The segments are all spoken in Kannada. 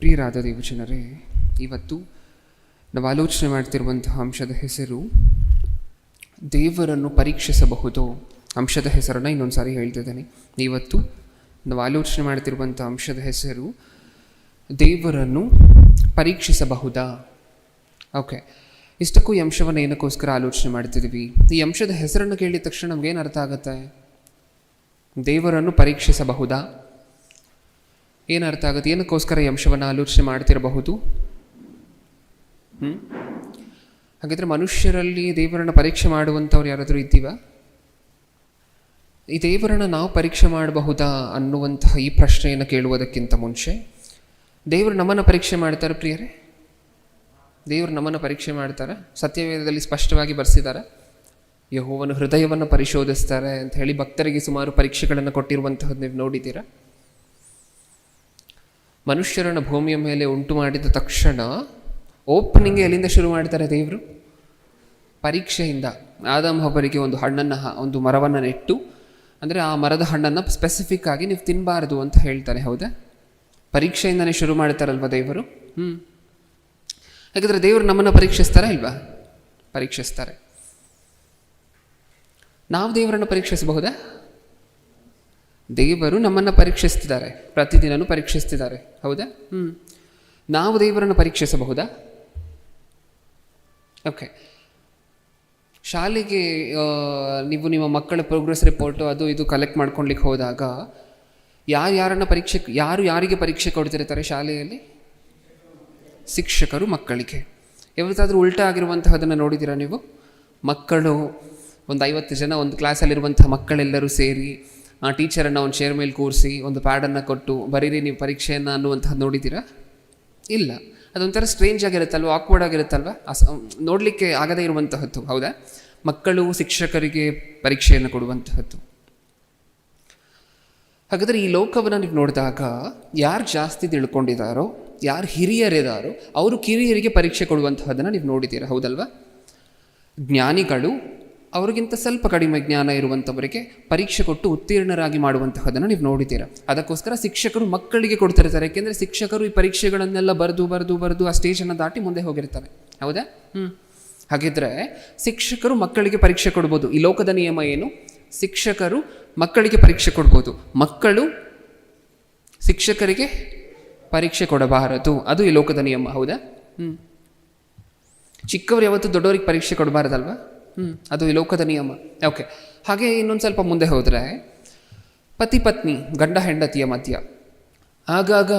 ಪ್ರಿಯರಾದ ದೇವಜನರೇ, ಇವತ್ತು ನಾವು ಆಲೋಚನೆ ಮಾಡ್ತಿರುವಂತಹ ಅಂಶದ ಹೆಸರು ದೇವರನ್ನು ಪರೀಕ್ಷಿಸಬಹುದು. ಅಂಶದ ಹೆಸರನ್ನು ಇನ್ನೊಂದು ಸಾರಿ ಹೇಳ್ತಿದ್ದೇನೆ. ಇವತ್ತು ನಾವು ಆಲೋಚನೆ ಮಾಡ್ತಿರುವಂಥ ಅಂಶದ ಹೆಸರು ದೇವರನ್ನು ಪರೀಕ್ಷಿಸಬಹುದಾ. ಓಕೆ, ಇಷ್ಟಕ್ಕೂ ಈ ಅಂಶವನ್ನು ಏನಕ್ಕೋಸ್ಕರ ಆಲೋಚನೆ ಮಾಡ್ತಿದ್ದೀವಿ? ಈ ಅಂಶದ ಹೆಸರನ್ನು ಕೇಳಿದ ತಕ್ಷಣ ನಮಗೇನು ಅರ್ಥ ಆಗುತ್ತೆ? ದೇವರನ್ನು ಪರೀಕ್ಷಿಸಬಹುದಾ, ಏನು ಅರ್ಥ ಆಗುತ್ತೆ? ಏನಕ್ಕೋಸ್ಕರ ಈ ಅಂಶವನ್ನು ಆಲೋಚನೆ ಮಾಡ್ತಿರಬಹುದು? ಹಾಗಿದ್ರೆ ಮನುಷ್ಯರಲ್ಲಿ ದೇವರನ್ನು ಪರೀಕ್ಷೆ ಮಾಡುವಂಥವ್ರು ಯಾರಾದರೂ ಇದ್ದೀವ? ಈ ದೇವರನ್ನು ನಾವು ಪರೀಕ್ಷೆ ಮಾಡಬಹುದಾ ಅನ್ನುವಂತಹ ಈ ಪ್ರಶ್ನೆಯನ್ನು ಕೇಳುವುದಕ್ಕಿಂತ ಮುಂಚೆ, ದೇವರು ನಮ್ಮನ್ನು ಪರೀಕ್ಷೆ ಮಾಡ್ತಾರೆ ಪ್ರಿಯರೇ? ದೇವರು ನಮ್ಮನ್ನು ಪರೀಕ್ಷೆ ಮಾಡ್ತಾರೆ. ಸತ್ಯವೇದದಲ್ಲಿ ಸ್ಪಷ್ಟವಾಗಿ ಬರೆಸಿದ್ದಾರೆ, ಯೆಹೋವನು ಹೃದಯವನ್ನು ಪರಿಶೋಧಿಸ್ತಾರೆ ಅಂತ ಹೇಳಿ ಭಕ್ತರಿಗೆ ಸುಮಾರು ಪರೀಕ್ಷೆಗಳನ್ನು ಕೊಟ್ಟಿರುವಂತಹದ್ದು ನೀವು ನೋಡಿದ್ದೀರಾ? ಮನುಷ್ಯರನ್ನು ಭೂಮಿಯ ಮೇಲೆ ಉಂಟು ಮಾಡಿದ ತಕ್ಷಣ ಓಪನಿಂಗ್ ಎಲ್ಲಿಂದ ಶುರು ಮಾಡ್ತಾರೆ? ದೇವರು ಪರೀಕ್ಷೆಯಿಂದ. ಆದಾಮ್ ಒಬ್ಬರಿಗೆ ಒಂದು ಮರವನ್ನು ನೆಟ್ಟು, ಅಂದರೆ ಆ ಮರದ ಹಣ್ಣನ್ನು ಸ್ಪೆಸಿಫಿಕ್ ಆಗಿ ನೀವು ತಿನ್ನಬಾರ್ದು ಅಂತ ಹೇಳ್ತಾರೆ. ಹೌದಾ? ಪರೀಕ್ಷೆಯಿಂದನೇ ಶುರು ಮಾಡ್ತಾರಲ್ವ ದೇವರು. ಹಾಗಾದರೆ ದೇವರು ನಮ್ಮನ್ನು ಪರೀಕ್ಷಿಸ್ತಾರಾ ಇಲ್ವಾ? ಪರೀಕ್ಷಿಸ್ತಾರೆ. ನಾವು ದೇವರನ್ನು ಪರೀಕ್ಷಿಸಬಹುದಾ? ದೇವರು ನಮ್ಮನ್ನು ಪರೀಕ್ಷಿಸ್ತಿದ್ದಾರೆ, ಪ್ರತಿದಿನನೂ ಪರೀಕ್ಷಿಸ್ತಿದ್ದಾರೆ. ಹೌದಾ? ನಾವು ದೇವರನ್ನು ಪರೀಕ್ಷಿಸಬಹುದಾ? ಓಕೆ, ಶಾಲೆಗೆ ನೀವು ನಿಮ್ಮ ಮಕ್ಕಳ ಪ್ರೋಗ್ರೆಸ್ ರಿಪೋರ್ಟು ಅದು ಇದು ಕಲೆಕ್ಟ್ ಮಾಡ್ಕೊಳ್ಲಿಕ್ಕೆ ಹೋದಾಗ ಯಾರು ಯಾರಿಗೆ ಪರೀಕ್ಷೆ ಕೊಡ್ತಿರ್ತಾರೆ ಶಾಲೆಯಲ್ಲಿ? ಶಿಕ್ಷಕರು ಮಕ್ಕಳಿಗೆ. ಯಾವತ್ತಾದರೂ ಉಲ್ಟಾ ಆಗಿರುವಂತಹದನ್ನು ನೋಡಿದ್ದೀರಾ ನೀವು? ಮಕ್ಕಳು ಒಂದು 50 ಜನ ಒಂದು ಕ್ಲಾಸಲ್ಲಿರುವಂತಹ ಮಕ್ಕಳೆಲ್ಲರೂ ಸೇರಿ ಆ ಟೀಚರನ್ನು ಒಂದು ಚೇರ್ ಮೇಲೆ ಕೂರಿಸಿ ಒಂದು ಪ್ಯಾಡನ್ನು ಕೊಟ್ಟು ಬರೀರಿ ನೀವು ಪರೀಕ್ಷೆಯನ್ನು ಅನ್ನುವಂಥದ್ದು ನೋಡಿದ್ದೀರಾ? ಇಲ್ಲ. ಅದೊಂಥರ ಸ್ಟ್ರೇಂಜ್ ಆಗಿರುತ್ತಲ್ವ, ಆಕ್ವರ್ಡ್ ಆಗಿರುತ್ತಲ್ವ, ನೋಡಲಿಕ್ಕೆ ಆಗದೇ ಇರುವಂತಹದ್ದು. ಹೌದಾ? ಮಕ್ಕಳು ಶಿಕ್ಷಕರಿಗೆ ಪರೀಕ್ಷೆಯನ್ನು ಕೊಡುವಂತಹದ್ದು. ಹಾಗಾದರೆ ಈ ಲೋಕವನ್ನು ನೀವು ನೋಡಿದಾಗ ಯಾರು ಜಾಸ್ತಿ ತಿಳ್ಕೊಂಡಿದ್ದಾರೋ, ಯಾರು ಹಿರಿಯರಿದ್ದಾರೋ ಅವರು ಕಿರಿಯರಿಗೆ ಪರೀಕ್ಷೆ ಕೊಡುವಂತಹದ್ದನ್ನು ನೀವು ನೋಡಿದ್ದೀರಾ. ಹೌದಲ್ವಾ? ಜ್ಞಾನಿಗಳು ಅವರಿಗಿಂತ ಸ್ವಲ್ಪ ಕಡಿಮೆ ಜ್ಞಾನ ಇರುವಂಥವರಿಗೆ ಪರೀಕ್ಷೆ ಕೊಟ್ಟು ಉತ್ತೀರ್ಣರಾಗಿ ಮಾಡುವಂತಹದ್ದನ್ನು ನೀವು ನೋಡಿದ್ದೀರಾ. ಅದಕ್ಕೋಸ್ಕರ ಶಿಕ್ಷಕರು ಮಕ್ಕಳಿಗೆ ಕೊಡ್ತಿರ್ತಾರೆ. ಯಾಕೆಂದರೆ ಶಿಕ್ಷಕರು ಈ ಪರೀಕ್ಷೆಗಳನ್ನೆಲ್ಲ ಬರೆದು ಆ ಸ್ಟೇಜನ್ನು ದಾಟಿ ಮುಂದೆ ಹೋಗಿರ್ತಾರೆ. ಹೌದಾ? ಹಾಗಿದ್ರೆ ಶಿಕ್ಷಕರು ಮಕ್ಕಳಿಗೆ ಪರೀಕ್ಷೆ ಕೊಡ್ಬೋದು. ಈ ಲೋಕದ ನಿಯಮ ಏನು? ಶಿಕ್ಷಕರು ಮಕ್ಕಳಿಗೆ ಪರೀಕ್ಷೆ ಕೊಡ್ಬೋದು, ಮಕ್ಕಳು ಶಿಕ್ಷಕರಿಗೆ ಪರೀಕ್ಷೆ ಕೊಡಬಾರದು. ಅದು ಈ ಲೋಕದ ನಿಯಮ. ಹೌದಾ? ಚಿಕ್ಕವರು ಯಾವತ್ತು ದೊಡ್ಡವರಿಗೆ ಪರೀಕ್ಷೆ ಕೊಡಬಾರದಲ್ವ? ಅದು ಈ ಲೋಕದ ನಿಯಮ. ಓಕೆ, ಹಾಗೆ ಇನ್ನೊಂದು ಸ್ವಲ್ಪ ಮುಂದೆ ಹೋದರೆ ಪತಿ ಪತ್ನಿ, ಗಂಡ ಹೆಂಡತಿಯ ಮಧ್ಯ ಆಗಾಗ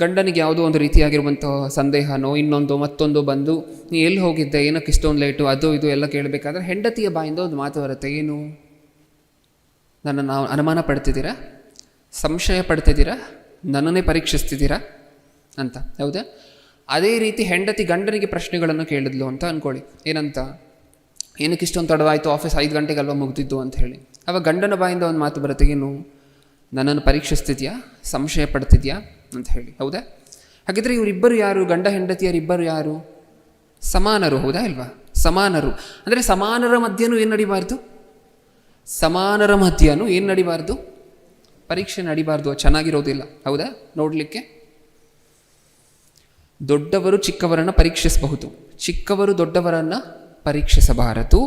ಗಂಡನಿಗೆ ಯಾವುದೋ ಒಂದು ರೀತಿಯಾಗಿರುವಂಥ ಸಂದೇಹನೋ ಇನ್ನೊಂದು ಮತ್ತೊಂದು ಬಂದು ನೀ ಎಲ್ಲಿ ಹೋಗಿದ್ದೆ, ಏನಕ್ಕೆ ಇಷ್ಟೊಂದು ಲೇಟು, ಅದು ಇದು ಎಲ್ಲ ಕೇಳಬೇಕಾದ್ರೆ ಹೆಂಡತಿಯ ಬಾಯಿಂದ ಒಂದು ಮಾತು ಬರುತ್ತೆ. ಏನು? ನನ್ನನ್ನು ಅನುಮಾನ ಪಡ್ತಿದ್ದೀರಾ, ಸಂಶಯ ಪಡ್ತಿದ್ದೀರಾ, ನನ್ನನ್ನೇ ಪರೀಕ್ಷಿಸ್ತಿದ್ದೀರಾ ಅಂತ. ಹೌದಾ? ಅದೇ ರೀತಿ ಹೆಂಡತಿ ಗಂಡನಿಗೆ ಪ್ರಶ್ನೆಗಳನ್ನು ಕೇಳಿದ್ಲು ಅಂತ ಅಂದ್ಕೊಳ್ಳಿ. ಏನಂತ? ಏನಕ್ಕೆ ಇಷ್ಟೊಂದು ತಡವಾಯಿತು, ಆಫೀಸ್ 5 ಗಂಟೆಗಲ್ವ ಮುಗ್ದಿದ್ದು ಅಂತ ಹೇಳಿ. ಆವಾಗ ಗಂಡನ ಬಾಯಿಂದ ಒಂದು ಮಾತು ಬರುತ್ತೆ. ಏನು? ನನ್ನನ್ನು ಪರೀಕ್ಷಿಸ್ತಿದ್ಯಾ, ಸಂಶಯ ಪಡ್ತಿದ್ಯಾ ಅಂತ ಹೇಳಿ. ಹೌದಾ? ಹಾಗಿದ್ರೆ ಇವರಿಬ್ಬರು ಯಾರು? ಗಂಡ ಹೆಂಡತಿಯರಿಬ್ಬರು ಯಾರು? ಸಮಾನರು. ಹೌದಾ ಇಲ್ವಾ? ಸಮಾನರು. ಅಂದರೆ ಸಮಾನರ ಮಧ್ಯನೂ ಏನು ನಡಿಬಾರ್ದು? ಸಮಾನರ ಮಧ್ಯನೂ ಏನು ನಡಿಬಾರ್ದು? ಪರೀಕ್ಷೆ ನಡಿಬಾರ್ದು. ಚೆನ್ನಾಗಿರೋದಿಲ್ಲ. ಹೌದಾ? ನೋಡಲಿಕ್ಕೆ ದೊಡ್ಡವರು ಚಿಕ್ಕವರನ್ನು ಪರೀಕ್ಷಿಸಬಹುದು, ಚಿಕ್ಕವರು ದೊಡ್ಡವರನ್ನು ಪರೀಕ್ಷಿಸಬಾರದು,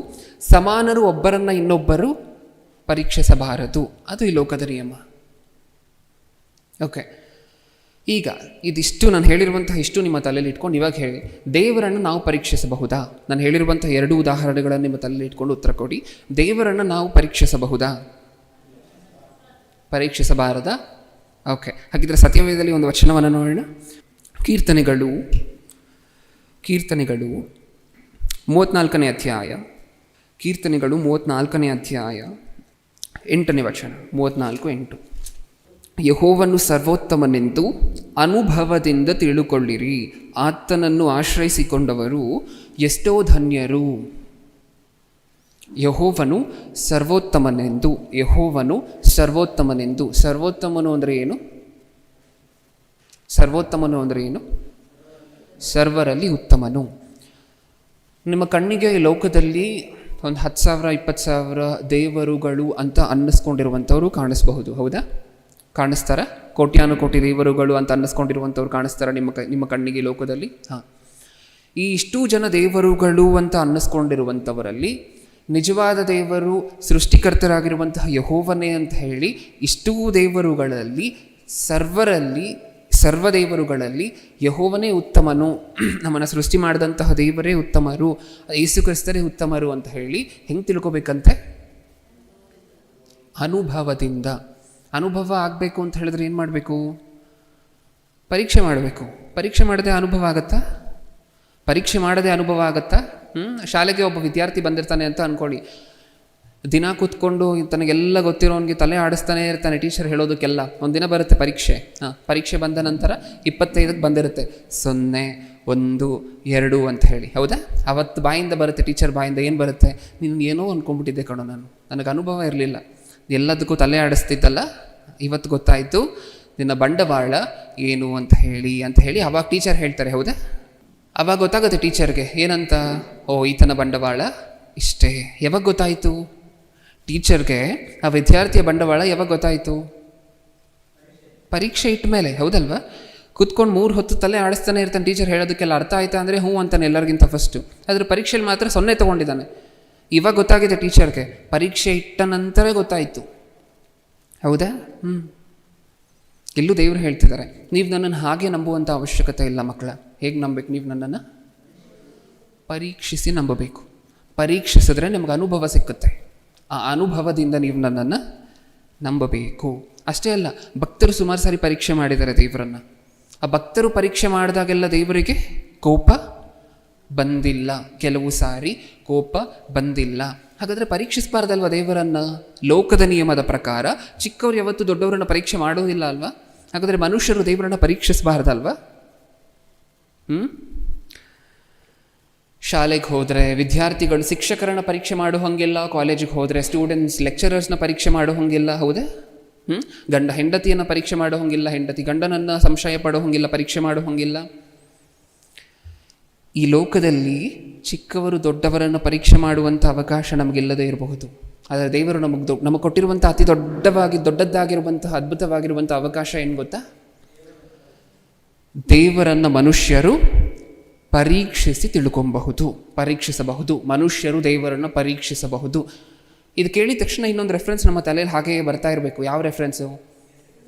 ಸಮಾನರು ಒಬ್ಬರನ್ನು ಇನ್ನೊಬ್ಬರು ಪರೀಕ್ಷಿಸಬಾರದು. ಅದು ಈ ಲೋಕದ ನಿಯಮ. ಓಕೆ, ಈಗ ಇದಿಷ್ಟು ನಾನು ಹೇಳಿರುವಂತಹ ಇಷ್ಟು ನಿಮ್ಮ ತಲೆಯಲ್ಲಿ ಇಟ್ಕೊಂಡು ಇವಾಗ ಹೇಳಿ, ದೇವರನ್ನು ನಾವು ಪರೀಕ್ಷಿಸಬಹುದಾ? ನಾನು ಹೇಳಿರುವಂತಹ 2 ಉದಾಹರಣೆಗಳನ್ನು ನಿಮ್ಮ ತಲೆಯಲ್ಲಿ ಇಟ್ಕೊಂಡು ಉತ್ತರ ಕೊಡಿ. ದೇವರನ್ನು ನಾವು ಪರೀಕ್ಷಿಸಬಹುದಾ, ಪರೀಕ್ಷಿಸಬಾರದಾ? ಓಕೆ, ಹಾಗಿದ್ರೆ ಸತ್ಯವೇದದಲ್ಲಿ ಒಂದು ವಚನವನ್ನು ನೋಡೋಣ. ಕೀರ್ತನೆಗಳು 34ನೇ ಅಧ್ಯಾಯ, ಕೀರ್ತನೆಗಳು 34ನೇ ಅಧ್ಯಾಯ 8ನೇ ವಚನ, 34:8. ಯೆಹೋವನು ಸರ್ವೋತ್ತಮನೆಂದು ಅನುಭವದಿಂದ ತಿಳುಕೊಳ್ಳಿರಿ, ಆತನನ್ನು ಆಶ್ರಯಿಸಿಕೊಂಡವರು ಎಷ್ಟೋ ಧನ್ಯರು. ಯೆಹೋವನು ಸರ್ವೋತ್ತಮನೆಂದು, ಯೆಹೋವನು ಸರ್ವೋತ್ತಮನೆಂದು. ಸರ್ವೋತ್ತಮನು ಅಂದರೆ ಏನು? ಸರ್ವೋತ್ತಮನು ಅಂದರೆ ಏನು? ಸರ್ವರಲ್ಲಿ ಉತ್ತಮನು. ನಿಮ್ಮ ಕಣ್ಣಿಗೆ ಲೋಕದಲ್ಲಿ ಒಂದು 10,000 20,000 ದೇವರುಗಳು ಅಂತ ಅನ್ನಿಸ್ಕೊಂಡಿರುವಂಥವರು ಕಾಣಿಸ್ಬಹುದು. ಹೌದಾ? ಕಾಣಿಸ್ತಾರ? ಕೋಟ್ಯಾನುಕೋಟಿ ದೇವರುಗಳು ಅಂತ ಅನ್ನಿಸ್ಕೊಂಡಿರುವಂಥವ್ರು ಕಾಣಿಸ್ತಾರ ನಿಮ್ಮ ಕಣ್ಣಿಗೆ ಲೋಕದಲ್ಲಿ? ಹಾಂ. ಈ ಇಷ್ಟೂ ಜನ ದೇವರುಗಳು ಅಂತ ಅನ್ನಿಸ್ಕೊಂಡಿರುವಂಥವರಲ್ಲಿ ನಿಜವಾದ ದೇವರು ಸೃಷ್ಟಿಕರ್ತರಾಗಿರುವಂತಹ ಯೆಹೋವನೇ ಅಂತ ಹೇಳಿ ಇಷ್ಟೂ ದೇವರುಗಳಲ್ಲಿ ಸರ್ವದೇವರುಗಳಲ್ಲಿ ಯೆಹೋವನೇ ಉತ್ತಮನು, ನಮ್ಮನ್ನು ಸೃಷ್ಟಿ ಮಾಡಿದಂತಹ ದೇವರೇ ಉತ್ತಮರು, ಯೇಸು ಕ್ರಿಸ್ತರೇ ಉತ್ತಮರು ಅಂತ ಹೇಳಿ ಹೆಂಗೆ ತಿಳ್ಕೊಬೇಕಂತೆ? ಅನುಭವದಿಂದ. ಅನುಭವ ಆಗಬೇಕು ಅಂತ ಹೇಳಿದ್ರೆ ಏನು ಮಾಡಬೇಕು? ಪರೀಕ್ಷೆ ಮಾಡಬೇಕು. ಪರೀಕ್ಷೆ ಮಾಡದೆ ಅನುಭವ ಆಗತ್ತಾ? ಪರೀಕ್ಷೆ ಮಾಡದೆ ಅನುಭವ ಆಗತ್ತಾ? ಶಾಲೆಗೆ ಒಬ್ಬ ವಿದ್ಯಾರ್ಥಿ ಬಂದಿರ್ತಾನೆ ಅಂತ ಅಂದ್ಕೊಳ್ಳಿ. ದಿನ ಕೂತ್ಕೊಂಡು ತನಗೆಲ್ಲ ಗೊತ್ತಿರೋನಿಗೆ ತಲೆ ಆಡಿಸ್ತಾನೆ ಇರ್ತಾನೆ, ಟೀಚರ್ ಹೇಳೋದಕ್ಕೆಲ್ಲ. ಒಂದಿನ ಬರುತ್ತೆ ಪರೀಕ್ಷೆ. ಪರೀಕ್ಷೆ ಬಂದ ನಂತರ 25ಕ್ಕೆ ಬಂದಿರುತ್ತೆ 0, 1, 2 ಅಂತ ಹೇಳಿ. ಹೌದಾ? ಅವತ್ತು ಬಾಯಿಂದ ಬರುತ್ತೆ, ಟೀಚರ್ ಬಾಯಿಂದ ಏನು ಬರುತ್ತೆ? ನೀನು ಏನೋ ಅಂದ್ಕೊಂಡ್ಬಿಟ್ಟಿದ್ದೆ ಕಣೋ, ನನಗೆ ಅನುಭವ ಇರಲಿಲ್ಲ, ಎಲ್ಲದಕ್ಕೂ ತಲೆ ಆಡಿಸ್ತಿದ್ದಲ್ಲ, ಇವತ್ತು ಗೊತ್ತಾಯಿತು ನಿನ್ನ ಬಂಡವಾಳ ಏನು ಅಂತ ಹೇಳಿ ಅವಾಗ ಟೀಚರ್ ಹೇಳ್ತಾರೆ. ಹೌದಾ? ಅವಾಗ ಗೊತ್ತಾಗುತ್ತೆ ಟೀಚರ್ಗೆ ಏನಂತ, ಓ ಈತನ ಬಂಡವಾಳ ಇಷ್ಟೇ. ಯಾವಾಗ ಗೊತ್ತಾಯಿತು ಟೀಚರ್ಗೆ ಆ ವಿದ್ಯಾರ್ಥಿಯ ಬಂಡವಾಳ? ಯಾವಾಗ ಗೊತ್ತಾಯಿತು? ಪರೀಕ್ಷೆ ಇಟ್ಟ ಮೇಲೆ. ಹೌದಲ್ವಾ? ಕೂತ್ಕೊಂಡು 3 ಹೊತ್ತು ತಲೆ ಆಡಿಸ್ತಾನೆ ಇರ್ತಾನೆ, ಟೀಚರ್ ಹೇಳೋದಕ್ಕೆಲ್ಲ ಅರ್ಥ ಆಯ್ತಾ ಅಂದರೆ ಹ್ಞೂ ಅಂತಾನೆ ಎಲ್ಲರಿಗಿಂತ ಫಸ್ಟು. ಆದರೆ ಪರೀಕ್ಷೆಯಲ್ಲಿ ಮಾತ್ರ 0 ತೊಗೊಂಡಿದ್ದಾನೆ. ಇವಾಗ ಗೊತ್ತಾಗಿದೆ ಟೀಚರ್ಗೆ, ಪರೀಕ್ಷೆ ಇಟ್ಟ ನಂತರ ಗೊತ್ತಾಯಿತು. ಹೌದಾ? ಎಲ್ಲೂ ದೇವರು ಹೇಳ್ತಿದ್ದಾರೆ, ನೀವು ನನ್ನನ್ನು ಹಾಗೆ ನಂಬುವಂಥ ಅವಶ್ಯಕತೆ ಇಲ್ಲ ಮಕ್ಕಳ. ಹೇಗೆ ನಂಬಬೇಕು? ನೀವು ನನ್ನನ್ನು ಪರೀಕ್ಷಿಸಿ ನಂಬಬೇಕು. ಪರೀಕ್ಷಿಸಿದ್ರೆ ನಿಮ್ಗೆ ಅನುಭವ ಸಿಕ್ಕುತ್ತೆ. ಆ ಅನುಭವದಿಂದ ನೀವು ನನ್ನನ್ನು ನಂಬಬೇಕು. ಅಷ್ಟೇ ಅಲ್ಲ, ಭಕ್ತರು ಸುಮಾರು ಸಾರಿ ಪರೀಕ್ಷೆ ಮಾಡಿದ್ದಾರೆ ದೇವರನ್ನು. ಆ ಭಕ್ತರು ಪರೀಕ್ಷೆ ಮಾಡಿದಾಗೆಲ್ಲ ದೇವರಿಗೆ ಕೋಪ ಬಂದಿಲ್ಲ. ಕೆಲವು ಸಾರಿ ಕೋಪ ಬಂದಿಲ್ಲ. ಹಾಗಾದರೆ ಪರೀಕ್ಷಿಸಬಾರ್ದಲ್ವ ದೇವರನ್ನು? ಲೋಕದ ನಿಯಮದ ಪ್ರಕಾರ ಚಿಕ್ಕವರು ಯಾವತ್ತು ದೊಡ್ಡವರನ್ನು ಪರೀಕ್ಷೆ ಮಾಡೋದಿಲ್ಲ ಅಲ್ವಾ? ಹಾಗಾದರೆ ಮನುಷ್ಯರು ದೇವರನ್ನು ಪರೀಕ್ಷಿಸಬಾರ್ದಲ್ವ? ಶಾಲೆಗೆ ಹೋದರೆ ವಿದ್ಯಾರ್ಥಿಗಳು ಶಿಕ್ಷಕರನ್ನ ಪರೀಕ್ಷೆ ಮಾಡೋ ಹಾಗಿಲ್ಲ, ಕಾಲೇಜಿಗೆ ಹೋದರೆ ಸ್ಟೂಡೆಂಟ್ಸ್ ಲೆಕ್ಚರರ್ಸ್ನ ಪರೀಕ್ಷೆ ಮಾಡೋ ಹಾಗಿಲ್ಲ. ಹೌದಾ? ಗಂಡ ಹೆಂಡತಿಯನ್ನು ಪರೀಕ್ಷೆ ಮಾಡೋ ಹಾಗಿಲ್ಲ, ಹೆಂಡತಿ ಗಂಡನನ್ನು ಸಂಶಯ ಪಡೋ ಹಾಗಿಲ್ಲ, ಪರೀಕ್ಷೆ ಮಾಡೋ ಹಾಗಿಲ್ಲ. ಈ ಲೋಕದಲ್ಲಿ ಚಿಕ್ಕವರು ದೊಡ್ಡವರನ್ನು ಪರೀಕ್ಷೆ ಮಾಡುವಂಥ ಅವಕಾಶ ನಮಗಿಲ್ಲದೇ ಇರಬಹುದು. ಆದರೆ ದೇವರು ನಮಗೆ ಕೊಟ್ಟಿರುವಂಥ ಅತಿ ದೊಡ್ಡದಾಗಿರುವಂತಹ ಅದ್ಭುತವಾಗಿರುವಂಥ ಅವಕಾಶ ಏನು ಗೊತ್ತಾ? ದೇವರನ್ನು ಮನುಷ್ಯರು ಪರೀಕ್ಷಿಸಿ ಪರೀಕ್ಷಿಸಬಹುದು. ಮನುಷ್ಯರು ದೇವರನ್ನು ಪರೀಕ್ಷಿಸಬಹುದು. ಇದು ಕೇಳಿದ ತಕ್ಷಣ ಇನ್ನೊಂದು ರೆಫರೆನ್ಸ್ ನಮ್ಮ ತಲೆಯಲ್ಲಿ ಹಾಗೆಯೇ ಬರ್ತಾ ಇರಬೇಕು. ಯಾವ ರೆಫರೆನ್ಸು?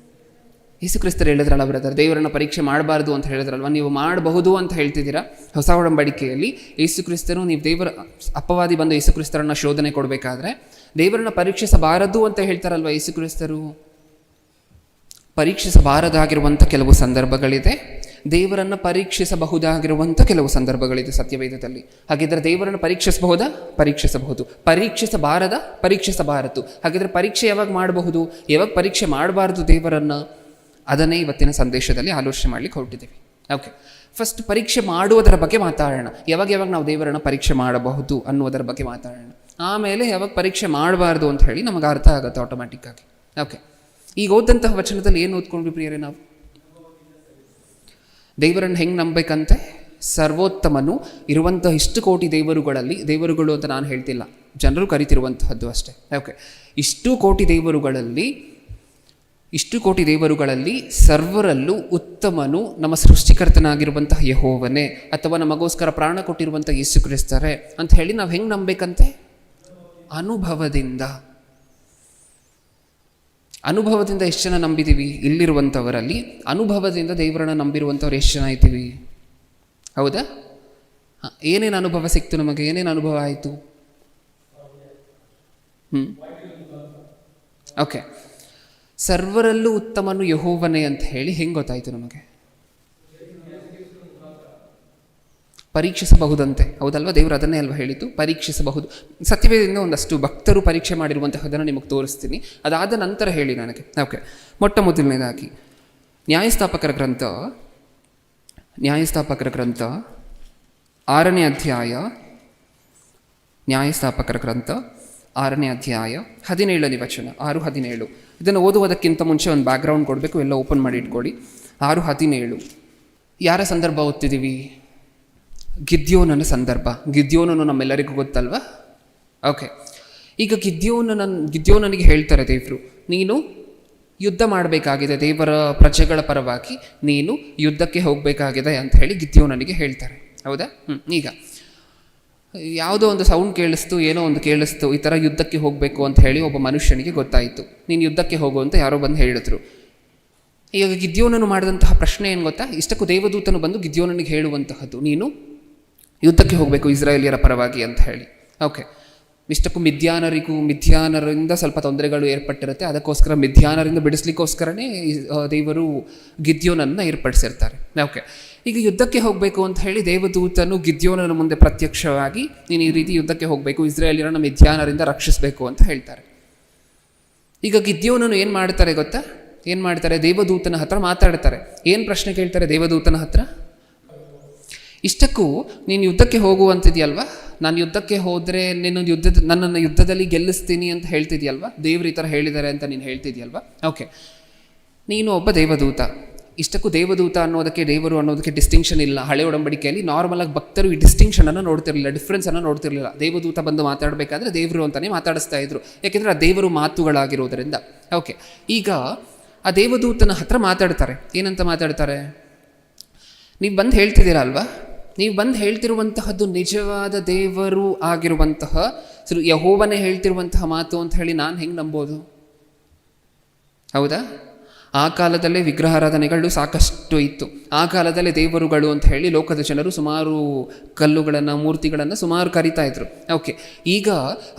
ಯೇಸು ಕ್ರಿಸ್ತರು ಹೇಳಿದ್ರಲ್ಲ ಬ್ರದರ್, ದೇವರನ್ನು ಪರೀಕ್ಷೆ ಮಾಡಬಾರ್ದು ಅಂತ ಹೇಳಿದ್ರಲ್ವ, ನೀವು ಮಾಡಬಹುದು ಅಂತ ಹೇಳ್ತಿದ್ದೀರಾ. ಹೊಸ ಒಡಂಬಡಿಕೆಯಲ್ಲಿ ಯೇಸು ಕ್ರಿಸ್ತರು, ನೀವು ದೇವರ ಅಪವಾದಿ ಬಂದು ಯೇಸು ಕ್ರಿಸ್ತರನ್ನ ಶೋಧನೆ ಕೊಡಬೇಕಾದ್ರೆ ದೇವರನ್ನು ಪರೀಕ್ಷಿಸಬಾರದು ಅಂತ ಹೇಳ್ತಾರಲ್ವ ಯೇಸು ಕ್ರಿಸ್ತರು. ಪರೀಕ್ಷಿಸಬಾರದಾಗಿರುವಂಥ ಕೆಲವು ಸಂದರ್ಭಗಳಿದೆ, ದೇವರನ್ನು ಪರೀಕ್ಷಿಸಬಹುದಾಗಿರುವಂಥ ಕೆಲವು ಸಂದರ್ಭಗಳಿದೆ ಸತ್ಯವೇದದಲ್ಲಿ. ಹಾಗಿದ್ರೆ ದೇವರನ್ನು ಪರೀಕ್ಷಿಸಬಹುದಾ? ಪರೀಕ್ಷಿಸಬಹುದು. ಪರೀಕ್ಷಿಸಬಾರದು. ಹಾಗಿದ್ರೆ ಪರೀಕ್ಷೆ ಯಾವಾಗ ಮಾಡಬಹುದು, ಯಾವಾಗ ಪರೀಕ್ಷೆ ಮಾಡಬಾರ್ದು ದೇವರನ್ನು? ಅದನ್ನೇ ಇವತ್ತಿನ ಸಂದೇಶದಲ್ಲಿ ಆಲೋಚನೆ ಮಾಡಲಿಕ್ಕೆ ಹೊರಟಿದ್ದೀವಿ. ಓಕೆ, ಫಸ್ಟ್ ಪರೀಕ್ಷೆ ಮಾಡುವುದರ ಬಗ್ಗೆ ಮಾತಾಡೋಣ. ಯಾವಾಗ ನಾವು ದೇವರನ್ನು ಪರೀಕ್ಷೆ ಮಾಡಬಹುದು ಅನ್ನುವುದರ ಬಗ್ಗೆ ಮಾತಾಡೋಣ. ಆಮೇಲೆ ಯಾವಾಗ ಪರೀಕ್ಷೆ ಮಾಡಬಾರ್ದು ಅಂತ ಹೇಳಿ ನಮಗೆ ಅರ್ಥ ಆಗುತ್ತೆ ಆಟೋಮ್ಯಾಟಿಕ್ಕಾಗಿ. ಓಕೆ, ಈಗ ಓದಂತಹ ವಚನದಲ್ಲಿ ಏನು ಓದ್ಕೊಂಡ್ವಿ ಪ್ರಿಯರೇ? ನಾವು ದೇವರನ್ನು ಹೆಂಗೆ ನಂಬಬೇಕಂತೆ? ಸರ್ವೋತ್ತಮನು ಇರುವಂತಹ ಇಷ್ಟು ಕೋಟಿ ದೇವರುಗಳು ಅಂತ ನಾನು ಹೇಳ್ತಿಲ್ಲ, ಜನರು ಕರಿತಿರುವಂತಹದ್ದು ಅಷ್ಟೇ. ಓಕೆ, ಇಷ್ಟು ಕೋಟಿ ದೇವರುಗಳಲ್ಲಿ ಸರ್ವರಲ್ಲೂ ಉತ್ತಮನು ನಮ್ಮ ಸೃಷ್ಟಿಕರ್ತನಾಗಿರುವಂತಹ ಯೆಹೋವನೇ, ಅಥವಾ ನಮಗೋಸ್ಕರ ಪ್ರಾಣ ಕೊಟ್ಟಿರುವಂಥ ಯೇಸು ಕ್ರಿಸ್ತರೇ ಅಂತ ಹೇಳಿ ನಾವು ಹೆಂಗೆ ನಂಬಬೇಕಂತೆ? ಅನುಭವದಿಂದ ಎಷ್ಟು ಜನ ನಂಬಿದ್ದೀವಿ? ಇಲ್ಲಿರುವಂಥವರಲ್ಲಿ ಅನುಭವದಿಂದ ದೇವರನ್ನ ನಂಬಿರುವಂಥವ್ರು ಎಷ್ಟು ಜನ ಇದ್ದೀವಿ? ಹೌದಾ? ಏನೇನು ಅನುಭವ ಸಿಕ್ತು ನಮಗೆ? ಏನೇನು ಅನುಭವ ಆಯಿತು? ಓಕೆ, ಸರ್ವರಲ್ಲೂ ಉತ್ತಮನು ಯೆಹೋವನೇ ಅಂತ ಹೇಳಿ ಹೆಂಗೆ ಗೊತ್ತಾಯಿತು ನಮಗೆ? ಪರೀಕ್ಷಿಸಬಹುದಂತೆ. ಹೌದಲ್ವ? ದೇವರು ಅದನ್ನೇ ಅಲ್ವ ಹೇಳಿತು, ಪರೀಕ್ಷಿಸಬಹುದು. ಸತ್ಯವೇದದಿಂದ ಒಂದಷ್ಟು ಭಕ್ತರು ಪರೀಕ್ಷೆ ಮಾಡಿರುವಂತಹದನ್ನು ನಿಮಗೆ ತೋರಿಸ್ತೀನಿ, ಅದಾದ ನಂತರ ಹೇಳಿ ನನಗೆ. ಓಕೆ, ಮೊಟ್ಟ ಮೊದಲನೇದಾಗಿ ನ್ಯಾಯಸ್ಥಾಪಕರ ಗ್ರಂಥ 6ನೇ ಅಧ್ಯಾಯ, ನ್ಯಾಯಸ್ಥಾಪಕರ ಗ್ರಂಥ 6ನೇ ಅಧ್ಯಾಯ 17ನೇ ವಚನ, 6:17. ಇದನ್ನು ಓದುವುದಕ್ಕಿಂತ ಮುಂಚೆ ಒಂದು ಬ್ಯಾಕ್ಗ್ರೌಂಡ್ ಕೊಡಬೇಕು, ಎಲ್ಲ ಓಪನ್ ಮಾಡಿ ಇಟ್ಕೊಳ್ಳಿ. 6:17 ಯಾರ ಸಂದರ್ಭ ಓದ್ತಿದ್ದೀವಿ? ಗಿದ್ಯೋನನ ಸಂದರ್ಭ. ಗಿದ್ಯೋನನು ನಮ್ಮೆಲ್ಲರಿಗೂ ಗೊತ್ತಲ್ವ? ಓಕೆ, ಈಗ ಗಿದ್ಯೋನನಿಗೆ ಹೇಳ್ತಾರೆ ದೇವರು, ನೀನು ಯುದ್ಧ ಮಾಡಬೇಕಾಗಿದೆ, ದೇವರ ಪ್ರಜೆಗಳ ಪರವಾಗಿ ನೀನು ಯುದ್ಧಕ್ಕೆ ಹೋಗಬೇಕಾಗಿದೆ ಅಂತ ಹೇಳಿ ಗಿದ್ಯೋನನಿಗೆ ಹೇಳ್ತಾರೆ. ಹೌದಾ? ಈಗ ಯಾವುದೋ ಒಂದು ಸೌಂಡ್ ಕೇಳಿಸ್ತು, ಏನೋ ಒಂದು ಕೇಳಿಸ್ತು, ಈ ಥರ ಯುದ್ಧಕ್ಕೆ ಹೋಗಬೇಕು ಅಂತ ಹೇಳಿ ಒಬ್ಬ ಮನುಷ್ಯನಿಗೆ ಗೊತ್ತಾಯಿತು. ನೀನು ಯುದ್ಧಕ್ಕೆ ಹೋಗು ಅಂತ ಯಾರೋ ಬಂದು ಹೇಳಿದ್ರು. ಈಗ ಗಿದ್ಯೋನನು ಮಾಡಿದಂತಹ ಪ್ರಶ್ನೆ ಏನು ಗೊತ್ತಾ? ಇಷ್ಟಕ್ಕೂ ದೇವದೂತನು ಬಂದು ಗಿದ್ಯೋನನಿಗೆ ಹೇಳುವಂತಹದ್ದು, ನೀನು ಯುದ್ಧಕ್ಕೆ ಹೋಗಬೇಕು ಇಸ್ರಾಯೇಲಿಯರ ಪರವಾಗಿ ಅಂತ ಹೇಳಿ. ಓಕೆ, ಇಷ್ಟಕ್ಕೂ ಮಿಥ್ಯಾನರಿಂದ ಸ್ವಲ್ಪ ತೊಂದರೆಗಳು ಏರ್ಪಟ್ಟಿರುತ್ತೆ. ಅದಕ್ಕೋಸ್ಕರ ಮಿಥ್ಯಾನರಿಂದ ಬಿಡಿಸ್ಲಿಕ್ಕೋಸ್ಕರನೇ ದೇವರು ಗಿದ್ಯೋನನ್ನು ಏರ್ಪಡಿಸಿರ್ತಾರೆ. ಓಕೆ, ಈಗ ಯುದ್ಧಕ್ಕೆ ಹೋಗಬೇಕು ಅಂತ ಹೇಳಿ ದೇವದೂತನು ಗಿದ್ಯೋನನ ಮುಂದೆ ಪ್ರತ್ಯಕ್ಷವಾಗಿ ನೀನು ಈ ರೀತಿ ಯುದ್ಧಕ್ಕೆ ಹೋಗಬೇಕು, ಇಸ್ರಾಯೇಲಿಯರನ್ನು ಮಿಥ್ಯಾನರಿಂದ ರಕ್ಷಿಸಬೇಕು ಅಂತ ಹೇಳ್ತಾರೆ. ಈಗ ಗಿದ್ಯೋನನು ಏನು ಮಾಡ್ತಾರೆ ಗೊತ್ತಾ? ಏನು ಮಾಡ್ತಾರೆ? ದೇವದೂತನ ಹತ್ರ ಮಾತಾಡ್ತಾರೆ. ಏನು ಪ್ರಶ್ನೆ ಕೇಳ್ತಾರೆ ದೇವದೂತನ ಹತ್ರ? ಇಷ್ಟಕ್ಕೂ ನೀನು ಯುದ್ಧಕ್ಕೆ ಹೋಗುವಂತಿದೆಯಲ್ವಾ, ನಾನು ಯುದ್ಧಕ್ಕೆ ಹೋದರೆ ನನ್ನನ್ನು ಯುದ್ಧದಲ್ಲಿ ಗೆಲ್ಲಿಸ್ತೀನಿ ಅಂತ ಹೇಳ್ತಿದ್ಯಲ್ವಾ, ದೇವರು ಈ ಥರ ಹೇಳಿದ್ದಾರೆ ಅಂತ ನೀನು ಹೇಳ್ತಿದ್ಯಲ್ವಾ. ಓಕೆ, ನೀನು ಒಬ್ಬ ದೇವದೂತ. ಇಷ್ಟಕ್ಕೂ ದೇವದೂತ ಅನ್ನೋದಕ್ಕೆ ದೇವರು ಅನ್ನೋದಕ್ಕೆ ಡಿಸ್ಟಿಂಕ್ಷನ್ ಇಲ್ಲ. ಹಳೆ ಒಡಂಬಡಿಕೆಯಲ್ಲಿ ನಾರ್ಮಲಾಗಿ ಭಕ್ತರು ಈ ಡಿಸ್ಟಿಂಕ್ಷನನ್ನು ನೋಡ್ತಿರಲಿಲ್ಲ, ಡಿಫ್ರೆನ್ಸನ್ನು ನೋಡ್ತಿರಲಿಲ್ಲ. ದೇವದೂತ ಬಂದು ಮಾತಾಡಬೇಕಾದ್ರೆ ದೇವರು ಅಂತಲೇ ಮಾತಾಡಿಸ್ತಾ ಇದ್ರು, ಯಾಕೆಂದರೆ ಆ ದೇವರು ಮಾತುಗಳಾಗಿರೋದರಿಂದ. ಓಕೆ, ಈಗ ಆ ದೇವದೂತನ ಹತ್ರ ಮಾತಾಡ್ತಾರೆ. ಏನಂತ ಮಾತಾಡ್ತಾರೆ? ನೀವು ಬಂದು ಹೇಳ್ತಿದ್ದೀರಾ ಅಲ್ವಾ, ನೀವು ಬಂದು ಹೇಳ್ತಿರುವಂತಹದ್ದು ನಿಜವಾದ ದೇವರು ಆಗಿರುವಂತಹ ಯೆಹೋವನೇ ಹೇಳ್ತಿರುವಂತಹ ಮಾತು ಅಂತ ಹೇಳಿ ನಾನು ಹೆಂಗೆ ನಂಬೋದು? ಹೌದಾ? ಆ ಕಾಲದಲ್ಲೇ ವಿಗ್ರಹಾರಾಧನೆಗಳು ಸಾಕಷ್ಟು ಇತ್ತು. ಆ ಕಾಲದಲ್ಲೇ ದೇವರುಗಳು ಅಂತ ಹೇಳಿ ಲೋಕದ ಜನರು ಸುಮಾರು ಕಲ್ಲುಗಳನ್ನು, ಮೂರ್ತಿಗಳನ್ನು ಸುಮಾರು ಕರಿತಾ ಇದ್ರು. ಓಕೆ, ಈಗ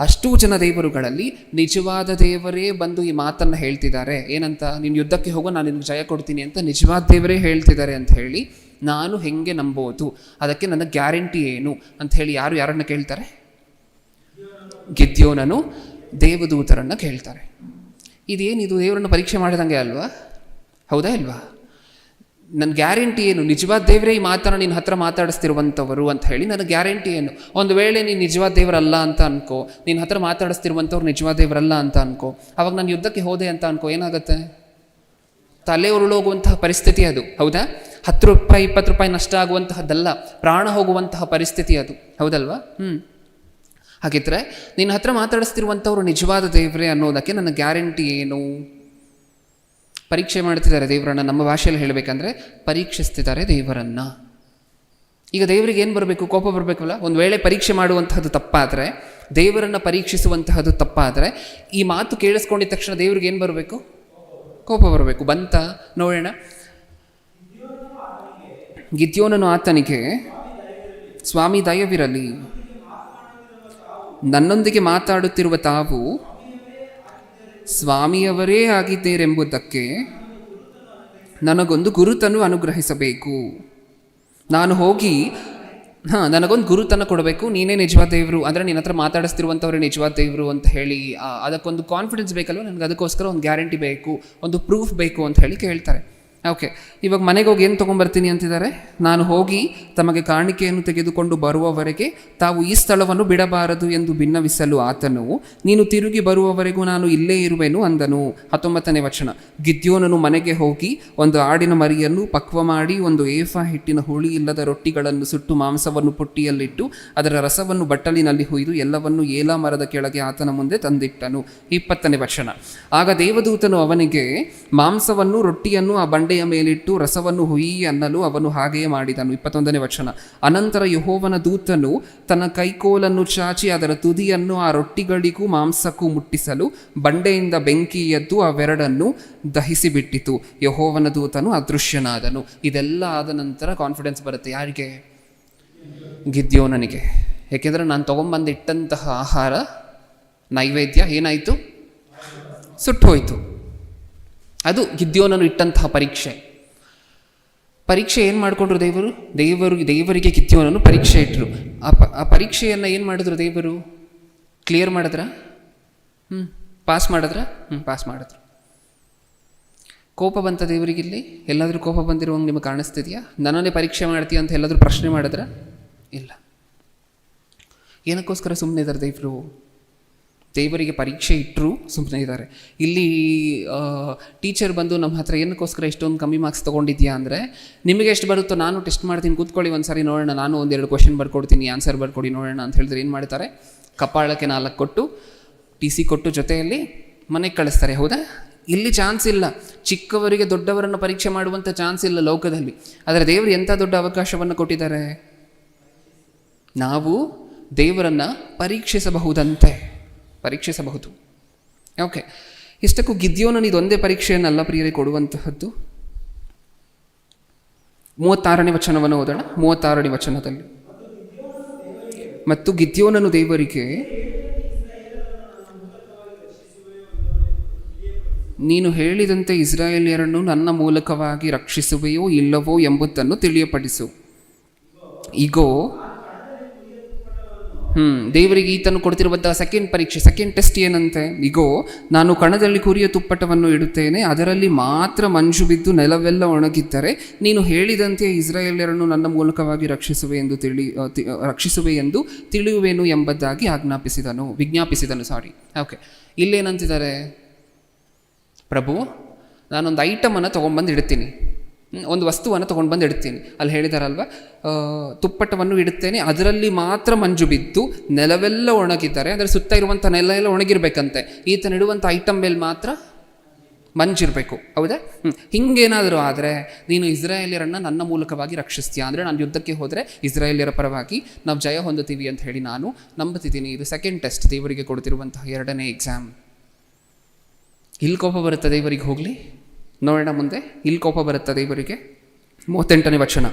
ಅಷ್ಟೂ ಜನ ದೇವರುಗಳಲ್ಲಿ ನಿಜವಾದ ದೇವರೇ ಬಂದು ಈ ಮಾತನ್ನು ಹೇಳ್ತಿದ್ದಾರೆ. ಏನಂತ? ನೀನು ಯುದ್ಧಕ್ಕೆ ಹೋಗೋ, ನಾನು ನಿನಗೆ ಜಯ ಕೊಡ್ತೀನಿ ಅಂತ ನಿಜವಾದ ದೇವರೇ ಹೇಳ್ತಿದ್ದಾರೆ ಅಂತ ಹೇಳಿ ನಾನು ಹೆಂಗೆ ನಂಬೋದು? ಅದಕ್ಕೆ ನನ್ನ ಗ್ಯಾರಂಟಿ ಏನು ಅಂತ ಹೇಳಿ ಯಾರನ್ನು ಕೇಳ್ತಾರೆ? ಗಿದ್ಯೋನನು ದೇವದೂತರನ್ನು ಕೇಳ್ತಾರೆ. ಇದೇನಿದು? ದೇವರನ್ನು ಪರೀಕ್ಷೆ ಮಾಡಿದಂಗೆ ಅಲ್ವಾ? ಹೌದಾ ಇಲ್ವಾ? ನನ್ನ ಗ್ಯಾರಂಟಿ ಏನು? ನಿಜವಾದ ದೇವರೇ ಈ ಮಾತನ್ನು ನಿನ್ನ ಹತ್ರ ಮಾತಾಡಿಸ್ತಿರುವಂಥವರು ಅಂತ ಹೇಳಿ ನನ್ನ ಗ್ಯಾರಂಟಿ ಏನು? ಒಂದು ವೇಳೆ ನೀನು ನಿಜವಾದ ದೇವರಲ್ಲ ಅಂತ ಅನ್ಕೋ, ನಿನ್ನ ಹತ್ರ ಮಾತಾಡಿಸ್ತಿರುವಂಥವ್ರು ನಿಜವಾದ ದೇವರಲ್ಲ ಅಂತ ಅನ್ಕೋ, ಅವಾಗ ನಾನು ಯುದ್ಧಕ್ಕೆ ಹೋದೆ ಅಂತ ಅನ್ಕೋ, ಏನಾಗುತ್ತೆ? ತಲೆ ಉರುಳೋಗುವಂತಹ ಪರಿಸ್ಥಿತಿ ಅದು. ಹೌದಾ? 10 ರೂಪಾಯಿ 20 ರೂಪಾಯಿ ನಷ್ಟ ಆಗುವಂತಹದ್ದಲ್ಲ, ಪ್ರಾಣ ಹೋಗುವಂತಹ ಪರಿಸ್ಥಿತಿ ಅದು. ಹೌದಲ್ವಾ? ಹಾಗಿದ್ರೆ ನಿನ್ನ ಹತ್ರ ಮಾತಾಡಿಸ್ತಿರುವಂಥವ್ರು ನಿಜವಾದ ದೇವರೇ ಅನ್ನೋದಕ್ಕೆ ನನ್ನ ಗ್ಯಾರಂಟಿ ಏನು? ಪರೀಕ್ಷೆ ಮಾಡ್ತಿದ್ದಾರೆ ದೇವರನ್ನು. ನಮ್ಮ ಭಾಷೆಯಲ್ಲಿ ಹೇಳಬೇಕಂದ್ರೆ ಪರೀಕ್ಷಿಸ್ತಿದ್ದಾರೆ ದೇವರನ್ನು. ಈಗ ದೇವರಿಗೆ ಏನು ಬರಬೇಕು? ಕೋಪ ಬರಬೇಕಲ್ಲ. ಒಂದು ವೇಳೆ ಪರೀಕ್ಷೆ ಮಾಡುವಂತಹದ್ದು ತಪ್ಪಾದರೆ, ದೇವರನ್ನು ಪರೀಕ್ಷಿಸುವಂತಹದ್ದು ತಪ್ಪಾದರೆ, ಈ ಮಾತು ಕೇಳಿಸ್ಕೊಂಡಿದ್ದ ತಕ್ಷಣ ದೇವ್ರಿಗೆ ಏನು ಬರಬೇಕು? ಕೋಪ ಬರಬೇಕು. ಬಂತ ನೋಡೋಣ. ಗಿದ್ಯೋನನು ಆತನಿಗೆ, ಸ್ವಾಮಿ ದಯವಿರಲಿ, ನನ್ನೊಂದಿಗೆ ಮಾತಾಡುತ್ತಿರುವ ತಾವು ಸ್ವಾಮಿಯವರೇ ಆಗಿದ್ದೀರೆಂಬುದಕ್ಕೆ ನನಗೊಂದು ಗುರುತನ್ನು ಅನುಗ್ರಹಿಸಬೇಕು. ನಾನು ಹೋಗಿ ನನಗೊಂದು ಗುರುತನ್ನು ಕೊಡಬೇಕು. ನೀನೇ ನಿಜವಾದ ದೇವರು ಅಂದರೆ ನಿನ್ನ ಹತ್ರ ಮಾತಾಡಿಸ್ತಿರುವಂಥವ್ರೆ ನಿಜವಾದ ದೇವರು ಅಂತ ಹೇಳಿ ಅದಕ್ಕೊಂದು ಕಾನ್ಫಿಡೆನ್ಸ್ ಬೇಕಲ್ವ ನನಗೆ. ಅದಕ್ಕೋಸ್ಕರ ಒಂದು ಗ್ಯಾರಂಟಿ ಬೇಕು, ಒಂದು ಪ್ರೂಫ್ ಬೇಕು ಅಂತ ಹೇಳಿ ಕೇಳ್ತಾರೆ. ಓಕೆ, ಇವಾಗ ಮನೆಗೆ ಹೋಗಿ ಏನು ತೊಗೊಂಬರ್ತೀನಿ ಅಂತಿದ್ದಾರೆ? ನಾನು ಹೋಗಿ ತಮಗೆ ಕಾಣಿಕೆಯನ್ನು ತೆಗೆದುಕೊಂಡು ಬರುವವರೆಗೆ ತಾವು ಈ ಸ್ಥಳವನ್ನು ಬಿಡಬಾರದು ಎಂದು ಭಿನ್ನವಿಸಲು ಆತನು, ನೀನು ತಿರುಗಿ ಬರುವವರೆಗೂ ನಾನು ಇಲ್ಲೇ ಇರುವೆನು ಅಂದನು. 19ನೇ ವಚನ. ಗಿದ್ಯೋನನು ಮನೆಗೆ ಹೋಗಿ ಒಂದು ಆಡಿನ ಮರಿಯನ್ನು ಪಕ್ವ ಮಾಡಿ, ಒಂದು ಏಫಾ ಹಿಟ್ಟಿನ ಹುಳಿ ಇಲ್ಲದ ರೊಟ್ಟಿಗಳನ್ನು ಸುಟ್ಟು, ಮಾಂಸವನ್ನು ಪುಟ್ಟಿಯಲ್ಲಿಟ್ಟು ಅದರ ರಸವನ್ನು ಬಟ್ಟಲಿನಲ್ಲಿ ಹುಯ್ದು ಎಲ್ಲವನ್ನು ಏಲಾ ಮರದ ಕೆಳಗೆ ಆತನ ಮುಂದೆ ತಂದಿಟ್ಟನು. 20ನೇ ವಚನ. ಆಗ ದೇವದೂತನು ಅವನಿಗೆ ಮಾಂಸವನ್ನು ರೊಟ್ಟಿಯನ್ನು ಆ ಬಂಡೆಯ ಮೇಲಿಟ್ಟು ರಸವನ್ನು ಹುಯಿ ಅನ್ನಲು ಅವನು ಹಾಗೆಯೇ ಮಾಡಿದನು. 21ನೇ ವಚನ. ಅನಂತರ ಯೆಹೋವನ ದೂತನು ತನ್ನ ಕೈಕೋಲನ್ನು ಚಾಚಿ ಅದರ ತುದಿಯನ್ನು ಆ ರೊಟ್ಟಿಗಳಿಗೂ ಮಾಂಸಕ್ಕೂ ಮುಟ್ಟಿಸಲು ಬಂಡೆಯಿಂದ ಬೆಂಕಿ ಎದ್ದು ಅವೆರಡನ್ನು ದಹಿಸಿಬಿಟ್ಟಿತು. ಯೆಹೋವನ ದೂತನು ಅದೃಶ್ಯನಾದನು. ಇದೆಲ್ಲ ಆದ ನಂತರ ಕಾನ್ಫಿಡೆನ್ಸ್ ಬರುತ್ತೆ ಯಾರಿಗೆ? ಗಿದ್ಯೋನನಿಗೆ. ಏಕೆಂದರೆ ನಾನು ತೊಗೊಂಬಂದಿಟ್ಟಂತಹ ಆಹಾರ ನೈವೇದ್ಯ ಏನಾಯಿತು? ಸುಟ್ಟು ಹೋಯಿತು. ಅದು ಗಿದ್ಯೋನನು ಇಟ್ಟಂತಹ ಪರೀಕ್ಷೆ ಏನು ಮಾಡಿಕೊಂಡ್ರು ದೇವರಿಗೆ ಗಿದ್ಯೋನನು ಪರೀಕ್ಷೆ ಇಟ್ಟರು. ಆ ಪರೀಕ್ಷೆಯನ್ನು ಏನು ಮಾಡಿದ್ರು? ದೇವರು ಕ್ಲಿಯರ್ ಮಾಡಿದ್ರ? ಪಾಸ್ ಮಾಡಿದ್ರ? ಪಾಸ್ ಮಾಡಿದ್ರು. ಕೋಪ ಬಂತ ದೇವರಿಗಿಲ್ಲಿ? ಎಲ್ಲಾದರೂ ಕೋಪ ಬಂದಿರುವಂಗೆ ನಿಮಗೆ ಕಾಣಿಸ್ತಿದೆಯಾ? ನನ್ನನ್ನೇ ಪರೀಕ್ಷೆ ಮಾಡ್ತೀಯ ಅಂತ ಎಲ್ಲಾದರೂ ಪ್ರಶ್ನೆ ಮಾಡಿದ್ರ? ಇಲ್ಲ. ಏನಕ್ಕೋಸ್ಕರ ಸುಮ್ಮನೆ ಇದ್ದಾರೆ ದೇವರು? ದೇವರಿಗೆ ಪರೀಕ್ಷೆ ಇಟ್ಟರು ಸುಮ್ಮನೆ ಇದ್ದಾರೆ. ಇಲ್ಲಿ ಟೀಚರ್ ಬಂದು ನಮ್ಮ ಹತ್ರ ಏನಕ್ಕೋಸ್ಕರ ಇಷ್ಟೊಂದು ಕಮ್ಮಿ ಮಾರ್ಕ್ಸ್ ತೊಗೊಂಡಿದ್ಯಾ ಅಂದರೆ, ನಿಮಗೆ ಎಷ್ಟು ಬರುತ್ತೋ ನಾನು ಟೆಸ್ಟ್ ಮಾಡ್ತೀನಿ, ಕೂತ್ಕೊಳ್ಳಿ ಒಂದು ಸಾರಿ ನೋಡೋಣ, ನಾನು 1-2 ಕ್ವೆಶ್ಚನ್ ಬರ್ಕೊಡ್ತೀನಿ, ಆನ್ಸರ್ ಬರ್ಕೊಡಿ ನೋಡೋಣ ಅಂತ ಹೇಳಿದ್ರೆ ಏನು ಮಾಡ್ತಾರೆ? ಕಪಾಳಕ್ಕೆ 4 ಕೊಟ್ಟು TC ಕೊಟ್ಟು ಜೊತೆಯಲ್ಲಿ ಮನೆಗೆ ಕಳಿಸ್ತಾರೆ. ಹೌದಾ? ಇಲ್ಲಿ ಚಾನ್ಸ್ ಇಲ್ಲ. ಚಿಕ್ಕವರಿಗೆ ದೊಡ್ಡವರನ್ನು ಪರೀಕ್ಷೆ ಮಾಡುವಂಥ ಚಾನ್ಸ್ ಇಲ್ಲ ಲೋಕದಲ್ಲಿ. ಆದರೆ ದೇವರು ಎಂಥ ದೊಡ್ಡ ಅವಕಾಶವನ್ನು ಕೊಟ್ಟಿದ್ದಾರೆ, ನಾವು ದೇವರನ್ನು ಪರೀಕ್ಷಿಸಬಹುದು. ಓಕೆ, ಇಷ್ಟಕ್ಕೂ ಗಿದ್ಯೋನನು ಇದೊಂದೇ ಪರೀಕ್ಷೆಯನ್ನಲ್ಲ ಪ್ರಿಯರೇ ಕೊಡುವಂತಹದ್ದು. 36ನೇ ವಚನವನ್ನು ಓದೋಣ. 36ನೇ ವಚನದಲ್ಲಿ, ಮತ್ತು ಗಿದ್ಯೋನನು ದೇವರಿಗೆ, ನೀನು ಹೇಳಿದಂತೆ ಇಸ್ರಾಯೇಲ್ಯರನ್ನು ನನ್ನ ಮೂಲಕವಾಗಿ ರಕ್ಷಿಸುವೆಯೋ ಇಲ್ಲವೋ ಎಂಬುದನ್ನು ತಿಳಿಯಪಡಿಸು. ಈಗೋ ದೇವರಿಗೆ ಈತನು ಕೊಡ್ತಿರುವಂತಹ ಸೆಕೆಂಡ್ ಟೆಸ್ಟ್ ಏನಂತೆ, ಈಗೋ ನಾನು ಕಣದಲ್ಲಿ ಕುರಿಯ ತುಪ್ಪಟವನ್ನು ಇಡುತ್ತೇನೆ, ಅದರಲ್ಲಿ ಮಾತ್ರ ಮಂಜು ಬಿದ್ದು ನೆಲವೆಲ್ಲ ಒಣಗಿದ್ದರೆ ನೀನು ಹೇಳಿದಂತೆ ಇಸ್ರಾಯೇಲ್ಯರನ್ನು ನನ್ನ ಮೂಲಕವಾಗಿ ರಕ್ಷಿಸುವೆ ಎಂದು ತಿಳಿಯುವೆನು ಎಂಬುದಾಗಿ ವಿಜ್ಞಾಪಿಸಿದನು. ಓಕೆ, ಇಲ್ಲೇನಂತಿದ್ದಾರೆ, ಪ್ರಭು ನಾನೊಂದು ಐಟಮನ್ನು ತೊಗೊಂಡ್ಬಂದು ಇಡ್ತೀನಿ, ಒಂದು ವಸ್ತುವನ್ನು ತೊಗೊಂಡು ಇಡ್ತೀನಿ. ಅಲ್ಲಿ ಹೇಳಿದಾರಲ್ವ, ತುಪ್ಪಟವನ್ನು ಇಡುತ್ತೇನೆ, ಅದರಲ್ಲಿ ಮಾತ್ರ ಮಂಜು ಬಿದ್ದು ನೆಲವೆಲ್ಲ ಒಣಗಿದ್ದಾರೆ. ಅದರ ಸುತ್ತ ಇರುವಂಥ ನೆಲ ಎಲ್ಲ ಒಣಗಿರ್ಬೇಕಂತೆ. ಈತನಿಡುವಂಥ ಐಟಮ್ ಮೇಲೆ ಮಾತ್ರ ಮಂಜಿರಬೇಕು. ಹೌದಾ? ಹಿಂಗೇನಾದರೂ ಆದರೆ ನೀನು ಇಸ್ರಾಯೇಲ್ಯರನ್ನು ನನ್ನ ಮೂಲಕವಾಗಿ ರಕ್ಷಿಸ್ತೀಯ, ಅಂದರೆ ನಾನು ಯುದ್ಧಕ್ಕೆ ಹೋದರೆ ಇಸ್ರಾಯೇಲ್ಯರ ಪರವಾಗಿ ನಾವು ಜಯ ಹೊಂದುತ್ತೀವಿ ಅಂತ ಹೇಳಿ ನಾನು ನಂಬುತ್ತಿದ್ದೀನಿ. ಇದು ಸೆಕೆಂಡ್ ಟೆಸ್ಟ್, ದೇವರಿಗೆ ಕೊಡ್ತಿರುವಂತಹ 2ನೇ ಎಕ್ಸಾಮ್. ಇಲ್ಲಿ ಕೋಪ ಬರುತ್ತೆ ದೇವರಿಗೆ, ಹೋಗಲಿ ನೋಡೋಣ ಮುಂದೆ. ಇಲ್ಲಿ ಕೋಪ ಬರುತ್ತೆ ದೇವರಿಗೆ. 38ನೇ ವಚನ,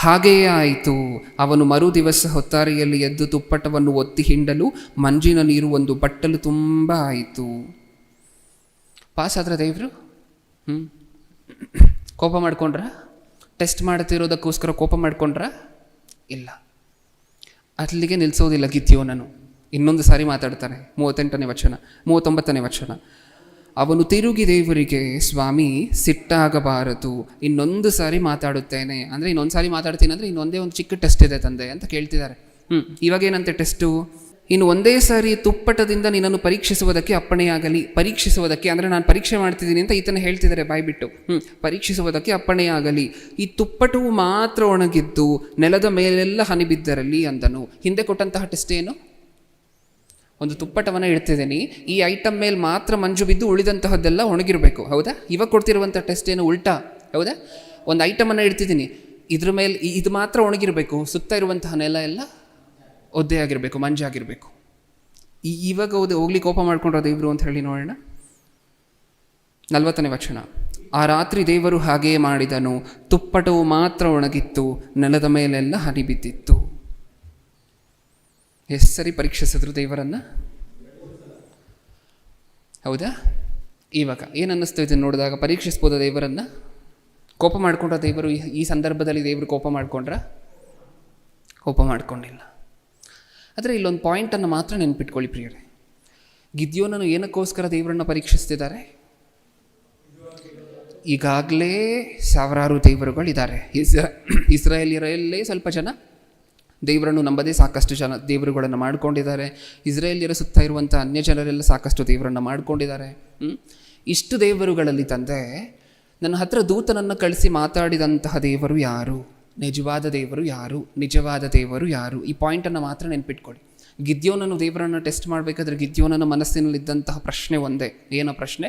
ಹಾಗೆಯೇ ಆಯಿತು, ಅವನು ಮರುದಿವಸ ಹೊತ್ತಾರೆಯಲ್ಲಿ ಎದ್ದು ತುಪ್ಪಟವನ್ನು ಒತ್ತಿ ಹಿಂಡಲು ಮಂಜಿನ ನೀರು ಒಂದು ಬಟ್ಟಲು ತುಂಬ ಆಯಿತು. ಪಾಸ್ ಆದ್ರೆ ದೇವರು ಕೋಪ ಮಾಡ್ಕೊಂಡ್ರ? ಟೆಸ್ಟ್ ಮಾಡ್ತಿರೋದಕ್ಕೋಸ್ಕರ ಕೋಪ ಮಾಡ್ಕೊಂಡ್ರ? ಇಲ್ಲ, ಅಲ್ಲಿಗೆ ನಿಲ್ಲಿಸೋದಿಲ್ಲ ಗಿದ್ಯೋನನು. ಇನ್ನೊಂದು ಸಾರಿ ಮಾತಾಡ್ತಾನೆ. 39ನೇ ವಚನ, ಅವನು ತಿರುಗಿ ದೇವರಿಗೆ, ಸ್ವಾಮಿ ಸಿಟ್ಟಾಗಬಾರದು, ಇನ್ನೊಂದು ಸಾರಿ ಮಾತಾಡುತ್ತೇನೆ. ಅಂದರೆ ಇನ್ನೊಂದು ಸಾರಿ ಮಾತಾಡ್ತೀನಿ ಅಂದರೆ ಇನ್ನೊಂದೇ ಒಂದು ಚಿಕ್ಕ ಟೆಸ್ಟ್ ಇದೆ ತಂದೆ ಅಂತ ಕೇಳ್ತಿದ್ದಾರೆ. ಇವಾಗೇನಂತೆ ಟೆಸ್ಟು, ಇನ್ನು ಒಂದೇ ಸಾರಿ ತುಪ್ಪಟದಿಂದ ನಿನ್ನನ್ನು ಪರೀಕ್ಷಿಸುವುದಕ್ಕೆ ಅಪ್ಪಣೆಯಾಗಲಿ. ಪರೀಕ್ಷಿಸುವುದಕ್ಕೆ ಅಂದರೆ ನಾನು ಪರೀಕ್ಷೆ ಮಾಡ್ತಿದ್ದೀನಿ ಅಂತ ಈತನ ಹೇಳ್ತಿದ್ದಾರೆ ಬಾಯ್ಬಿಟ್ಟು. ಪರೀಕ್ಷಿಸುವುದಕ್ಕೆ ಅಪ್ಪಣೆಯಾಗಲಿ, ಈ ತುಪ್ಪಟವು ಮಾತ್ರ ಒಣಗಿದ್ದು ನೆಲದ ಮೇಲೆಲ್ಲ ಹನಿ ಬಿದ್ದರಲ್ಲಿ ಅಂದನು. ಹಿಂದೆ ಕೊಟ್ಟಂತಹ ಟೆಸ್ಟ್ ಏನು? ಒಂದು ತುಪ್ಪಟವನ್ನು ಇಡ್ತಿದ್ದೀನಿ, ಈ ಐಟಮ್ ಮೇಲೆ ಮಾತ್ರ ಮಂಜು ಬಿದ್ದು ಉಳಿದಂತಹದ್ದೆಲ್ಲ ಒಣಗಿರಬೇಕು. ಹೌದಾ? ಇವಾಗ ಕೊಡ್ತಿರುವಂಥ ಟೆಸ್ಟ್ ಏನು? ಉಲ್ಟಾ. ಹೌದಾ? ಒಂದು ಐಟಮನ್ನು ಇಡ್ತಿದ್ದೀನಿ, ಇದ್ರ ಮೇಲೆ ಇದು ಮಾತ್ರ ಒಣಗಿರಬೇಕು, ಸುತ್ತ ಇರುವಂತಹ ನೆಲ ಎಲ್ಲ ಒದ್ದೆ ಆಗಿರಬೇಕು, ಮಂಜಾಗಿರಬೇಕು. ಇವಾಗ ಹೋಗ್ಲಿ ಕೋಪ ಮಾಡ್ಕೊಂಡ್ರ ದೇವರು ಅಂತ ಹೇಳಿ ನೋಡೋಣ. 40ನೇ ವಚನ, ಆ ರಾತ್ರಿ ದೇವರು ಹಾಗೆಯೇ ಮಾಡಿದನು, ತುಪ್ಪಟವು ಮಾತ್ರ ಒಣಗಿತ್ತು, ನೆಲದ ಮೇಲೆಲ್ಲ ಹನಿ ಬಿದ್ದಿತ್ತು. ಎಷ್ಟು ಸರಿ ಪರೀಕ್ಷಿಸಿದ್ರು ದೇವರನ್ನು? ಹೌದಾ? ಇವಾಗ ಏನು ಅನ್ನಿಸ್ತು ಇದನ್ನು ನೋಡಿದಾಗ? ಪರೀಕ್ಷಿಸ್ಬೋದ ದೇವರನ್ನು? ಕೋಪ ಮಾಡ್ಕೊಂಡ್ರ ದೇವರು? ಈ ಸಂದರ್ಭದಲ್ಲಿ ದೇವರು ಕೋಪ ಮಾಡ್ಕೊಂಡ್ರ? ಕೋಪ ಮಾಡ್ಕೊಂಡಿಲ್ಲ. ಆದರೆ ಇಲ್ಲೊಂದು ಪಾಯಿಂಟನ್ನು ಮಾತ್ರ ನೆನ್ಪಿಟ್ಕೊಳ್ಳಿ ಪ್ರಿಯರೇ. ಗಿದ್ಯೋನನು ಏನಕ್ಕೋಸ್ಕರ ದೇವರನ್ನು ಪರೀಕ್ಷಿಸ್ತಿದ್ದಾರೆ? ಈಗಾಗಲೇ ಸಾವಿರಾರು ದೇವರುಗಳಿದ್ದಾರೆ. ಇಸ್ರಾಯೇಲ್ಯರಲ್ಲೇ ಸ್ವಲ್ಪ ಜನ ದೇವರನ್ನು ನಂಬದೇ ಸಾಕಷ್ಟು ಜನ ದೇವರುಗಳನ್ನು ಮಾಡ್ಕೊಂಡಿದ್ದಾರೆ. ಇಸ್ರಾಯೇಲ್ಯರ ಸುತ್ತ ಇರುವಂಥ ಅನ್ಯ ಜನರೆಲ್ಲ ಸಾಕಷ್ಟು ದೇವರನ್ನು ಮಾಡ್ಕೊಂಡಿದ್ದಾರೆ. ಇಷ್ಟು ದೇವರುಗಳಲ್ಲಿ ತಂದೆ ನನ್ನ ಹತ್ರ ದೂತನನ್ನು ಕಳಿಸಿ ಮಾತಾಡಿದಂತಹ ದೇವರು ಯಾರು? ನಿಜವಾದ ದೇವರು ಯಾರು? ಈ ಪಾಯಿಂಟನ್ನು ಮಾತ್ರ ನೆನ್ಪಿಟ್ಕೊಳ್ಳಿ. ಗಿದ್ಯೋನನು ದೇವರನ್ನು ಟೆಸ್ಟ್ ಮಾಡಬೇಕಾದ್ರೆ ಗಿದ್ಯೋನನ ಮನಸ್ಸಿನಲ್ಲಿದ್ದಂತಹ ಪ್ರಶ್ನೆ ಒಂದೇ. ಏನೋ ಪ್ರಶ್ನೆ?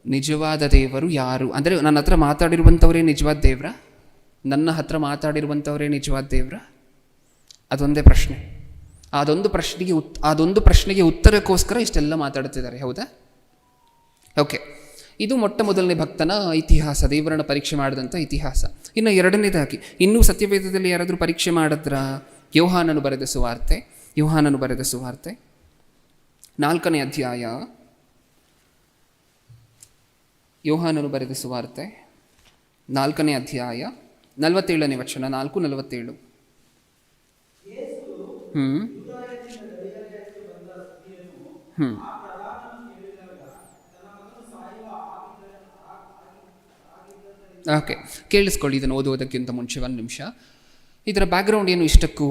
ನಿಜವಾದ ದೇವರು ಯಾರು? ಅಂದರೆ ನನ್ನ ಹತ್ರ ಮಾತಾಡಿರುವಂಥವರೇ ನಿಜವಾದ ದೇವ್ರ? ನನ್ನ ಹತ್ರ ಮಾತಾಡಿರುವಂಥವರೇ ನಿಜವಾದ ದೇವ್ರ? ಅದೊಂದೇ ಪ್ರಶ್ನೆ. ಅದೊಂದು ಪ್ರಶ್ನೆಗೆ ಉತ್ತರಕ್ಕೋಸ್ಕರ ಇಷ್ಟೆಲ್ಲ ಮಾತಾಡ್ತಿದ್ದಾರೆ. ಹೌದಾ? ಓಕೆ, ಇದು ಮೊಟ್ಟ ಮೊದಲನೇ ಭಕ್ತನ ಇತಿಹಾಸ, ದೇವರನ್ನ ಪರೀಕ್ಷೆ ಮಾಡಿದಂಥ ಇತಿಹಾಸ. ಇನ್ನು ಎರಡನೇದಾಗಿ, ಇನ್ನೂ ಸತ್ಯವೇದದಲ್ಲಿ ಯಾರಾದರೂ ಪರೀಕ್ಷೆ ಮಾಡಿದ್ರ? ಯೋಹಾನನು ಬರೆದ ಸುವಾರ್ತೆ 4ನೇ ಅಧ್ಯಾಯ. ಯೋಹಾನನು ಬರೆದ ಸುವಾರ್ತೆ 4ನೇ ಅಧ್ಯಾಯ 47ನೇ ವಚನ. 4:47. ಓಕೆ, ಕೇಳಿಸ್ಕೊಳ್ಳಿ ಇದನ್ನು ಓದುವುದಕ್ಕಿಂತ ಮುಂಚೆ ಒಂದು ನಿಮಿಷ. ಇದರ ಬ್ಯಾಕ್ಗ್ರೌಂಡ್ ಏನು ಇಷ್ಟಕ್ಕೂ?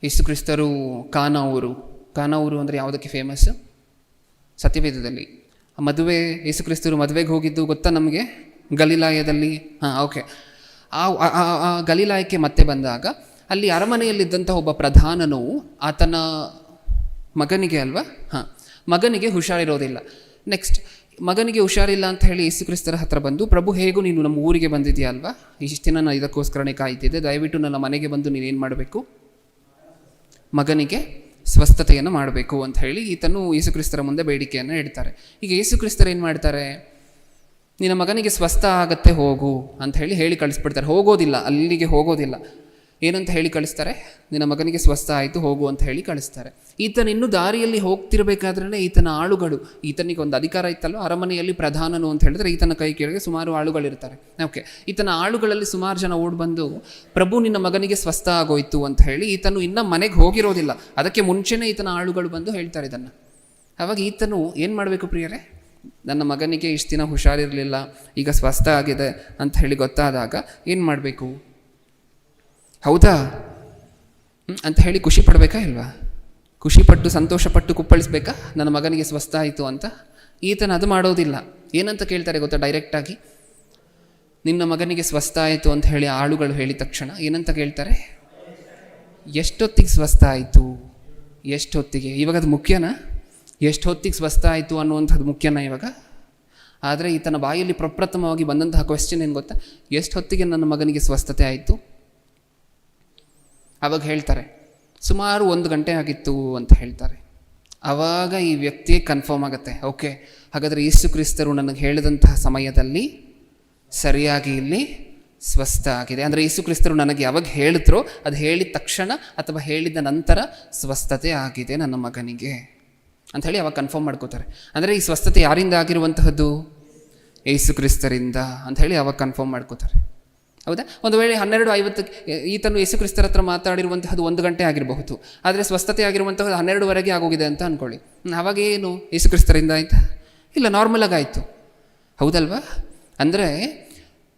ಯೇಸು ಕ್ರಿಸ್ತರು ಕಾನಾ ಊರು ಅಂದರೆ ಯಾವುದಕ್ಕೆ ಫೇಮಸ್? ಸತ್ಯವೇದದಲ್ಲಿ ಮದುವೆ. ಯೇಸು ಕ್ರಿಸ್ತರು ಮದುವೆಗೆ ಹೋಗಿದ್ದು ಗೊತ್ತಾ ನಮಗೆ? ಗಲಿಲಾಯದಲ್ಲಿ. ಓಕೆ. ಆ ಗಲಿಲಾಯಕ್ಕೆ ಮತ್ತೆ ಬಂದಾಗ ಅಲ್ಲಿ ಅರಮನೆಯಲ್ಲಿದ್ದಂಥ ಒಬ್ಬ ಪ್ರಧಾನನು ಆತನ ಮಗನಿಗೆ ಮಗನಿಗೆ ಹುಷಾರಿರೋದಿಲ್ಲ. ನೆಕ್ಸ್ಟ್ ಮಗನಿಗೆ ಹುಷಾರಿಲ್ಲ ಅಂತ ಹೇಳಿ ಯೇಸು ಕ್ರಿಸ್ತರ ಹತ್ರ ಬಂದು, ಪ್ರಭು ಹೇಗೂ ನೀನು ನಮ್ಮ ಊರಿಗೆ ಬಂದಿದೆಯಾ ಅಲ್ವಾ, ಇಷ್ಟು ದಿನ ನಾನು ಇದಕ್ಕೋಸ್ಕರನೇ ಕಾಯ್ತಿದ್ದೆ, ದಯವಿಟ್ಟು ನನ್ನ ಮನೆಗೆ ಬಂದು ನೀನೇನು ಮಾಡಬೇಕು, ಮಗನಿಗೆ ಸ್ವಸ್ಥತೆಯನ್ನು ಮಾಡಬೇಕು ಅಂತ ಹೇಳಿ ಈತನು ಯೇಸು ಕ್ರಿಸ್ತರ ಮುಂದೆ ಬೇಡಿಕೆಯನ್ನು ಇಡ್ತಾರೆ. ಈಗ ಯೇಸು ಕ್ರಿಸ್ತರು ಏನು ಮಾಡ್ತಾರೆ, ನಿನ್ನ ಮಗನಿಗೆ ಸ್ವಸ್ಥ ಆಗತ್ತೆ ಹೋಗು ಅಂತ ಹೇಳಿ ಕಳಿಸ್ಬಿಡ್ತಾರೆ. ಹೋಗೋದಿಲ್ಲ, ಅಲ್ಲಿಗೆ ಹೋಗೋದಿಲ್ಲ. ಏನಂತ ಹೇಳಿ ಕಳಿಸ್ತಾರೆ, ನಿನ್ನ ಮಗನಿಗೆ ಸ್ವಸ್ಥ ಆಯಿತು ಹೋಗು ಅಂತ ಹೇಳಿ ಕಳಿಸ್ತಾರೆ. ಈತನ ಇನ್ನೂ ದಾರಿಯಲ್ಲಿ ಹೋಗ್ತಿರ್ಬೇಕಾದ್ರೆ ಈತನ ಆಳುಗಳು, ಈತನಿಗೆ ಒಂದು ಅಧಿಕಾರ ಇತ್ತಲ್ವ, ಅರಮನೆಯಲ್ಲಿ ಪ್ರಧಾನನು ಅಂತ ಹೇಳಿದ್ರೆ ಈತನ ಕೈ ಕೆಳಗೆ ಸುಮಾರು ಆಳುಗಳಿರ್ತಾರೆ. ಓಕೆ, ಈತನ ಆಳುಗಳಲ್ಲಿ ಸುಮಾರು ಜನ ಓಡ್ ಬಂದು, ಪ್ರಭು ನಿನ್ನ ಮಗನಿಗೆ ಸ್ವಸ್ಥ ಆಗೋಯ್ತು ಅಂತ ಹೇಳಿ, ಈತನು ಇನ್ನೂ ಮನೆಗೆ ಹೋಗಿರೋದಿಲ್ಲ, ಅದಕ್ಕೆ ಮುಂಚೆನೇ ಈತನ ಆಳುಗಳು ಬಂದು ಹೇಳ್ತಾರೆ ಇದನ್ನು. ಆವಾಗ ಈತನು ಏನು ಮಾಡಬೇಕು ಪ್ರಿಯರೇ, ನನ್ನ ಮಗನಿಗೆ ಇಷ್ಟು ದಿನ ಹುಷಾರಿರಲಿಲ್ಲ, ಈಗ ಸ್ವಸ್ಥ ಆಗಿದೆ ಅಂತ ಹೇಳಿ ಗೊತ್ತಾದಾಗ ಏನು ಮಾಡಬೇಕು, ಹೌದಾ ಅಂತ ಹೇಳಿ ಖುಷಿ ಪಡಬೇಕಾ ಇಲ್ವಾ, ಖುಷಿಪಟ್ಟು ಸಂತೋಷಪಟ್ಟು ಕುಪ್ಪಳಿಸ್ಬೇಕಾ, ನನ್ನ ಮಗನಿಗೆ ಸ್ವಸ್ಥ ಆಯಿತು ಅಂತ. ಈತನ ಅದು ಮಾಡೋದಿಲ್ಲ. ಏನಂತ ಕೇಳ್ತಾರೆ ಗೊತ್ತಾ, ಡೈರೆಕ್ಟಾಗಿ ನಿನ್ನ ಮಗನಿಗೆ ಸ್ವಸ್ಥ ಆಯಿತು ಅಂತ ಹೇಳಿ ಆಳುಗಳು ಹೇಳಿದ ತಕ್ಷಣ ಏನಂತ ಕೇಳ್ತಾರೆ, ಎಷ್ಟೊತ್ತಿಗೆ ಸ್ವಸ್ಥ ಆಯಿತು, ಎಷ್ಟೊತ್ತಿಗೆ. ಇವಾಗ ಅದು ಮುಖ್ಯನಾ, ಎಷ್ಟೊತ್ತಿಗೆ ಸ್ವಸ್ಥ ಆಯಿತು ಅನ್ನುವಂಥದ್ದು ಮುಖ್ಯನಾ ಇವಾಗ? ಆದರೆ ಈತನ ಬಾಯಲ್ಲಿ ಪ್ರಪ್ರಥಮವಾಗಿ ಬಂದಂತಹ ಕ್ವೆಶ್ಚನ್ ಏನು ಗೊತ್ತಾ, ಎಷ್ಟು ಹೊತ್ತಿಗೆ ನನ್ನ ಮಗನಿಗೆ ಸ್ವಸ್ಥತೆ ಆಯಿತು? ಆವಾಗ ಹೇಳ್ತಾರೆ ಸುಮಾರು 1 ಗಂಟೆ ಆಗಿತ್ತು ಅಂತ ಹೇಳ್ತಾರೆ. ಆವಾಗ ಈ ವ್ಯಕ್ತಿಯೇ ಕನ್ಫರ್ಮ್ ಆಗುತ್ತೆ, ಓಕೆ ಹಾಗಾದರೆ ಯೇಸು ಕ್ರಿಸ್ತರು ನನಗೆ ಹೇಳಿದಂತಹ ಸಮಯದಲ್ಲಿ ಸರಿಯಾಗಿ ಇಲ್ಲಿ ಸ್ವಸ್ಥ ಆಗಿದೆ. ಅಂದರೆ ಯೇಸು ಕ್ರಿಸ್ತರು ನನಗೆ ಯಾವಾಗ ಹೇಳಿದ್ರೋ ಅದು ಹೇಳಿದ ತಕ್ಷಣ ಅಥವಾ ಹೇಳಿದ ನಂತರ ಸ್ವಸ್ಥತೆ ಆಗಿದೆ ನನ್ನ ಮಗನಿಗೆ ಅಂಥೇಳಿ ಅವಾಗ ಕನ್ಫರ್ಮ್ ಮಾಡ್ಕೋತಾರೆ. ಅಂದರೆ ಈ ಸ್ವಸ್ಥತೆ ಯಾರಿಂದ ಆಗಿರುವಂತಹದ್ದು, ಯೇಸು ಕ್ರಿಸ್ತರಿಂದ ಅಂಥೇಳಿ ಅವಾಗ ಕನ್ಫರ್ಮ್ ಮಾಡ್ಕೋತಾರೆ. ಹೌದಾ? ಒಂದು ವೇಳೆ 12:50 ಈತನು ಯೇಸು ಕ್ರಿಸ್ತರ ಹತ್ರ ಮಾತಾಡಿರುವಂತಹದ್ದು 1 ಗಂಟೆ ಆಗಿರಬಹುದು, ಆದರೆ ಸ್ವಸ್ಥತೆ ಆಗಿರುವಂತಹದ್ದು 12:00ವರೆಗೆ ಆಗೋಗಿದೆ ಅಂತ ಅಂದ್ಕೊಳ್ಳಿ. ಆವಾಗ ಏನು ಯೇಸು ಕ್ರಿಸ್ತರಿಂದ ಆಯಿತಾ? ಇಲ್ಲ, ನಾರ್ಮಲಾಗಿ ಆಯಿತು. ಹೌದಲ್ವಾ? ಅಂದರೆ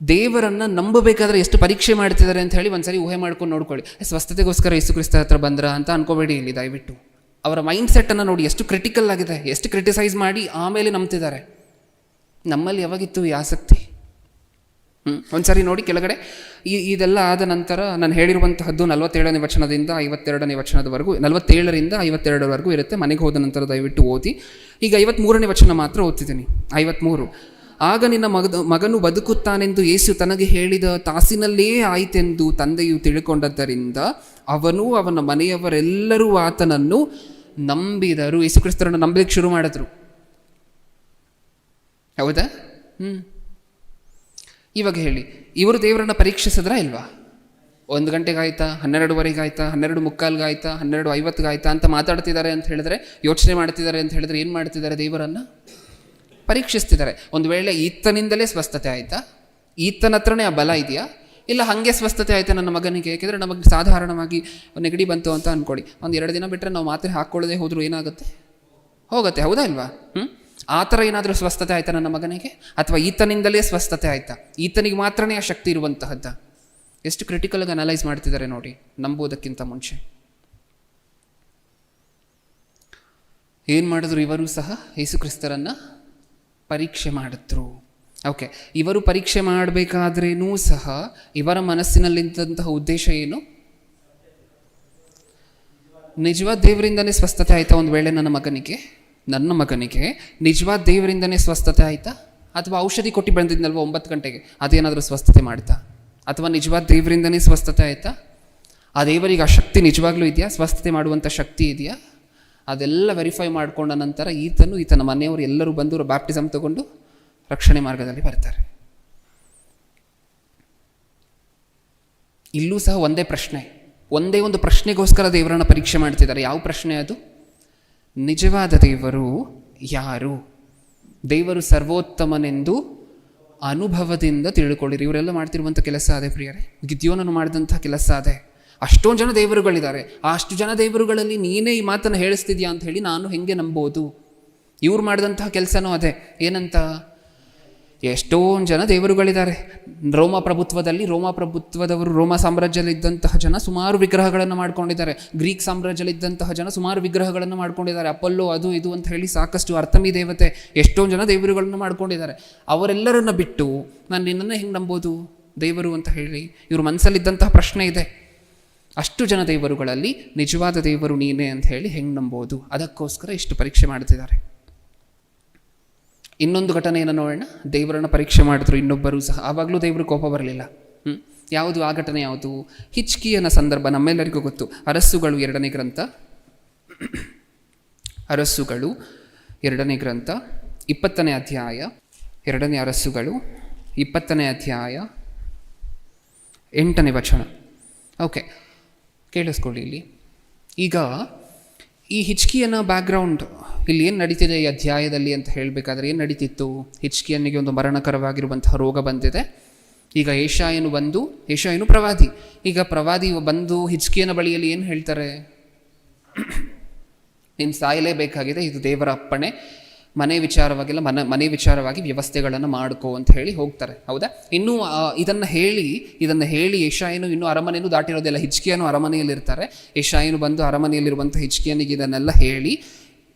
ದೇವರನ್ನು ನಂಬಬೇಕಾದ್ರೆ ಎಷ್ಟು ಪರೀಕ್ಷೆ ಮಾಡ್ತಿದ್ದಾರೆ ಅಂತ ಹೇಳಿ ಒಂದ್ಸರಿ ಊಹೆ ಮಾಡ್ಕೊಂಡು ನೋಡ್ಕೊಳ್ಳಿ. ಸ್ವಸ್ಥತೆಗೋಸ್ಕರ ಯೇಸು ಕ್ರಿಸ್ತರ ಹತ್ರ ಬಂದ್ರ ಅಂತ ಅನ್ಕೋಬೇಡಿ ಇಲ್ಲಿ ದಯವಿಟ್ಟು. ಅವರ ಮೈಂಡ್ ಸೆಟ್ಟನ್ನು ನೋಡಿ, ಎಷ್ಟು ಕ್ರಿಟಿಕಲ್ ಆಗಿದೆ, ಎಷ್ಟು ಕ್ರಿಟಿಸೈಸ್ ಮಾಡಿ ಆಮೇಲೆ ನಂಬ್ತಿದ್ದಾರೆ. ನಮ್ಮಲ್ಲಿ ಯಾವಾಗಿತ್ತು ಈ ಆಸಕ್ತಿ? ಒಂದ್ಸರಿ ನೋಡಿ ಕೆಳಗಡೆ. ಇದೆಲ್ಲ ಆದ ನಂತರ ನಾನು ಹೇಳಿರುವಂತಹದ್ದು 47ನೇ ವಚನದಿಂದ 52ನೇ ವಚನದವರೆಗೂ, 47ರಿಂದ 52ರವರೆಗೂ ಇರುತ್ತೆ. ಮನೆಗೆ ಹೋದ ನಂತರ ದಯವಿಟ್ಟು ಓದಿ. ಈಗ 53ನೇ ವಚನ ಮಾತ್ರ ಓದ್ತಿದ್ದೀನಿ. 53. ಆಗ ನಿನ್ನ ಮಗನು ಬದುಕುತ್ತಾನೆಂದು ಯೇಸು ತನಗೆ ಹೇಳಿದ ತಾಸಿನಲ್ಲೇ ಆಯಿತೆಂದು ತಂದೆಯು ತಿಳ್ಕೊಂಡದ್ದರಿಂದ ಅವನು ಅವನ ಮನೆಯವರೆಲ್ಲರೂ ಆತನನ್ನು ನಂಬಿದರು. ಯೇಸು ಕ್ರಿಸ್ತರನ್ನು ನಂಬಲಿಕ್ಕೆ ಶುರು ಮಾಡಿದ್ರು. ಹೌದಾ? ಇವಾಗ ಹೇಳಿ, ಇವರು ದೇವರನ್ನು ಪರೀಕ್ಷಿಸಿದ್ರಾ ಇಲ್ವಾ? 1 ಗಂಟೆಗಾಯ್ತಾ, 12:15 12:45 12:50 ಅಂತ ಮಾತಾಡ್ತಿದ್ದಾರೆ ಅಂತ ಹೇಳಿದ್ರೆ, ಯೋಚನೆ ಮಾಡ್ತಿದ್ದಾರೆ ಅಂತ ಹೇಳಿದ್ರೆ ಏನು ಮಾಡ್ತಿದ್ದಾರೆ? ದೇವರನ್ನು ಪರೀಕ್ಷಿಸ್ತಿದ್ದಾರೆ. ಒಂದು ವೇಳೆ ಈತನಿಂದಲೇ ಸ್ವಸ್ಥತೆ ಆಯಿತಾ? ಈತನ ಹತ್ರನೇ ಆ ಬಲ ಇದೆಯಾ? ಇಲ್ಲ ಹಾಗೆ ಸ್ವಸ್ಥತೆ ಆಯಿತಾ ನನ್ನ ಮಗನಿಗೆ? ಯಾಕೆಂದರೆ ನಮಗೆ ಸಾಧಾರಣವಾಗಿ ನೆಗಡಿ ಬಂತು ಅಂತ ಅಂದ್ಕೊಳ್ಳಿ, 1-2 ದಿನ ಬಿಟ್ಟರೆ ನಾವು ಮಾತ್ರೆ ಹಾಕ್ಕೊಳ್ಳದೆ ಹೋದರೂ ಏನಾಗುತ್ತೆ? ಹೋಗುತ್ತೆ. ಹೌದಾ ಇಲ್ವಾ? ಆ ಥರ ಏನಾದರೂ ಸ್ವಸ್ಥತೆ ಆಯಿತಾ ನನ್ನ ಮಗನಿಗೆ? ಅಥವಾ ಈತನಿಂದಲೇ ಸ್ವಸ್ಥತೆ ಆಯಿತಾ? ಈತನಿಗೆ ಮಾತ್ರನೇ ಆ ಶಕ್ತಿ ಇರುವಂತಹದ್ದ? ಎಷ್ಟು ಕ್ರಿಟಿಕಲಾಗಿ ಅನಲೈಸ್ ಮಾಡ್ತಿದ್ದಾರೆ ನೋಡಿ, ನಂಬೋದಕ್ಕಿಂತ ಮುಂಚೆ. ಏನು ಮಾಡಿದ್ರು ಇವರು ಸಹ? ಯೇಸು ಕ್ರಿಸ್ತರನ್ನು ಪರೀಕ್ಷೆ ಮಾಡಿದ್ರು. ಓಕೆ, ಇವರು ಪರೀಕ್ಷೆ ಮಾಡಬೇಕಾದ್ರೇನೂ ಸಹ ಇವರ ಮನಸ್ಸಿನಲ್ಲಿದ್ದಂತಹ ಉದ್ದೇಶ ಏನು? ನಿಜವಾದ ದೇವರಿಂದನೇ ಸ್ವಸ್ಥತೆ ಆಯಿತಾ? ಒಂದು ವೇಳೆ ನನ್ನ ಮಗನಿಗೆ ನಿಜವಾದ ದೇವರಿಂದನೇ ಸ್ವಸ್ಥತೆ ಆಯಿತಾ? ಅಥವಾ ಔಷಧಿ ಕೊಟ್ಟು ಬಂದಿದ್ನಲ್ವ 9 ಗಂಟೆಗೆ, ಅದೇನಾದರೂ ಸ್ವಸ್ಥತೆ ಮಾಡ್ತಾ? ಅಥವಾ ನಿಜವಾದ ದೇವರಿಂದನೇ ಸ್ವಸ್ಥತೆ ಆಯಿತಾ? ಆ ದೇವರಿಗೆ ಆ ಶಕ್ತಿ ನಿಜವಾಗ್ಲೂ ಇದೆಯಾ? ಸ್ವಸ್ಥತೆ ಮಾಡುವಂಥ ಶಕ್ತಿ ಇದೆಯಾ? ಅದೆಲ್ಲ ವೆರಿಫೈ ಮಾಡಿಕೊಂಡ ನಂತರ ಈತನ ಮನೆಯವರು ಎಲ್ಲರೂ ಬಂದು ಬ್ಯಾಪ್ಟಿಸಮ್ ತಗೊಂಡು ರಕ್ಷಣೆ ಮಾರ್ಗದಲ್ಲಿ ಬರ್ತಾರೆ. ಇಲ್ಲೂ ಸಹ ಒಂದೇ ಒಂದು ಪ್ರಶ್ನೆಗೋಸ್ಕರ ದೇವರನ್ನು ಪರೀಕ್ಷೆ ಮಾಡ್ತಿದ್ದಾರೆ. ಯಾವ ಪ್ರಶ್ನೆ ಅದು? ನಿಜವಾದ ದೇವರು ಯಾರು? ದೇವರು ಸರ್ವೋತ್ತಮನೆಂದು ಅನುಭವದಿಂದ ತಿಳ್ಕೊಳ್ಳಿರಿ. ಇವರೆಲ್ಲ ಮಾಡ್ತಿರುವಂಥ ಕೆಲಸ ಅದೇ ಪ್ರಿಯರೇ. ಗಿದ್ಯೋನನು ಮಾಡಿದಂಥ ಕೆಲಸ ಅದೇ. ಅಷ್ಟೊಂದು ಜನ ದೇವರುಗಳಿದ್ದಾರೆ. ಅಷ್ಟು ಜನ ದೇವರುಗಳಲ್ಲಿ ನೀನೇ ಈ ಮಾತನ್ನು ಹೇಳಿಸ್ತಿದ್ಯಾ ಅಂತ ಹೇಳಿ ನಾನು ಹೆಂಗೆ ನಂಬೋದು? ಇವ್ರು ಮಾಡಿದಂತಹ ಕೆಲಸನೂ ಅದೇ. ಏನಂತ? ಎಷ್ಟೊಂದು ಜನ ದೇವರುಗಳಿದ್ದಾರೆ. ರೋಮ ಪ್ರಭುತ್ವದವರು, ರೋಮ ಸಾಮ್ರಾಜ್ಯದಲ್ಲಿದ್ದಂತಹ ಜನ ಸುಮಾರು ವಿಗ್ರಹಗಳನ್ನು ಮಾಡ್ಕೊಂಡಿದ್ದಾರೆ. ಗ್ರೀಕ್ ಸಾಮ್ರಾಜ್ಯದಲ್ಲಿದ್ದಂತಹ ಜನ ಸುಮಾರು ವಿಗ್ರಹಗಳನ್ನು ಮಾಡ್ಕೊಂಡಿದ್ದಾರೆ. ಅಪೊಲ್ಲೋ ಅದು ಇದು ಅಂತ ಹೇಳಿ ಸಾಕಷ್ಟು ಅರ್ತಮಿ ದೇವತೆ, ಎಷ್ಟೊಂದು ಜನ ದೇವರುಗಳನ್ನು ಮಾಡ್ಕೊಂಡಿದ್ದಾರೆ. ಅವರೆಲ್ಲರನ್ನ ಬಿಟ್ಟು ನಾನು ನಿನ್ನನ್ನೇ ಹೆಂಗೆ ನಂಬೋದು ದೇವರು ಅಂತ ಹೇಳಿ ಇವ್ರ ಮನಸ್ಸಲ್ಲಿದ್ದಂತಹ ಪ್ರಶ್ನೆ ಇದೆ. ಅಷ್ಟು ಜನ ದೇವರುಗಳಲ್ಲಿ ನಿಜವಾದ ದೇವರು ನೀನೇ ಅಂತ ಹೇಳಿ ಹೆಂಗೆ ನಂಬೋದು? ಅದಕ್ಕೋಸ್ಕರ ಇಷ್ಟು ಪರೀಕ್ಷೆ ಮಾಡ್ತಿದ್ದಾರೆ. ಇನ್ನೊಂದು ಘಟನೆಯನ್ನು ನೋಡೋಣ. ದೇವರನ್ನು ಪರೀಕ್ಷೆ ಮಾಡಿದ್ರು ಇನ್ನೊಬ್ಬರು ಸಹ, ಆವಾಗಲೂ ದೇವರು ಕೋಪ ಬರಲಿಲ್ಲ. ಯಾವುದು ಆ ಘಟನೆ? ಯಾವುದು? ಹಿಜ್ಕೀಯನ ಸಂದರ್ಭ ನಮ್ಮೆಲ್ಲರಿಗೂ ಗೊತ್ತು. ಅರಸುಗಳು 2ನೇ ಗ್ರಂಥ, ಅರಸುಗಳು 2ನೇ ಗ್ರಂಥ 20ನೇ ಅಧ್ಯಾಯ, 2ನೇ ಅರಸುಗಳು 20ನೇ ಅಧ್ಯಾಯ 8ನೇ ವಚನ. ಓಕೆ, ಕೇಳಿಸ್ಕೊಳ್ಳಿ ಇಲ್ಲಿ. ಈಗ ಈ ಹಿಜ್ಕೀಯನ ಬ್ಯಾಕ್ಗ್ರೌಂಡ್ ಇಲ್ಲಿ ಏನು ನಡೀತಿದೆ ಈ ಅಧ್ಯಾಯದಲ್ಲಿ ಅಂತ ಹೇಳಬೇಕಾದ್ರೆ ಏನು ನಡೀತಿತ್ತು? ಹಿಜ್ಕೀಯನಿಗೆ ಒಂದು ಮರಣಕರವಾಗಿರುವಂತಹ ರೋಗ ಬಂದಿದೆ. ಈಗ ಏಷಾಯನು ಪ್ರವಾದಿ. ಈಗ ಪ್ರವಾದಿ ಬಂದು ಹಿಜ್ಕೀಯನ ಬಳಿಯಲ್ಲಿ ಏನು ಹೇಳ್ತಾರೆ? ನೀನು ಸಾಯಲೇಬೇಕಾಗಿದೆ, ಇದು ದೇವರ ಅಪ್ಪಣೆ, ಮನೆ ವಿಚಾರವಾಗಿ ವ್ಯವಸ್ಥೆಗಳನ್ನು ಮಾಡ್ಕೋ ಅಂತ ಹೇಳಿ ಹೋಗ್ತಾರೆ. ಹೌದಾ? ಇನ್ನೂ ಇದನ್ನು ಹೇಳಿ ಏಷಾಯನು ಇನ್ನೂ ಅರಮನೆಯೂ ದಾಟಿರೋದಿಲ್ಲ. ಹಿಜ್ಕೀಯನು ಅರಮನೆಯಲ್ಲಿರ್ತಾರೆ. ಏಷಾಯನು ಬಂದು ಅರಮನೆಯಲ್ಲಿರುವಂಥ ಹಿಜ್ಕೀಯನಿಗೆ ಇದನ್ನೆಲ್ಲ ಹೇಳಿ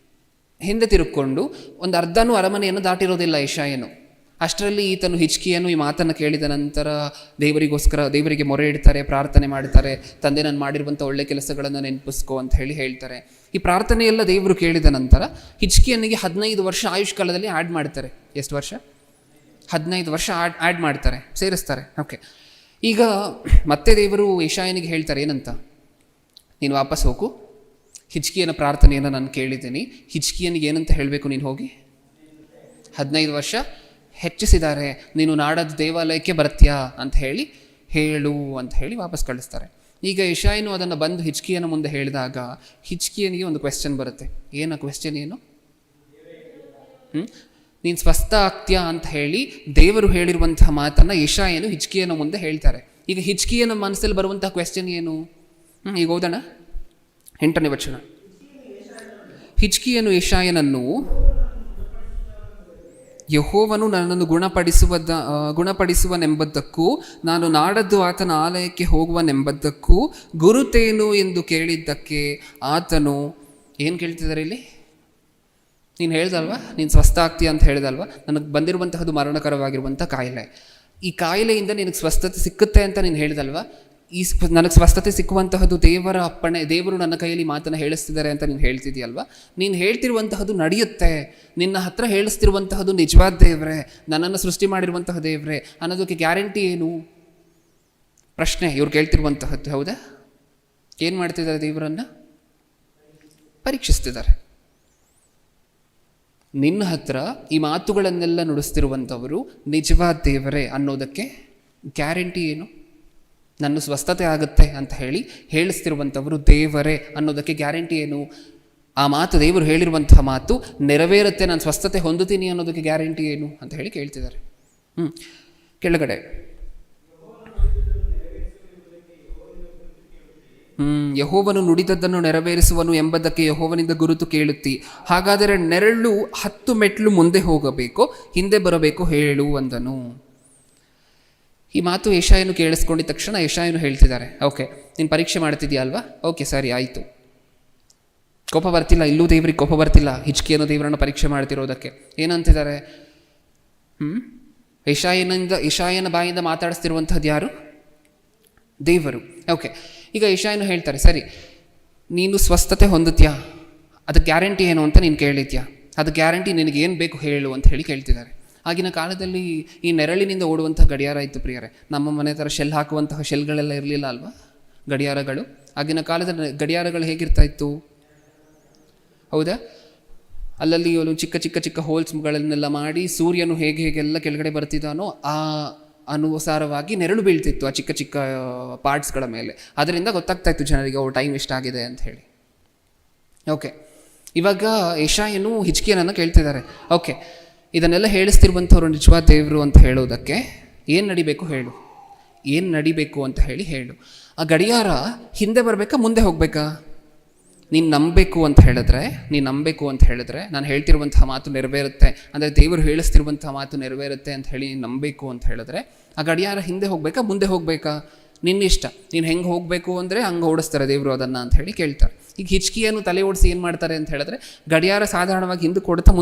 ಹಿಂದೆ ತಿರುಗಿಕೊಂಡು ಒಂದು ಅರ್ಧನೂ ಅರಮನೆಯನ್ನು ದಾಟಿರೋದಿಲ್ಲ ಏಷಾಯನು. ಅಷ್ಟರಲ್ಲಿ ಈತನು ಹಿಜ್ಕೀಯನು ಈ ಮಾತನ್ನು ಕೇಳಿದ ನಂತರ ದೇವರಿಗೆ ಮೊರೆ ಇಡ್ತಾರೆ, ಪ್ರಾರ್ಥನೆ ಮಾಡ್ತಾರೆ. ತಂದೆ ನಾನು ಮಾಡಿರುವಂಥ ಒಳ್ಳೆ ಕೆಲಸಗಳನ್ನು ನೆನಪಿಸ್ಕೋ ಅಂತ ಹೇಳ್ತಾರೆ. ಈ ಪ್ರಾರ್ಥನೆಯೆಲ್ಲ ದೇವರು ಕೇಳಿದ ನಂತರ ಹಿಜ್ಕೀಯನಿಗೆ 15 ವರ್ಷ ಆಯುಷ್ಕಾಲದಲ್ಲಿ ಆ್ಯಡ್ ಮಾಡ್ತಾರೆ. ಎಷ್ಟು ವರ್ಷ? 15 ವರ್ಷ ಆ್ಯಡ್ ಮಾಡ್ತಾರೆ, ಸೇರಿಸ್ತಾರೆ. ಓಕೆ, ಈಗ ಮತ್ತೆ ದೇವರು ಏಷಾಯನಿಗೆ ಹೇಳ್ತಾರೆ ಏನಂತ? ನೀನು ವಾಪಸ್ ಹೋಗು, ಹಿಜ್ಕೀಯನ ಪ್ರಾರ್ಥನೆಯನ್ನು ನಾನು ಕೇಳಿದ್ದೀನಿ. ಹಿಜ್ಕೀಯನಿಗೆ ಏನಂತ ಹೇಳಬೇಕು? ನೀನು ಹೋಗಿ 15 ವರ್ಷ ಹೆಚ್ಚಿಸಿದ್ದಾರೆ, ನೀನು ನಾಡದ ದೇವಾಲಯಕ್ಕೆ ಬರ್ತೀಯಾ ಅಂತ ಹೇಳು ಅಂತ ಹೇಳಿ ವಾಪಸ್ ಕಳಿಸ್ತಾರೆ. ಈಗ ಏಷಾಯನು ಅದನ್ನು ಬಂದು ಹಿಜ್ಕೀಯನ ಮುಂದೆ ಹೇಳಿದಾಗ ಹಿಜ್ಕೀಯನಿಗೆ ಒಂದು ಕ್ವೆಶ್ಚನ್ ಬರುತ್ತೆ. ಏನು ಕ್ವೆಶ್ಚನ್? ಏನು? ನೀನು ಸ್ವಸ್ಥ ಆಗ್ತೀಯಾ ಅಂತ ಹೇಳಿ ದೇವರು ಹೇಳಿರುವಂತಹ ಮಾತನ್ನು ಏಷಾಯನು ಹಿಜ್ಕೀಯನ ಮುಂದೆ ಹೇಳ್ತಾರೆ. ಈಗ ಹಿಜ್ಕೀಯನ ಮನಸ್ಸಲ್ಲಿ ಬರುವಂತಹ ಕ್ವೆಶ್ಚನ್ ಏನು? ಈಗ ಓದೋಣ 8ನೇ ವಚನ. ಹಿಜ್ಕೀಯನು ಏಷಾಯನನ್ನು, ಯೆಹೋವನು ನನ್ನನ್ನು ಗುಣಪಡಿಸುವನೆಂಬುದಕ್ಕೂ ನಾನು ನಾಡದ್ದು ಆತನ ಆಲಯಕ್ಕೆ ಹೋಗುವನೆಂಬುದಕ್ಕೂ ಗುರುತೇನು ಎಂದು ಕೇಳಿದ್ದಕ್ಕೆ ಆತನು ಏನು ಕೇಳ್ತಿದ್ದಾರೆ ಇಲ್ಲಿ? ನೀನು ಹೇಳ್ದಲ್ವಾ ನೀನು ಸ್ವಸ್ಥ ಆಗ್ತೀಯ ಅಂತ ಹೇಳ್ದಲ್ವಾ? ನನಗೆ ಬಂದಿರುವಂತಹದ್ದು ಮರಣಕರವಾಗಿರುವಂಥ ಕಾಯಿಲೆ. ಈ ಕಾಯಿಲೆಯಿಂದ ನಿನಗೆ ಸ್ವಸ್ಥತೆ ಸಿಕ್ಕುತ್ತೆ ಅಂತ ನೀನು ಹೇಳ್ದಲ್ವಾ? ನನಗೆ ಸ್ವಸ್ಥತೆ ಸಿಕ್ಕುವಂತಹದ್ದು ದೇವರ ಅಪ್ಪಣೆ, ದೇವರು ನನ್ನ ಕೈಯಲ್ಲಿ ಮಾತನ್ನು ಹೇಳಿಸ್ತಿದ್ದಾರೆ ಅಂತ ನೀನು ಹೇಳ್ತಿದೆಯಲ್ವಾ? ನೀನು ಹೇಳ್ತಿರುವಂತಹದ್ದು ನಡೆಯುತ್ತೆ. ನಿನ್ನ ಹತ್ರ ಹೇಳಿಸ್ತಿರುವಂತಹದ್ದು ನಿಜವಾದ ದೇವರೇ, ನನ್ನನ್ನು ಸೃಷ್ಟಿ ಮಾಡಿರುವಂತಹ ದೇವರೇ ಅನ್ನೋದಕ್ಕೆ ಗ್ಯಾರಂಟಿ ಏನು? ಪ್ರಶ್ನೆ ಇವ್ರು ಕೇಳ್ತಿರುವಂತಹದ್ದು. ಹೌದಾ? ಏನು ಮಾಡ್ತಿದ್ದಾರೆ? ದೇವರನ್ನು ಪರೀಕ್ಷಿಸ್ತಿದ್ದಾರೆ. ನಿನ್ನ ಹತ್ರ ಈ ಮಾತುಗಳನ್ನೆಲ್ಲ ನುಡಿಸ್ತಿರುವಂಥವರು ನಿಜವಾದ ದೇವರೇ ಅನ್ನೋದಕ್ಕೆ ಗ್ಯಾರಂಟಿ ಏನು? ನನ್ನ ಸ್ವಸ್ಥತೆ ಆಗುತ್ತೆ ಅಂತ ಹೇಳಿಸ್ತಿರುವಂಥವರು ದೇವರೇ ಅನ್ನೋದಕ್ಕೆ ಗ್ಯಾರಂಟಿ ಏನು? ಆ ಮಾತು, ದೇವರು ಹೇಳಿರುವಂತಹ ಮಾತು ನೆರವೇರುತ್ತೆ, ನಾನು ಸ್ವಸ್ಥತೆ ಹೊಂದುತ್ತೀನಿ ಅನ್ನೋದಕ್ಕೆ ಗ್ಯಾರಂಟಿ ಏನು ಅಂತ ಕೇಳ್ತಿದ್ದಾರೆ. ಕೆಳಗಡೆ ಯೆಹೋವನು ನುಡಿದದ್ದನ್ನು ನೆರವೇರಿಸುವನು ಎಂಬುದಕ್ಕೆ ಯೆಹೋವನಿಂದ ಗುರುತು ಕೇಳುತ್ತಿ. ಹಾಗಾದರೆ ನೆರಳು 10 ಮೆಟ್ಲು ಮುಂದೆ ಹೋಗಬೇಕು, ಹಿಂದೆ ಬರಬೇಕು ಹೇಳು ಅಂದನು. ಈ ಮಾತು ಏಷಾಯನು ಕೇಳಿಸ್ಕೊಂಡಿದ್ದ ತಕ್ಷಣ ಏಷಾಯನು ಹೇಳ್ತಿದ್ದಾರೆ, ಓಕೆ ನೀನು ಪರೀಕ್ಷೆ ಮಾಡ್ತಿದ್ಯಾ ಅಲ್ವಾ? ಓಕೆ ಸರಿ ಆಯಿತು. ಕೋಪ ಬರ್ತಿಲ್ಲ, ಇಲ್ಲೂ ದೇವರಿಗೆ ಕೋಪ ಬರ್ತಿಲ್ಲ ಹಿಜ್ಕೀಯನು ದೇವರನ್ನು ಪರೀಕ್ಷೆ ಮಾಡ್ತಿರೋದಕ್ಕೆ. ಏನಂತಿದ್ದಾರೆ? ಏಷಾಯನ ಬಾಯಿಂದ ಮಾತಾಡಿಸ್ತಿರುವಂಥದ್ದು ಯಾರು? ದೇವರು. ಓಕೆ, ಈಗ ಏಷಾಯನು ಹೇಳ್ತಾರೆ, ಸರಿ ನೀನು ಸ್ವಸ್ಥತೆ ಹೊಂದುತ್ಯಾ, ಅದಕ್ಕೆ ಗ್ಯಾರಂಟಿ ಏನು ಅಂತ ನೀನು ಕೇಳಿದ್ಯಾ? ಅದು ಗ್ಯಾರಂಟಿ ನಿನಗೇನು ಬೇಕು ಹೇಳು ಅಂತ ಕೇಳ್ತಿದ್ದಾರೆ. ಆಗಿನ ಕಾಲದಲ್ಲಿ ಈ ನೆರಳಿನಿಂದ ಓಡುವಂಥ ಗಡಿಯಾರ ಇತ್ತು ಪ್ರಿಯರೇ. ನಮ್ಮ ಮನೆ ಥರ ಶೆಲ್ ಹಾಕುವಂತಹ ಶೆಲ್ಗಳೆಲ್ಲ ಇರಲಿಲ್ಲ ಅಲ್ವಾ ಗಡಿಯಾರಗಳು. ಆಗಿನ ಕಾಲದ ಗಡಿಯಾರಗಳು ಹೇಗಿರ್ತಾ ಇತ್ತು? ಹೌದಾ? ಅಲ್ಲಲ್ಲಿ ಚಿಕ್ಕ ಚಿಕ್ಕ ಚಿಕ್ಕ ಹೋಲ್ಸ್ಗಳನ್ನೆಲ್ಲ ಮಾಡಿ ಸೂರ್ಯನು ಹೇಗೆಲ್ಲ ಕೆಳಗಡೆ ಬರ್ತಿದ್ದಾನೋ ಆ ಅನುಸಾರವಾಗಿ ನೆರಳು ಬೀಳ್ತಿತ್ತು ಆ ಚಿಕ್ಕ ಚಿಕ್ಕ ಪಾರ್ಟ್ಸ್ಗಳ ಮೇಲೆ. ಅದರಿಂದ ಗೊತ್ತಾಗ್ತಾ ಇತ್ತು ಜನರಿಗೆ ಟೈಮ್ ಎಷ್ಟಾಗಿದೆ ಅಂತ ಹೇಳಿ. ಓಕೆ, ಇವಾಗ ಏಷಾಯನು ಹಿಜ್ಕೀಯನನ್ನು ಕೇಳ್ತಿದ್ದಾರೆ, ಓಕೆ ಇದನ್ನೆಲ್ಲ ಹೇಳಿಸ್ತಿರುವಂಥವ್ರು ನಿಜವಾದ ದೇವರು ಅಂತ ಹೇಳೋದಕ್ಕೆ ಏನು ನಡಿಬೇಕು ಹೇಳು, ಏನು ನಡಿಬೇಕು ಅಂತ ಹೇಳು. ಆ ಗಡಿಯಾರ ಹಿಂದೆ ಬರಬೇಕಾ ಮುಂದೆ ಹೋಗಬೇಕಾ? ನೀನು ನಂಬಬೇಕು ಅಂತ ಹೇಳಿದ್ರೆ ನಾನು ಹೇಳ್ತಿರುವಂತಹ ಮಾತು ನೆರವೇರುತ್ತೆ, ಅಂದರೆ ದೇವರು ಹೇಳಿಸ್ತಿರುವಂತಹ ಮಾತು ನೆರವೇರುತ್ತೆ ಅಂತ ಹೇಳಿ ನೀನು ನಂಬಬೇಕು ಅಂತ ಹೇಳಿದ್ರೆ ಆ ಗಡಿಯಾರ ಹಿಂದೆ ಹೋಗಬೇಕಾ ಮುಂದೆ ಹೋಗಬೇಕಾ? ನಿನ್ನಿಷ್ಟ, ನೀನು ಹೆಂಗೆ ಹೋಗಬೇಕು ಅಂದರೆ ಹಂಗೆ ಓಡಿಸ್ತಾರೆ ದೇವರು ಅದನ್ನು ಅಂತ ಕೇಳ್ತಾರೆ. ಈಗ ಹಿಜ್ಕೀಯನು ತಲೆ ಓಡಿಸಿ ಏನು ಮಾಡ್ತಾರೆ ಅಂತ ಹೇಳಿದ್ರೆ, ಗಡಿಯಾರ ಸಾಧಾರಣವಾಗಿ ಹಿಂದೆ ಕೊಡುತ್ತಾ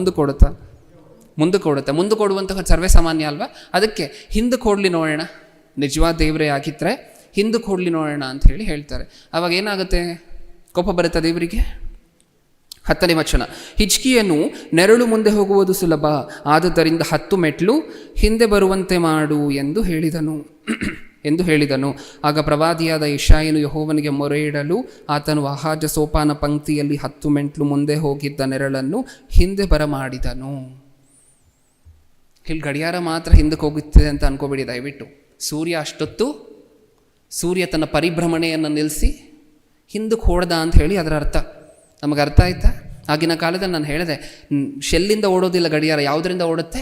ಮುಂದೆ ಕೊಡುವಂತಹ ಸರ್ವೇ ಸಾಮಾನ್ಯ ಅಲ್ವಾ? ಅದಕ್ಕೆ ಹಿಂದೆ ಕೊಡಲಿ ನೋಡೋಣ, ನಿಜವಾದ ದೇವರೇ ಆಗಿದ್ದರೆ ಹಿಂದೆ ಕೊಡಲಿ ನೋಡೋಣ ಅಂತ ಹೇಳ್ತಾರೆ. ಅವಾಗ ಏನಾಗುತ್ತೆ? ಕೋಪ ಬರುತ್ತಾ ದೇವರಿಗೆ? 10ನೇ ವಚನ. ಹಿಜ್ಕೀಯನು, ನೆರಳು ಮುಂದೆ ಹೋಗುವುದು ಸುಲಭ, ಆದುದರಿಂದ 10 ಮೆಟ್ಲು ಹಿಂದೆ ಬರುವಂತೆ ಮಾಡು ಎಂದು ಹೇಳಿದನು. ಆಗ ಪ್ರವಾದಿಯಾದ ಯೆಶಾಯನು ಯೆಹೋವನಿಗೆ ಮೊರೆ ಇಡಲು ಆತನು ಆಹಾಜ ಸೋಪಾನ ಪಂಕ್ತಿಯಲ್ಲಿ 10 ಮೆಟ್ಲು ಮುಂದೆ ಹೋಗಿದ್ದ ನೆರಳನ್ನು ಹಿಂದೆ ಬರಮಾಡಿದನು. ಇಲ್ಲಿ ಗಡಿಯಾರ ಮಾತ್ರ ಹಿಂದಕ್ಕೆ ಹೋಗುತ್ತಿದೆ ಅಂತ ಅನ್ಕೋಬೇಡಿ ದಯವಿಟ್ಟು. ಸೂರ್ಯ ತನ್ನ ಪರಿಭ್ರಮಣೆಯನ್ನು ನಿಲ್ಲಿಸಿ ಹಿಂದಕ್ಕೆ ಹೊಡೆದ ಅಂತ ಹೇಳಿ ಅದರ ಅರ್ಥ. ನಮಗೆ ಅರ್ಥ ಆಯ್ತಾ? ಆಗಿನ ಕಾಲದಲ್ಲಿ ನಾನು ಹೇಳಿದೆ, ಶೆಲ್ಲಿಂದ ಓಡೋದಿಲ್ಲ ಗಡಿಯಾರ. ಯಾವುದರಿಂದ ಓಡುತ್ತೆ?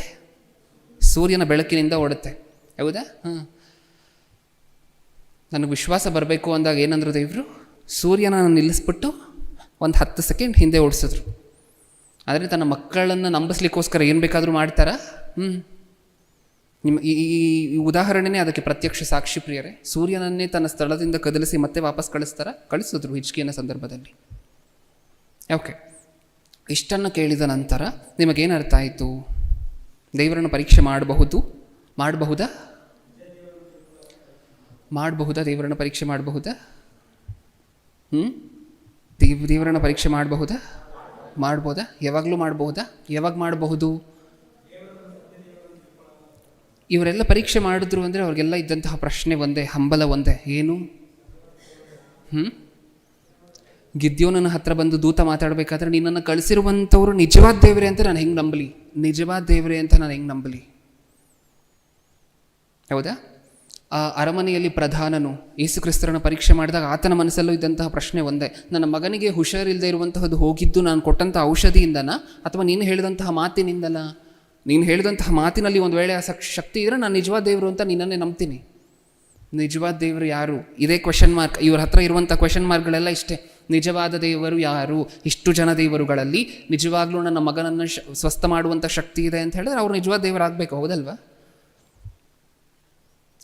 ಸೂರ್ಯನ ಬೆಳಕಿನಿಂದ ಓಡುತ್ತೆ. ಹೌದಾ? ನನಗೆ ವಿಶ್ವಾಸ ಬರಬೇಕು ಅಂದಾಗ ಏನಂದ್ರು ದೇವರು? ಸೂರ್ಯನ ನಿಲ್ಲಿಸ್ಬಿಟ್ಟು ಒಂದು 10 ಸೆಕೆಂಡ್ ಹಿಂದೆ ಓಡಿಸಿದ್ರು. ಆದರೆ ತನ್ನ ಮಕ್ಕಳನ್ನು ನಂಬಿಸ್ಲಿಕ್ಕೋಸ್ಕರ ಏನು ಬೇಕಾದರೂ ಮಾಡ್ತಾರಾ? ನಿಮ್ಮ ಈ ಉದಾಹರಣೆನೇ ಅದಕ್ಕೆ ಪ್ರತ್ಯಕ್ಷ ಸಾಕ್ಷಿ ಪ್ರಿಯರೇ. ಸೂರ್ಯನನ್ನೇ ತನ್ನ ಸ್ಥಳದಿಂದ ಕದಲಿಸಿ ಮತ್ತೆ ವಾಪಸ್ ಕಳಿಸಿದ್ರು ಹಿಜ್ಕೀಯನ ಸಂದರ್ಭದಲ್ಲಿ. ಓಕೆ, ಇಷ್ಟನ್ನು ಕೇಳಿದ ನಂತರ ನಿಮಗೇನು ಅರ್ಥ ಆಯಿತು? ದೇವರನ್ನು ಪರೀಕ್ಷೆ ಮಾಡಬಹುದಾ? ದೇವರನ್ನು ಪರೀಕ್ಷೆ ಮಾಡಬಹುದಾ? ದೇವರನ್ನು ಪರೀಕ್ಷೆ ಮಾಡ್ಬೋದಾ? ಯಾವಾಗಲೂ ಮಾಡಬಹುದಾ? ಯಾವಾಗ ಮಾಡಬಹುದು? ಇವರೆಲ್ಲ ಪರೀಕ್ಷೆ ಮಾಡಿದ್ರು ಅಂದರೆ ಅವ್ರಿಗೆಲ್ಲ ಇದ್ದಂತಹ ಪ್ರಶ್ನೆ ಒಂದೇ, ಹಂಬಲ ಒಂದೇ. ಏನು? ಗಿದ್ಯೋನನ ಹತ್ರ ಬಂದು ದೂತ ಮಾತಾಡಬೇಕಾದ್ರೆ, ನಿನ್ನನ್ನು ಕಳಿಸಿರುವಂಥವ್ರು ನಿಜವಾದ ದೇವರೇ ಅಂತ ನಾನು ಹೆಂಗೆ ನಂಬಲಿ? ಹೌದಾ? ಆ ಅರಮನೆಯಲ್ಲಿ ಪ್ರಧಾನನು ಯೇಸು ಕ್ರಿಸ್ತರನ್ನು ಪರೀಕ್ಷೆ ಮಾಡಿದಾಗ ಆತನ ಮನಸ್ಸಲ್ಲೂ ಇದ್ದಂತಹ ಪ್ರಶ್ನೆ ಒಂದೇ, ನನ್ನ ಮಗನಿಗೆ ಹುಷಾರಿಲ್ಲದೆ ಇರುವಂತಹದ್ದು ಹೋಗಿದ್ದು ನಾನು ಕೊಟ್ಟಂಥ ಔಷಧಿಯಿಂದನಾ ಅಥವಾ ನೀನು ಹೇಳಿದಂತಹ ಮಾತಿನಿಂದಲ್ಲ? ನೀನು ಹೇಳಿದಂತಹ ಮಾತಿನಲ್ಲಿ ಒಂದು ವೇಳೆ ಆ ಶಕ್ತಿ ಇದ್ದರೆ ನಾನು ನಿಜವಾದ ದೇವರು ಅಂತ ನಿನ್ನನ್ನೇ ನಂಬ್ತೀನಿ. ನಿಜವಾದ ದೇವರು ಯಾರು? ಇದೇ ಕ್ವೆಶನ್ ಮಾರ್ಕ್. ಇವ್ರ ಹತ್ರ ಇರುವಂಥ ಕ್ವೆಶನ್ ಮಾರ್ಕ್ಗಳೆಲ್ಲ ಇಷ್ಟೇ. ನಿಜವಾದ ದೇವರು ಯಾರು? ಇಷ್ಟು ಜನ ದೇವರುಗಳಲ್ಲಿ ನಿಜವಾಗ್ಲೂ ನನ್ನ ಮಗನನ್ನು ಸ್ವಸ್ಥ ಮಾಡುವಂಥ ಶಕ್ತಿ ಇದೆ ಅಂತ ಹೇಳಿದ್ರೆ ಅವ್ರು ನಿಜವಾದ ದೇವರಾಗಬೇಕು. ಹೌದಲ್ವಾ?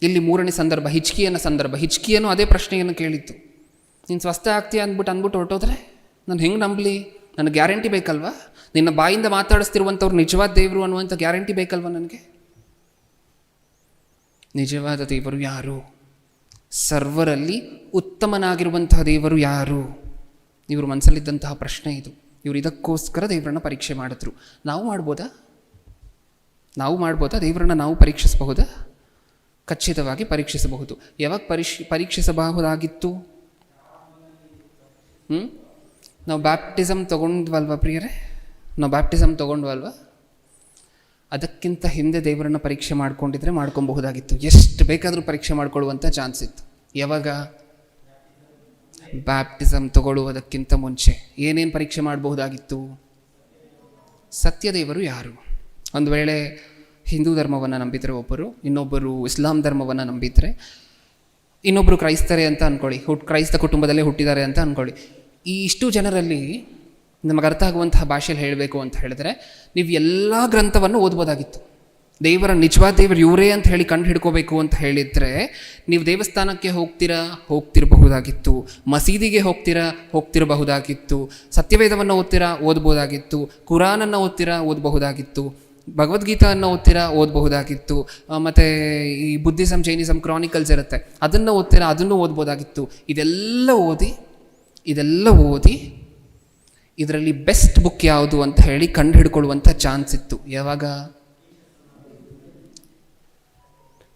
ಇಲ್ಲಿ 3ನೇ ಸಂದರ್ಭ, ಹಿಜ್ಕೀಯನು ಅದೇ ಪ್ರಶ್ನೆಯನ್ನು ಕೇಳಿತ್ತು. ನೀನು ಸ್ವಸ್ಥ ಆಗ್ತೀಯ ಅಂದ್ಬಿಟ್ಟು ಹೊರಟೋದ್ರೆ ನಾನು ಹೆಂಗೆ ನಂಬಲಿ? ನನಗೆ ಗ್ಯಾರಂಟಿ ಬೇಕಲ್ವಾ? ನಿನ್ನ ಬಾಯಿಂದ ಮಾತಾಡಿಸ್ತಿರುವಂಥವ್ರು ನಿಜವಾದ ದೇವರು ಅನ್ನುವಂಥ ಗ್ಯಾರಂಟಿ ಬೇಕಲ್ವ ನನಗೆ? ನಿಜವಾದ ದೇವರು ಯಾರು? ಸರ್ವರಲ್ಲಿ ಉತ್ತಮನಾಗಿರುವಂತಹ ದೇವರು ಯಾರು? ಇವರು ಮನಸ್ಸಲ್ಲಿದ್ದಂತಹ ಪ್ರಶ್ನೆ ಇದು. ಇವರು ಇದಕ್ಕೋಸ್ಕರ ದೇವರನ್ನು ಪರೀಕ್ಷೆ ಮಾಡಿದ್ರು. ನಾವು ಮಾಡ್ಬೋದಾ? ದೇವರನ್ನು ನಾವು ಪರೀಕ್ಷಿಸಬಹುದಾ? ಖಚಿತವಾಗಿ ಪರೀಕ್ಷಿಸಬಹುದು. ಯಾವಾಗ ಪರೀಕ್ಷಿಸಬಹುದಾಗಿತ್ತು? ನಾವು ಬ್ಯಾಪ್ಟಿಸಮ್ ತೊಗೊಂಡ್ವಲ್ವ ಪ್ರಿಯರೇ? ಅದಕ್ಕಿಂತ ಹಿಂದೆ ದೇವರನ್ನು ಪರೀಕ್ಷೆ ಮಾಡ್ಕೊಬಹುದಾಗಿತ್ತು. ಎಷ್ಟು ಬೇಕಾದರೂ ಪರೀಕ್ಷೆ ಮಾಡ್ಕೊಳ್ಳುವಂಥ ಚಾನ್ಸ್ ಇತ್ತು. ಯಾವಾಗ? ಬ್ಯಾಪ್ಟಿಸಮ್ ತಗೊಳ್ಳುವುದಕ್ಕಿಂತ ಮುಂಚೆ ಏನೇನು ಪರೀಕ್ಷೆ ಮಾಡಬಹುದಾಗಿತ್ತು? ಸತ್ಯದೇವರು ಯಾರು? ಒಂದು ವೇಳೆ ಹಿಂದೂ ಧರ್ಮವನ್ನು ನಂಬಿದರೆ ಒಬ್ಬರು, ಇನ್ನೊಬ್ಬರು ಇಸ್ಲಾಂ ಧರ್ಮವನ್ನು ನಂಬಿದರೆ, ಇನ್ನೊಬ್ಬರು ಕ್ರೈಸ್ತರೇ ಅಂತ ಅಂದ್ಕೊಳ್ಳಿ, ಕ್ರೈಸ್ತ ಕುಟುಂಬದಲ್ಲೇ ಹುಟ್ಟಿದ್ದಾರೆ ಅಂತ ಅಂದ್ಕೊಳ್ಳಿ. ಈ ಇಷ್ಟು ಜನರಲ್ಲಿ ನಮಗೆ ಅರ್ಥ ಆಗುವಂತಹ ಭಾಷೆಯಲ್ಲಿ ಹೇಳಬೇಕು ಅಂತ ಹೇಳಿದ್ರೆ ನೀವು ಎಲ್ಲ ಗ್ರಂಥವನ್ನು ಓದ್ಬೋದಾಗಿತ್ತು. ನಿಜವಾದ ದೇವರು ಇವರೇ ಅಂತ ಹೇಳಿ ಕಂಡು ಹಿಡ್ಕೋಬೇಕು ಅಂತ ಹೇಳಿದರೆ ನೀವು ದೇವಸ್ಥಾನಕ್ಕೆ ಹೋಗ್ತಿರಬಹುದಾಗಿತ್ತು, ಮಸೀದಿಗೆ ಹೋಗ್ತಿರಬಹುದಾಗಿತ್ತು, ಸತ್ಯವೇದವನ್ನು ಓದ್ಬೋದಾಗಿತ್ತು, ಕುರಾನನ್ನು ಓದಬಹುದಾಗಿತ್ತು, ಭಗವದ್ಗೀತಾವನ್ನು ಓದಬಹುದಾಗಿತ್ತು, ಮತ್ತು ಈ ಬುದ್ಧಿಸಮ್ ಜೈನಿಸಮ್ ಕ್ರಾನಿಕಲ್ಸ್ ಇರುತ್ತೆ ಅದನ್ನು ಓದ್ಬೋದಾಗಿತ್ತು. ಇದೆಲ್ಲ ಓದಿ ಇದರಲ್ಲಿ ಬೆಸ್ಟ್ ಬುಕ್ ಯಾವುದು ಅಂತ ಹೇಳಿ ಕಂಡು ಹಿಡ್ಕೊಳ್ಳುವಂಥ ಚಾನ್ಸ್ ಇತ್ತು. ಯಾವಾಗ?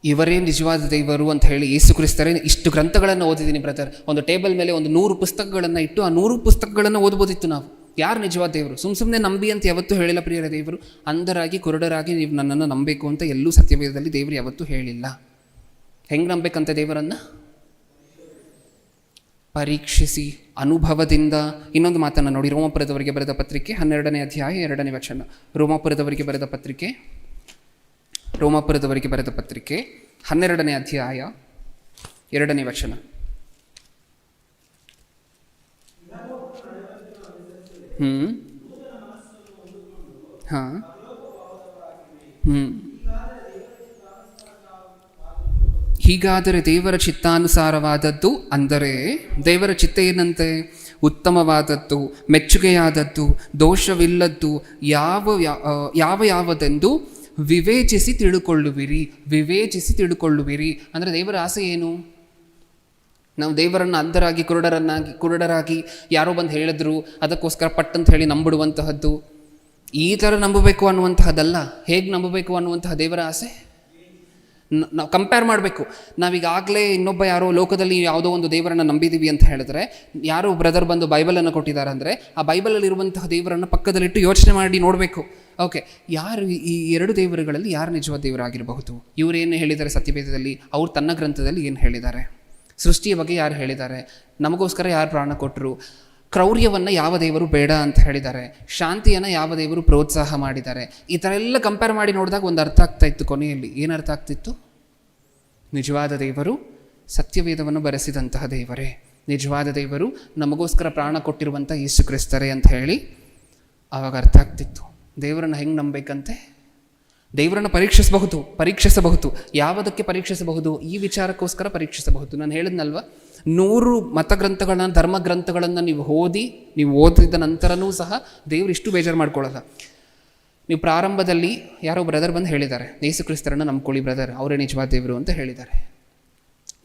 ಇವರೇ ನಿಜವಾದ ದೇವರು ಅಂತ ಹೇಳಿ ಯೇಸು ಕ್ರಿಸ್ತರೇ ಇಷ್ಟು ಗ್ರಂಥಗಳನ್ನು ಓದಿದ್ದೀನಿ ಬ್ರದರ್, ಒಂದು ಟೇಬಲ್ ಮೇಲೆ ಒಂದು 100 ಪುಸ್ತಕಗಳನ್ನು ಇಟ್ಟು ಆ 100 ಪುಸ್ತಕಗಳನ್ನು ಓದ್ಬೋದಿತ್ತು ನಾವು. ಯಾರು ನಿಜವಾದ ದೇವರು? ಸುಮ್ಮನೆ ನಂಬಿ ಅಂತ ಯಾವತ್ತೂ ಹೇಳಿಲ್ಲ ಪ್ರಿಯರ. ದೇವರು ಅಂಧರಾಗಿ ಕುರುಡರಾಗಿ ನೀವು ನನ್ನನ್ನು ನಂಬಬೇಕು ಅಂತ ಎಲ್ಲೂ ಸತ್ಯವೇದದಲ್ಲಿ ದೇವರು ಯಾವತ್ತೂ ಹೇಳಿಲ್ಲ. ಹೆಂಗೆ ನಂಬೇಕಂತ ದೇವರನ್ನು? ಪರೀಕ್ಷಿಸಿ ಅನುಭವದಿಂದ. ಇನ್ನೊಂದು ಮಾತನ್ನು ನೋಡಿ, ರೋಮಾಪುರದವರಿಗೆ ಬರೆದ ಪತ್ರಿಕೆ 12ನೇ ಅಧ್ಯಾಯ 2ನೇ ವಚನ. ರೋಮಾಪುರದವರಿಗೆ ಬರೆದ ಪತ್ರಿಕೆ 12ನೇ ಅಧ್ಯಾಯ 2ನೇ ವಚನ. ಹೀಗಾದರೆ ದೇವರ ಚಿತ್ತಾನುಸಾರವಾದದ್ದು, ಅಂದರೆ ದೇವರ ಚಿತ್ತ ಏನಂತೆ? ಉತ್ತಮವಾದದ್ದು, ಮೆಚ್ಚುಗೆಯಾದದ್ದು, ದೋಷವಿಲ್ಲದ್ದು ಯಾವುದೆಂದು ವಿವೇಚಿಸಿ ತಿಳುಕೊಳ್ಳುವಿರಿ. ಅಂದರೆ ದೇವರ ಆಸೆ ಏನು? ನಾವು ದೇವರನ್ನು ಅಂಧರಾಗಿ ಕುರುಡರಾಗಿ ಯಾರೋ ಬಂದು ಹೇಳಿದ್ರು ಅದಕ್ಕೋಸ್ಕರ ಪಟ್ಟಂತ ಹೇಳಿ ನಂಬಿಡುವಂತಹದ್ದು, ಈ ಥರ ನಂಬಬೇಕು ಅನ್ನುವಂತಹದ್ದಲ್ಲ. ಹೇಗೆ ನಂಬಬೇಕು ಅನ್ನುವಂತಹ ದೇವರ ಆಸೆ ನಾವು ಕಂಪೇರ್ ಮಾಡಬೇಕು. ನಾವೀಗಾಗಲೇ ಇನ್ನೊಬ್ಬ ಯಾರೋ ಲೋಕದಲ್ಲಿ ಯಾವುದೋ ಒಂದು ದೇವರನ್ನು ನಂಬಿದ್ದೀವಿ ಅಂತ ಹೇಳಿದ್ರೆ, ಯಾರೋ ಬ್ರದರ್ ಬಂದು ಬೈಬಲನ್ನು ಕೊಟ್ಟಿದ್ದಾರೆ ಅಂದರೆ ಆ ಬೈಬಲಲ್ಲಿ ಇರುವಂತಹ ದೇವರನ್ನು ಪಕ್ಕದಲ್ಲಿಟ್ಟು ಯೋಚನೆ ಮಾಡಿ ನೋಡಬೇಕು. ಓಕೆ, ಯಾರು ಈ ಎರಡು ದೇವರುಗಳಲ್ಲಿ ಯಾರು ನಿಜವಾದ ದೇವರಾಗಿರಬಹುದು? ಇವರೇನು ಹೇಳಿದ್ದಾರೆ ಸತ್ಯವೇದದಲ್ಲಿ? ಅವ್ರು ತನ್ನ ಗ್ರಂಥದಲ್ಲಿ ಏನು ಹೇಳಿದ್ದಾರೆ? ಸೃಷ್ಟಿಯ ಬಗ್ಗೆ ಯಾರು ಹೇಳಿದ್ದಾರೆ? ನಮಗೋಸ್ಕರ ಯಾರು ಪ್ರಾಣ ಕೊಟ್ಟರು? ಕ್ರೌರ್ಯವನ್ನು ಯಾವ ದೇವರು ಬೇಡ ಅಂತ ಹೇಳಿದ್ದಾರೆ? ಶಾಂತಿಯನ್ನು ಯಾವ ದೇವರು ಪ್ರೋತ್ಸಾಹ ಮಾಡಿದ್ದಾರೆ? ಈ ಥರ ಎಲ್ಲ ಕಂಪೇರ್ ಮಾಡಿ ನೋಡಿದಾಗ ಒಂದು ಅರ್ಥ ಆಗ್ತಾ ಇತ್ತು. ಕೊನೆಯಲ್ಲಿ ಏನು ಅರ್ಥ ಆಗ್ತಿತ್ತು? ನಿಜವಾದ ದೇವರು ಸತ್ಯವೇದವನ್ನು ಬರೆಸಿದಂತಹ ದೇವರೇ, ನಿಜವಾದ ದೇವರು ನಮಗೋಸ್ಕರ ಪ್ರಾಣ ಕೊಟ್ಟಿರುವಂಥ ಯೇಸು ಕ್ರಿಸ್ತರೇ ಅಂತ ಹೇಳಿ ಆವಾಗ ಅರ್ಥ ಆಗ್ತಿತ್ತು. ದೇವರನ್ನು ಹೆಂಗೆ ನಂಬಬೇಕಂತೆ? ದೇವರನ್ನು ಪರೀಕ್ಷಿಸಬಹುದು. ಯಾವುದಕ್ಕೆ ಪರೀಕ್ಷಿಸಬಹುದು? ಈ ವಿಚಾರಕ್ಕೋಸ್ಕರ ಪರೀಕ್ಷಿಸಬಹುದು. ನಾನು ಹೇಳಿದ್ನಲ್ವ, 100 ಮತಗ್ರಂಥಗಳನ್ನು, ಧರ್ಮಗ್ರಂಥಗಳನ್ನು ನೀವು ಓದಿದ ನಂತರನೂ ಸಹ ದೇವರು ಇಷ್ಟು ಬೇಜಾರು ಮಾಡ್ಕೊಳ್ಳಲ್ಲ. ನೀವು ಪ್ರಾರಂಭದಲ್ಲಿ ಯಾರೋ ಬ್ರದರ್ ಬಂದು ಹೇಳಿದ್ದಾರೆ, ಯೇಸು ಕ್ರಿಸ್ತರನ್ನು ನಂಬ್ಕೊಳ್ಳಿ ಬ್ರದರ್, ಅವರೇ ನಿಜವಾದ ದೇವರು ಅಂತ ಹೇಳಿದ್ದಾರೆ.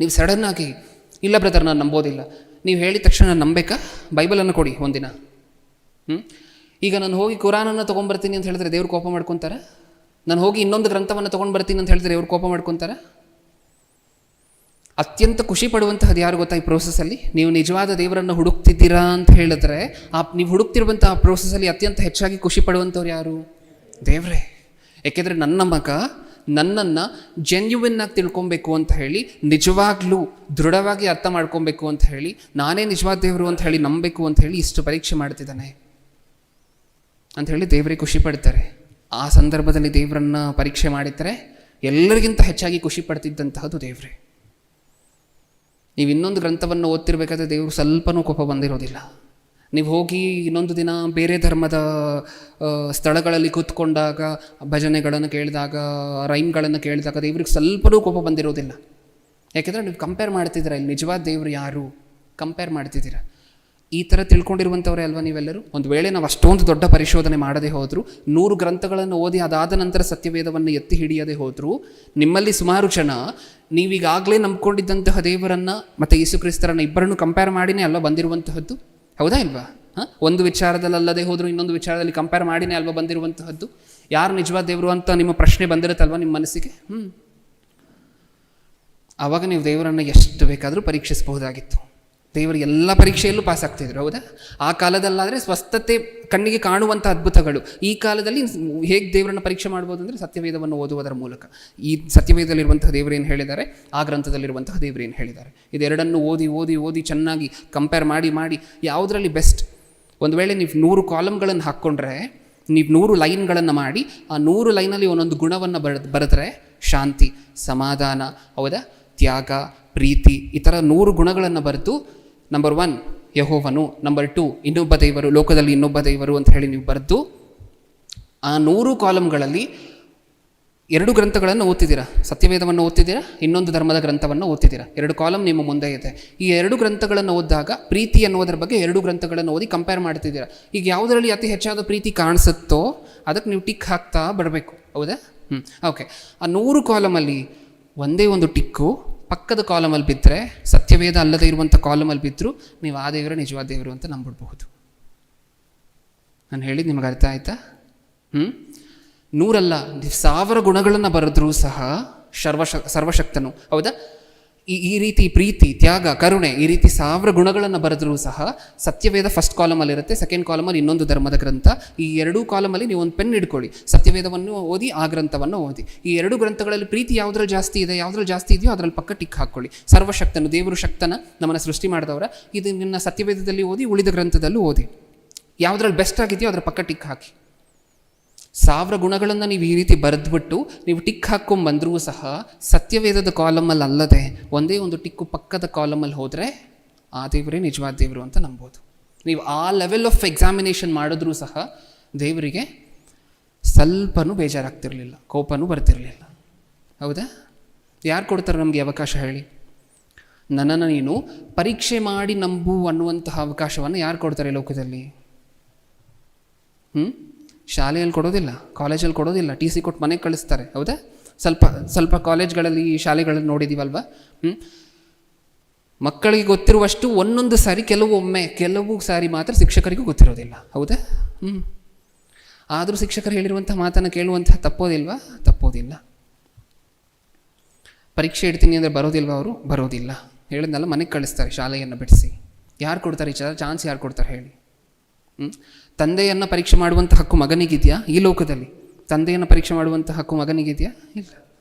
ನೀವು ಸಡನ್ನಾಗಿ ಇಲ್ಲ ಬ್ರದರ್ ನಾನು ನಂಬೋದಿಲ್ಲ, ನೀವು ಹೇಳಿದ ತಕ್ಷಣ ನಾನು ನಂಬೇಕಾ? ಬೈಬಲನ್ನು ಕೊಡಿ ಒಂದಿನ. ಈಗ ನಾನು ಹೋಗಿ ಕುರಾನನ್ನು ತೊಗೊಂಡ್ಬರ್ತೀನಿ ಅಂತ ಹೇಳಿದ್ರೆ ದೇವ್ರು ಕೋಪ ಮಾಡ್ಕೊತಾರೆ? ನಾನು ಹೋಗಿ ಇನ್ನೊಂದು ಗ್ರಂಥವನ್ನು ತೊಗೊಂಡು ಬರ್ತೀನಿ ಅಂತ ಹೇಳಿದ್ರೆ ಇವ್ರು ಕೋಪ ಮಾಡ್ಕೊತಾರೆ? ಅತ್ಯಂತ ಖುಷಿ ಪಡುವಂತಹದ್ದು ಯಾರು ಗೊತ್ತಾ? ಈ ಪ್ರೋಸೆಸ್ಸಲ್ಲಿ ನೀವು ನಿಜವಾದ ದೇವರನ್ನು ಹುಡುಕ್ತಿದ್ದೀರಾ ಅಂತ ಹೇಳಿದ್ರೆ, ನೀವು ಹುಡುಕ್ತಿರುವಂಥ ಆ ಪ್ರೋಸೆಸ್ಸಲ್ಲಿ ಅತ್ಯಂತ ಹೆಚ್ಚಾಗಿ ಖುಷಿ ಪಡುವಂಥವ್ರು ಯಾರು? ದೇವರೇ. ಏಕೆಂದರೆ ನನ್ನ ಮಗ ನನ್ನನ್ನು ಜೆನ್ಯುವಿನ್ ಆಗಿ ತಿಳ್ಕೊಬೇಕು ಅಂತ ಹೇಳಿ, ನಿಜವಾಗ್ಲೂ ದೃಢವಾಗಿ ಅರ್ಥ ಮಾಡ್ಕೊಬೇಕು ಅಂತ ಹೇಳಿ, ನಾನೇ ನಿಜವಾದ ದೇವರು ಅಂತ ಹೇಳಿ ನಂಬಬೇಕು ಅಂತ ಹೇಳಿ ಇಷ್ಟು ಪರೀಕ್ಷೆ ಮಾಡ್ತಿದ್ದಾನೆ ಅಂತ ಹೇಳಿ ದೇವರಿಗೆ ಖುಷಿ ಪಡ್ತಾರೆ. ಆ ಸಂದರ್ಭದಲ್ಲಿ ದೇವರನ್ನು ಪರೀಕ್ಷೆ ಮಾಡಿದರೆ ಎಲ್ಲರಿಗಿಂತ ಹೆಚ್ಚಾಗಿ ಖುಷಿ ಪಡ್ತಿದ್ದಂತಹದ್ದು ದೇವರೇ. ನೀವು ಇನ್ನೊಂದು ಗ್ರಂಥವನ್ನು ಓದ್ತಿರ್ಬೇಕಾದ್ರೆ ದೇವರು ಸ್ವಲ್ಪನೂ ಕೋಪ ಬಂದಿರೋದಿಲ್ಲ. ನೀವು ಹೋಗಿ ಇನ್ನೊಂದು ದಿನ ಬೇರೆ ಧರ್ಮದ ಸ್ಥಳಗಳಲ್ಲಿ ಕೂತ್ಕೊಂಡಾಗ, ಭಜನೆಗಳನ್ನು ಕೇಳಿದಾಗ, ರೈಮ್ಗಳನ್ನು ಕೇಳಿದಾಗ ದೇವ್ರಿಗೆ ಸ್ವಲ್ಪನೂ ಕೋಪ ಬಂದಿರೋದಿಲ್ಲ. ಯಾಕೆಂದರೆ ನೀವು ಕಂಪೇರ್ ಮಾಡ್ತಿದ್ದೀರಾ, ಇಲ್ಲಿ ನಿಜವಾದ ದೇವರು ಯಾರು ಕಂಪೇರ್ ಮಾಡ್ತಿದ್ದೀರಾ. ಈ ಥರ ತಿಳ್ಕೊಂಡಿರುವಂಥವ್ರೆ ಅಲ್ವಾ ನೀವೆಲ್ಲರೂ? ಒಂದು ವೇಳೆ ನಾವು ಅಷ್ಟೊಂದು ದೊಡ್ಡ ಪರಿಶೋಧನೆ ಮಾಡದೇ ಹೋದರೂ, 100 ಗ್ರಂಥಗಳನ್ನು ಓದಿ ಅದಾದ ನಂತರ ಸತ್ಯವೇದವನ್ನು ಎತ್ತಿ ಹಿಡಿಯದೇ ಹೋದರೂ, ನಿಮ್ಮಲ್ಲಿ ಸುಮಾರು ಜನ ನೀವೀಗಾಗಲೇ ನಂಬ್ಕೊಂಡಿದ್ದಂತಹ ದೇವರನ್ನು ಮತ್ತು ಯೇಸು ಕ್ರಿಸ್ತರನ್ನು ಇಬ್ಬರನ್ನು ಕಂಪೇರ್ ಮಾಡಿನೇ ಅಲ್ವಾ ಬಂದಿರುವಂತಹದ್ದು? ಹೌದಾ ಇಲ್ವಾ? ಒಂದು ವಿಚಾರದಲ್ಲಿ ಅಲ್ಲದೆ ಹೋದರೂ ಇನ್ನೊಂದು ವಿಚಾರದಲ್ಲಿ ಕಂಪೇರ್ ಮಾಡಿನೇ ಅಲ್ವಾ ಬಂದಿರುವಂತಹದ್ದು? ಯಾರು ನಿಜವಾದ ದೇವರು ಅಂತ ನಿಮ್ಮ ಪ್ರಶ್ನೆ ಬಂದಿರುತ್ತಲ್ವ ನಿಮ್ಮ ಮನಸ್ಸಿಗೆ? ಆವಾಗ ನೀವು ದೇವರನ್ನು ಎಷ್ಟು ಬೇಕಾದರೂ ಪರೀಕ್ಷಿಸಬಹುದಾಗಿತ್ತು. ದೇವರು ಎಲ್ಲ ಪರೀಕ್ಷೆಯಲ್ಲೂ ಪಾಸ್ ಆಗ್ತಿದ್ರು. ಹೌದಾ? ಆ ಕಾಲದಲ್ಲಾದರೆ ಸ್ವಸ್ಥತೆ ಕಣ್ಣಿಗೆ ಕಾಣುವಂಥ ಅದ್ಭುತಗಳು. ಈ ಕಾಲದಲ್ಲಿ ಹೇಗೆ ದೇವರನ್ನು ಪರೀಕ್ಷೆ ಮಾಡ್ಬೋದು ಅಂದರೆ ಸತ್ಯವೇದವನ್ನು ಓದುವುದರ ಮೂಲಕ. ಈ ಸತ್ಯವೇದದಲ್ಲಿರುವಂತಹ ದೇವರೇನು ಹೇಳಿದ್ದಾರೆ, ಆ ಗ್ರಂಥದಲ್ಲಿರುವಂತಹ ದೇವರೇನು ಹೇಳಿದ್ದಾರೆ, ಇದೆರಡನ್ನು ಓದಿ ಚೆನ್ನಾಗಿ ಕಂಪೇರ್ ಮಾಡಿ ಯಾವುದರಲ್ಲಿ ಬೆಸ್ಟ್. ಒಂದು ವೇಳೆ ನೀವು 100 ಕಾಲಮ್ಗಳನ್ನು ಹಾಕ್ಕೊಂಡ್ರೆ, ನೀವು 100 ಲೈನ್ಗಳನ್ನು ಮಾಡಿ ಆ 100 ಲೈನಲ್ಲಿ ಒಂದೊಂದು ಗುಣವನ್ನು ಬರೆದ್ರೆ, ಶಾಂತಿ, ಸಮಾಧಾನ, ಹೌದಾ, ತ್ಯಾಗ, ಪ್ರೀತಿ, ಈ ಥರ 100 ಗುಣಗಳನ್ನು ಬರೆದು, ನಂಬರ್ 1 ಯೆಹೋವನು, ನಂಬರ್ 2 ಇನ್ನೊಬ್ಬ ದೇವರು, ಲೋಕದಲ್ಲಿ ಇನ್ನೊಬ್ಬ ದೇವರು ಅಂತ ಹೇಳಿ ನೀವು ಬರೆದು ಆ 100 ಕಾಲಮ್ಗಳಲ್ಲಿ 2 ಗ್ರಂಥಗಳನ್ನು ಓದ್ತಿದ್ದೀರಾ. ಸತ್ಯವೇದವನ್ನು ಓದ್ತಿದ್ದೀರಾ, ಇನ್ನೊಂದು ಧರ್ಮದ ಗ್ರಂಥವನ್ನು ಓದ್ತಿದ್ದೀರಾ. 2 ಕಾಲಮ್ ನಿಮ್ಮ ಮುಂದೆ ಇದೆ. ಈ 2 ಗ್ರಂಥಗಳನ್ನು ಓದಿದಾಗ ಪ್ರೀತಿ ಅನ್ನೋದ್ರ ಬಗ್ಗೆ 2 ಗ್ರಂಥಗಳನ್ನು ಓದಿ ಕಂಪೇರ್ ಮಾಡ್ತಿದ್ದೀರಾ. ಈಗ ಯಾವುದರಲ್ಲಿ ಅತಿ ಹೆಚ್ಚಾದ ಪ್ರೀತಿ ಕಾಣಿಸುತ್ತೋ ಅದಕ್ಕೆ ನೀವು ಟಿಕ್ ಹಾಕ್ತಾ ಬರಬೇಕು. ಹೌದಾ? ಓಕೆ. ಆ 100 ಕಾಲಮಲ್ಲಿ ಒಂದೇ ಒಂದು ಟಿಕ್ಕು ಪಕ್ಕದ ಕಾಲಮಲ್ಲಿ ಬಿದ್ದರೆ, ಸತ್ಯವೇದ ಅಲ್ಲದೆ ಇರುವಂಥ ಕಾಲಮಲ್ಲಿ ಬಿದ್ದರೂ ನೀವು ಆ ದೇವರು ನಿಜವಾದ ದೇವರು ಅಂತ ನಂಬಿಡ್ಬಹುದು. ನಾನು ಹೇಳಿದ್ದು ನಿಮಗೆ ಅರ್ಥ ಆಯ್ತಾ? 100 ಅಲ್ಲ, 1000 ಗುಣಗಳನ್ನು ಬರೆದ್ರೂ ಸಹ ಸರ್ವಶಕ್ತನು. ಹೌದಾ? ಈ ರೀತಿ ಪ್ರೀತಿ, ತ್ಯಾಗ, ಕರುಣೆ, ಈ ರೀತಿ 1000 ಗುಣಗಳನ್ನು ಬರೆದ್ರೂ ಸಹ ಸತ್ಯವೇದ ಫಸ್ಟ್ ಕಾಲಮಲ್ಲಿರುತ್ತೆ, ಸೆಕೆಂಡ್ ಕಾಲಮಲ್ಲಿ ಇನ್ನೊಂದು ಧರ್ಮದ ಗ್ರಂಥ. ಈ 2 ಕಾಲಮಲ್ಲಿ ನೀವು ಒಂದು ಪೆನ್ ಇಟ್ಕೊಳ್ಳಿ, ಸತ್ಯವೇದವನ್ನು ಓದಿ, ಆ ಗ್ರಂಥವನ್ನು ಓದಿ. ಈ 2 ಗ್ರಂಥಗಳಲ್ಲಿ ಪ್ರೀತಿ ಯಾವುದ್ರಲ್ಲಿ ಜಾಸ್ತಿ ಇದೆ, ಯಾವುದ್ರಲ್ಲಿ ಜಾಸ್ತಿ ಇದೆಯೋ ಅದರಲ್ಲಿ ಪಕ್ಕ ಟಿಕ್ ಹಾಕ್ಕೊಳ್ಳಿ. ಸರ್ವಶಕ್ತನು, ದೇವರು ಶಕ್ತನ, ನಮ್ಮನ್ನು ಸೃಷ್ಟಿ ಮಾಡಿದವರ, ಇದು ನಿನ್ನ ಸತ್ಯವೇದದಲ್ಲಿ ಓದಿ, ಉಳಿದ ಗ್ರಂಥದಲ್ಲೂ ಓದಿ. ಯಾವುದ್ರಲ್ಲಿ ಬೆಸ್ಟ್ ಆಗಿದೆಯೋ ಅದರ ಪಕ್ಕ ಟಿಕ್ ಹಾಕಿ. 1000 ಗುಣಗಳನ್ನು ನೀವು ಈ ರೀತಿ ಬರೆದ್ಬಿಟ್ಟು ನೀವು ಟಿಕ್ ಹಾಕ್ಕೊಂಬಂದ್ರೂ ಸಹ ಸತ್ಯವೇದದ ಕಾಲಮಲ್ಲಿ ಅಲ್ಲದೆ ಒಂದೇ ಒಂದು ಟಿಕ್ಕು ಪಕ್ಕದ ಕಾಲಮಲ್ಲಿ ಹೋದರೆ ಆ ದೇವರೇ ನಿಜವಾದ ದೇವರು ಅಂತ ನಂಬೋದು. ನೀವು ಆ ಲೆವೆಲ್ ಆಫ್ ಎಕ್ಸಾಮಿನೇಷನ್ ಮಾಡಿದ್ರೂ ಸಹ ದೇವರಿಗೆ ಸ್ವಲ್ಪನೂ ಬೇಜಾರಾಗ್ತಿರಲಿಲ್ಲ, ಕೋಪನೂ ಬರ್ತಿರಲಿಲ್ಲ. ಹೌದಾ? ಯಾರು ಕೊಡ್ತಾರೆ ನಮಗೆ ಅವಕಾಶ ಹೇಳಿ? ನನ್ನನ್ನು ನೀನು ಪರೀಕ್ಷೆ ಮಾಡಿ ನಂಬು ಅನ್ನುವಂತಹ ಅವಕಾಶವನ್ನು ಯಾರು ಕೊಡ್ತಾರೆ ಲೋಕದಲ್ಲಿ? ಶಾಲೆಯಲ್ಲಿ ಕೊಡೋದಿಲ್ಲ, ಕಾಲೇಜಲ್ಲಿ ಕೊಡೋದಿಲ್ಲ, TC ಕೊಟ್ಟು ಮನೆಗೆ ಕಳಿಸ್ತಾರೆ. ಹೌದಾ? ಸ್ವಲ್ಪ ಕಾಲೇಜ್ಗಳಲ್ಲಿ, ಶಾಲೆಗಳಲ್ಲಿ ನೋಡಿದ್ದೀವಲ್ವ, ಮಕ್ಕಳಿಗೆ ಗೊತ್ತಿರುವಷ್ಟು ಒಂದೊಂದು ಸಾರಿ ಕೆಲವು ಸಾರಿ ಮಾತ್ರ ಶಿಕ್ಷಕರಿಗೂ ಗೊತ್ತಿರೋದಿಲ್ಲ. ಹೌದಾ? ಆದರೂ ಶಿಕ್ಷಕರು ಹೇಳಿರುವಂಥ ಮಾತನ್ನು ಕೇಳುವಂತಹ ತಪ್ಪೋದಿಲ್ಲ. ಪರೀಕ್ಷೆ ಇಡ್ತೀನಿ ಅಂದರೆ ಬರೋದಿಲ್ವ ಅವರು? ಬರೋದಿಲ್ಲ. ಹೇಳಿದ್ನಲ್ಲ, ಮನೆಗೆ ಕಳಿಸ್ತಾರೆ ಶಾಲೆಯನ್ನು ಬಿಡಿಸಿ. ಯಾರು ಕೊಡ್ತಾರೆ ಈ ಚಾನ್ಸ್? ಯಾರು ಕೊಡ್ತಾರೆ ಹೇಳಿ? ತಂದೆಯನ್ನು ಪರೀಕ್ಷೆ ಮಾಡುವಂಥ ಹಕ್ಕು ಮಗನಿಗಿದೆಯಾ ಈ ಲೋಕದಲ್ಲಿ? ತಂದೆಯನ್ನು ಪರೀಕ್ಷೆ ಮಾಡುವಂಥ ಹಕ್ಕು ಮಗನಿಗಿದೆಯಾ?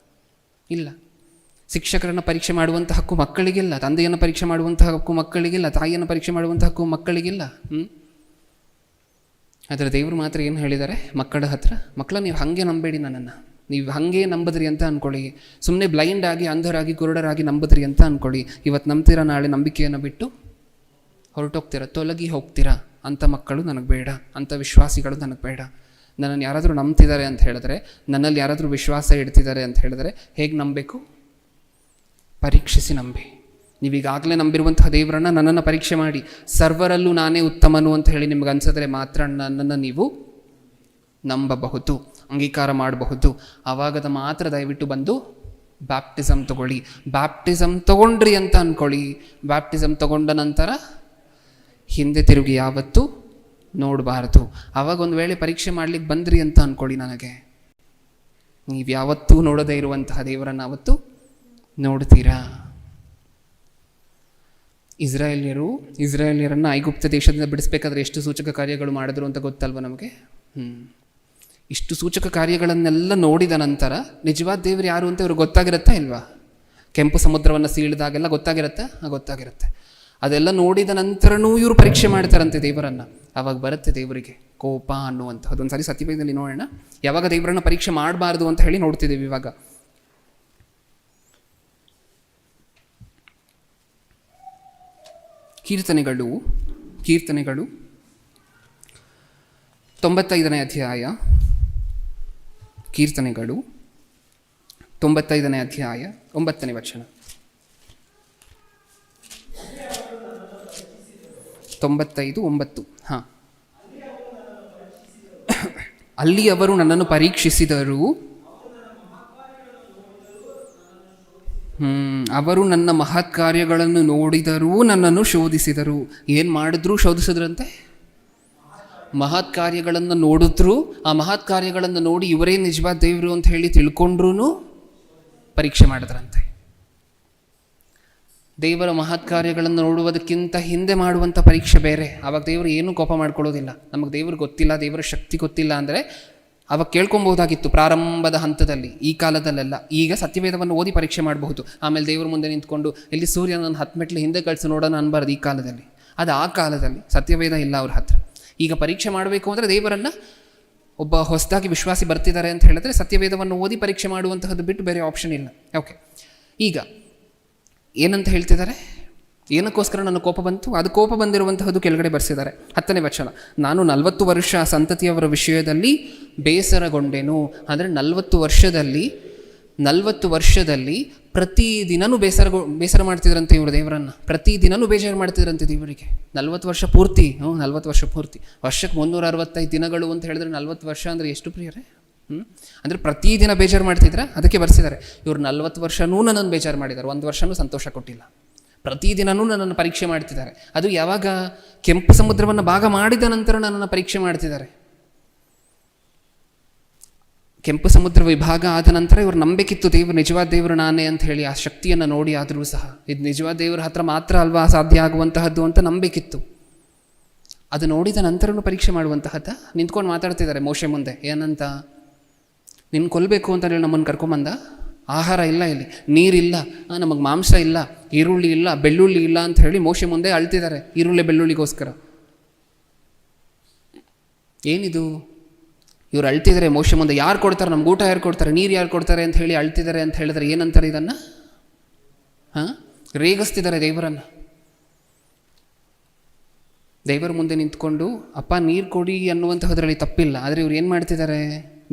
ಇಲ್ಲ. ಶಿಕ್ಷಕರನ್ನು ಪರೀಕ್ಷೆ ಮಾಡುವಂಥ ಹಕ್ಕು ಮಕ್ಕಳಿಗಿಲ್ಲ. ತಂದೆಯನ್ನು ಪರೀಕ್ಷೆ ಮಾಡುವಂಥ ಹಕ್ಕು ಮಕ್ಕಳಿಗಿಲ್ಲ. ತಾಯಿಯನ್ನು ಪರೀಕ್ಷೆ ಮಾಡುವಂಥ ಹಕ್ಕು ಮಕ್ಕಳಿಗಿಲ್ಲ. ಆದರೆ ದೇವರು ಮಾತ್ರ ಏನು ಹೇಳಿದ್ದಾರೆ ಮಕ್ಕಳ ಹತ್ರ? ಮಕ್ಕಳ, ನೀವು ಹಾಗೆ ನಂಬೇಡಿ ನನ್ನನ್ನು. ನೀವು ಹಾಗೆ ನಂಬದ್ರಿ ಅಂತ ಅಂದ್ಕೊಳ್ಳಿ. ಸುಮ್ಮನೆ ಬ್ಲೈಂಡ್ ಆಗಿ, ಅಂಧರಾಗಿ, ಕುರುಡರಾಗಿ ನಂಬದ್ರಿ ಅಂತ ಅಂದ್ಕೊಳ್ಳಿ. ಇವತ್ತು ನಂಬ್ತೀರಾ, ನಾಳೆ ನಂಬಿಕೆಯನ್ನು ಬಿಟ್ಟು ಹೊರಟೋಗ್ತೀರಾ, ತೊಲಗಿ ಹೋಗ್ತೀರಾ. ಅಂಥ ಮಕ್ಕಳು ನನಗೆ ಬೇಡ, ಅಂಥ ವಿಶ್ವಾಸಿಗಳು ನನಗೆ ಬೇಡ. ನನ್ನನ್ನು ಯಾರಾದರೂ ನಂಬ್ತಿದ್ದಾರೆ ಅಂತ ಹೇಳಿದ್ರೆ, ನನ್ನಲ್ಲಿ ಯಾರಾದರೂ ವಿಶ್ವಾಸ ಇಡ್ತಿದ್ದಾರೆ ಅಂತ ಹೇಳಿದ್ರೆ ಹೇಗೆ ನಂಬಬೇಕು? ಪರೀಕ್ಷಿಸಿ ನಂಬಿ. ನೀವೀಗಾಗಲೇ ನಂಬಿರುವಂತಹ ದೇವರನ್ನು ನನ್ನನ್ನು ಪರೀಕ್ಷೆ ಮಾಡಿ, ಸರ್ವರಲ್ಲೂ ನಾನೇ ಉತ್ತಮನು ಅಂತ ಹೇಳಿ ನಿಮ್ಗೆ ಅನ್ಸಿದ್ರೆ ಮಾತ್ರ ನನ್ನನ್ನು ನೀವು ನಂಬಬಹುದು, ಅಂಗೀಕಾರ ಮಾಡಬಹುದು. ಆವಾಗದ ಮಾತ್ರ ದಯವಿಟ್ಟು ಬಂದು ಬ್ಯಾಪ್ಟಿಸಮ್ ತಗೊಳ್ಳಿ. ಬ್ಯಾಪ್ಟಿಸಮ್ ತಗೊಂಡ್ರಿ ಅಂತ ಅಂದ್ಕೊಳ್ಳಿ. ಬ್ಯಾಪ್ಟಿಸಮ್ ತಗೊಂಡ ನಂತರ ಹಿಂದೆ ತಿರುಗಿ ಯಾವತ್ತೂ ನೋಡಬಾರ್ದು. ಆವಾಗ ಒಂದು ವೇಳೆ ಪರೀಕ್ಷೆ ಮಾಡ್ಲಿಕ್ಕೆ ಬಂದ್ರಿ ಅಂತ ಅಂದ್ಕೊಳ್ಳಿ, ನನಗೆ ನೀವು ಯಾವತ್ತೂ ನೋಡದೇ ಇರುವಂತಹ ದೇವರನ್ನು ಅವತ್ತು ನೋಡ್ತೀರಾ. ಇಸ್ರಾಯೇಲಿಯರನ್ನು ಐಗುಪ್ತ ದೇಶದಿಂದ ಬಿಡಿಸ್ಬೇಕಾದ್ರೆ ಎಷ್ಟು ಸೂಚಕ ಕಾರ್ಯಗಳು ಮಾಡಿದ್ರು ಅಂತ ಗೊತ್ತಲ್ವ ನಮಗೆ? ಇಷ್ಟು ಸೂಚಕ ಕಾರ್ಯಗಳನ್ನೆಲ್ಲ ನೋಡಿದ ನಂತರ ನಿಜವಾದ ದೇವರು ಯಾರು ಅಂತ ಇವ್ರಿಗೆ ಗೊತ್ತಾಗಿರುತ್ತಾ ಇಲ್ವಾ? ಕೆಂಪು ಸಮುದ್ರವನ್ನು ಸೀಳಿದಾಗೆಲ್ಲ ಗೊತ್ತಾಗಿರುತ್ತೆ. ಅದೆಲ್ಲ ನೋಡಿದ ನಂತರನೂ ಇವರು ಪರೀಕ್ಷೆ ಮಾಡ್ತಾರಂತೆ ದೇವರನ್ನು. ಆವಾಗ ಬರುತ್ತೆ ದೇವರಿಗೆ ಕೋಪ ಅನ್ನುವಂಥದ್ದು. ಒಂದು ಸಾರಿ ಸತ್ಯವೇದದಲ್ಲಿ ನೋಡೋಣ, ಯಾವಾಗ ದೇವರನ್ನು ಪರೀಕ್ಷೆ ಮಾಡಬಾರ್ದು ಅಂತ ಹೇಳಿ ನೋಡ್ತಿದ್ದೀವಿ. ಇವಾಗ ಕೀರ್ತನೆಗಳು 95ನೇ ಅಧ್ಯಾಯ. ಕೀರ್ತನೆಗಳು 95ನೇ ಅಧ್ಯಾಯ 9ನೇ ವಚನ. 95:9. ಅಲ್ಲಿ ಅವರು ನನ್ನನ್ನು ಪರೀಕ್ಷಿಸಿದರು, ಅವರು ನನ್ನ ಮಹತ್ ಕಾರ್ಯಗಳನ್ನು ನೋಡಿದರೂ ನನ್ನನ್ನು ಶೋಧಿಸಿದರು. ಏನು ಮಾಡಿದ್ರೂ ಶೋಧಿಸಿದ್ರಂತೆ? ಮಹತ್ ಕಾರ್ಯಗಳನ್ನು ನೋಡಿದ್ರು, ಆ ಮಹತ್ ಕಾರ್ಯಗಳನ್ನು ನೋಡಿ ಇವರೇ ನಿಜವಾದ ದೇವರು ಅಂತ ಹೇಳಿ ತಿಳ್ಕೊಂಡ್ರೂ ಪರೀಕ್ಷೆ ಮಾಡಿದ್ರಂತೆ. ದೇವರ ಮಹತ್ ಕಾರ್ಯಗಳನ್ನು ನೋಡುವುದಕ್ಕಿಂತ ಹಿಂದೆ ಮಾಡುವಂಥ ಪರೀಕ್ಷೆ ಬೇರೆ. ಆವಾಗ ದೇವರು ಏನೂ ಕೋಪ ಮಾಡ್ಕೊಳ್ಳೋದಿಲ್ಲ. ನಮಗೆ ದೇವರು ಗೊತ್ತಿಲ್ಲ, ದೇವರ ಶಕ್ತಿ ಗೊತ್ತಿಲ್ಲ ಅಂದರೆ ಆವಾಗ ಕೇಳ್ಕೊಬೋದಾಗಿತ್ತು ಪ್ರಾರಂಭದ ಹಂತದಲ್ಲಿ. ಈ ಕಾಲದಲ್ಲೆಲ್ಲ ಈಗ ಸತ್ಯವೇದವನ್ನು ಓದಿ ಪರೀಕ್ಷೆ ಮಾಡಬಹುದು. ಆಮೇಲೆ ದೇವ್ರ ಮುಂದೆ ನಿಂತ್ಕೊಂಡು ಇಲ್ಲಿ ಸೂರ್ಯನನ್ನು 10 ಮೆಟ್ಲು ಹಿಂದೆ ಕಳಿಸಿ ನೋಡೋಣ ಅನ್ಬಾರ್ದು ಈ ಕಾಲದಲ್ಲಿ. ಅದು ಆ ಕಾಲದಲ್ಲಿ ಸತ್ಯವೇದ ಇಲ್ಲ ಅವ್ರ ಹತ್ರ. ಈಗ ಪರೀಕ್ಷೆ ಮಾಡಬೇಕು ಅಂದರೆ ದೇವರನ್ನು ಒಬ್ಬ ಹೊಸದಾಗಿ ವಿಶ್ವಾಸಿ ಬರ್ತಿದ್ದಾರೆ ಅಂತ ಹೇಳಿದ್ರೆ ಸತ್ಯವೇದವನ್ನು ಓದಿ ಪರೀಕ್ಷೆ ಮಾಡುವಂತಹದ್ದು ಬಿಟ್ಟು ಬೇರೆ ಆಪ್ಷನ್ ಇಲ್ಲ. ಓಕೆ, ಈಗ ಏನಂತ ಹೇಳ್ತಿದ್ದಾರೆ? ಏನಕ್ಕೋಸ್ಕರ ನನ್ನ ಕೋಪ ಬಂತು? ಅದು ಕೋಪ ಬಂದಿರುವಂತಹದ್ದು ಕೆಳಗಡೆ ಬರ್ಸಿದ್ದಾರೆ 10ನೇ ವಚನ. ನಾನು 40 ವರ್ಷ ಸಂತತಿಯವರ ವಿಷಯದಲ್ಲಿ ಬೇಸರಗೊಂಡೆನು. ಅಂದರೆ 40 ವರ್ಷದಲ್ಲಿ ಪ್ರತಿದಿನನೂ ಬೇಸರ ಮಾಡ್ತಿದ್ರಂತೆ ಇವರು ದೇವರನ್ನು. ಪ್ರತಿದಿನನೂ ಬೇಜಾರು ಮಾಡ್ತಿದ್ರಂತೆ ದೇವರಿಗೆ. 40 ವರ್ಷ ಪೂರ್ತಿ. 40 ವರ್ಷ ಪೂರ್ತಿ. ವರ್ಷಕ್ಕೆ 365 ದಿನಗಳು ಅಂತ ಹೇಳಿದ್ರೆ 40 ವರ್ಷ ಅಂದರೆ ಎಷ್ಟು ಪ್ರಿಯರೇ? ಅಂದರೆ ಪ್ರತಿದಿನ ಬೇಜಾರು ಮಾಡ್ತಿದ್ರೆ ಅದಕ್ಕೆ ಬರ್ಸಿದ್ದಾರೆ. ಇವರು 40 ವರ್ಷನೂ ನನ್ನನ್ನು ಬೇಜಾರು ಮಾಡಿದ್ದಾರೆ, 1 ವರ್ಷನೂ ಸಂತೋಷ ಕೊಟ್ಟಿಲ್ಲ. ಪ್ರತಿದಿನವೂ ನನ್ನನ್ನು ಪರೀಕ್ಷೆ ಮಾಡ್ತಿದ್ದಾರೆ. ಅದು ಯಾವಾಗ? ಕೆಂಪು ಸಮುದ್ರವನ್ನು ಭಾಗ ಮಾಡಿದ ನಂತರ ನನ್ನನ್ನು ಪರೀಕ್ಷೆ ಮಾಡ್ತಿದ್ದಾರೆ. ಕೆಂಪು ಸಮುದ್ರ ವಿಭಾಗ ಆದ ನಂತರ ಇವರು ನಂಬೇಕಿತ್ತು ದೇವರು ನಿಜವಾದ ದೇವರು ನಾನೇ ಅಂತ ಹೇಳಿ. ಆ ಶಕ್ತಿಯನ್ನು ನೋಡಿ ಆದರೂ ಸಹ ಇದು ನಿಜವಾದ ದೇವರ ಹತ್ರ ಮಾತ್ರ ಅಲ್ವಾ ಸಾಧ್ಯ ಆಗುವಂತಹದ್ದು ಅಂತ ನಂಬೇಕಿತ್ತು. ಅದು ನೋಡಿದ ನಂತರನೂ ಪರೀಕ್ಷೆ ಮಾಡುವಂತಹದ್ದ. ನಿಂತ್ಕೊಂಡು ಮಾತಾಡ್ತಿದ್ದಾರೆ ಮೋಶೆ ಮುಂದೆ. ಏನಂತ? ನಿನ್ನ ಕೊಲ್ಲಬೇಕು ಅಂತ ಹೇಳಿ ನಮ್ಮನ್ನು ಕರ್ಕೊಂಬಂದ. ಆಹಾರ ಇಲ್ಲ, ಇಲ್ಲಿ ನೀರಿಲ್ಲ, ನಮಗೆ ಮಾಂಸ ಇಲ್ಲ, ಈರುಳ್ಳಿ ಇಲ್ಲ, ಬೆಳ್ಳುಳ್ಳಿ ಇಲ್ಲ ಅಂತ ಹೇಳಿ ಮೋಶೆ ಮುಂದೆ ಅಳ್ತಿದ್ದಾರೆ ಈರುಳ್ಳಿ ಬೆಳ್ಳುಳ್ಳಿಗೋಸ್ಕರ. ಏನಿದು? ಇವ್ರು ಅಳ್ತಿದ್ದಾರೆ ಮೋಶೆ ಮುಂದೆ. ಯಾರು ಕೊಡ್ತಾರೆ ನಮ್ಗೆ ಊಟ? ಯಾರು ಕೊಡ್ತಾರೆ? ನೀರು ಯಾರು ಕೊಡ್ತಾರೆ ಅಂತ ಹೇಳಿ ಅಳ್ತಿದ್ದಾರೆ ಅಂತ ಹೇಳಿದ್ರೆ ಏನಂತಾರೆ ಇದನ್ನು? ರೇಗಿಸ್ತಿದ್ದಾರೆ ದೇವರನ್ನು. ದೇವರ ಮುಂದೆ ನಿಂತ್ಕೊಂಡು ಅಪ್ಪ ನೀರು ಕೊಡಿ ಅನ್ನುವಂತಹದ್ರಲ್ಲಿ ತಪ್ಪಿಲ್ಲ. ಆದರೆ ಇವ್ರು ಏನು ಮಾಡ್ತಿದ್ದಾರೆ?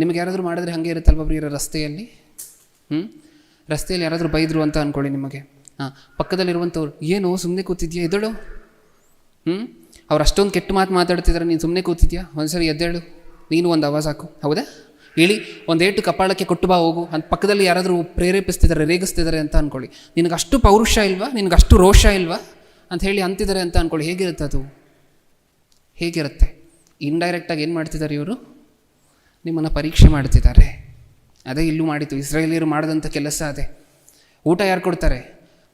ನಿಮಗೆ ಯಾರಾದರೂ ಮಾಡಿದ್ರೆ ಹಾಗೆ ಇರುತ್ತಲ್ವ ಪ್ರಿಯರ? ರಸ್ತೆಯಲ್ಲಿ ಯಾರಾದರೂ ಬೈದರು ಅಂತ ಅಂದ್ಕೊಳ್ಳಿ ನಿಮಗೆ. ಪಕ್ಕದಲ್ಲಿರುವಂಥವ್ರು ಏನು ಸುಮ್ಮನೆ ಕೂತಿದ್ಯಾ, ಎದ್ದೇಳು. ಅವ್ರು ಅಷ್ಟೊಂದು ಕೆಟ್ಟ ಮಾತಾಡ್ತಿದ್ದಾರೆ, ನೀನು ಸುಮ್ಮನೆ ಕೂತಿದ್ಯಾ, ಒಂದ್ಸರಿ ಎದ್ದೇಳು, ನೀನು ಒಂದು ಆವಾಜ್ ಹಾಕು. ಹೌದಾ? ಇಳಿ, ಒಂದೇಟು ಕಪಾಳಕ್ಕೆ ಕೊಟ್ಟು ಬಾ ಹೋಗು ಅಂತ ಪಕ್ಕದಲ್ಲಿ ಯಾರಾದರೂ ಪ್ರೇರೇಪಿಸ್ತಿದ್ದಾರೆ, ರೇಗಿಸ್ತಿದ್ದಾರೆ ಅಂತ ಅಂದ್ಕೊಳ್ಳಿ. ನಿನಗಷ್ಟು ಪೌರುಷ ಇಲ್ವಾ, ನಿನಗಷ್ಟು ರೋಷ ಇಲ್ವಾ ಅಂತ ಹೇಳಿ ಅಂತಿದ್ದಾರೆ ಅಂತ ಅಂದ್ಕೊಳ್ಳಿ. ಹೇಗಿರುತ್ತೆ ಅದು? ಹೇಗಿರುತ್ತೆ? ಇಂಡೈರೆಕ್ಟಾಗಿ ಏನು ಮಾಡ್ತಿದ್ದಾರೆ ಇವರು? ನಿಮ್ಮನ್ನು ಪರೀಕ್ಷೆ ಮಾಡ್ತಿದ್ದಾರೆ. ಅದೇ ಇಲ್ಲೂ ಮಾಡಿತು, ಇಸ್ರಾಯೇಲಿಯರು ಮಾಡಿದಂಥ ಕೆಲಸ ಅದೇ. ಊಟ ಯಾರು ಕೊಡ್ತಾರೆ?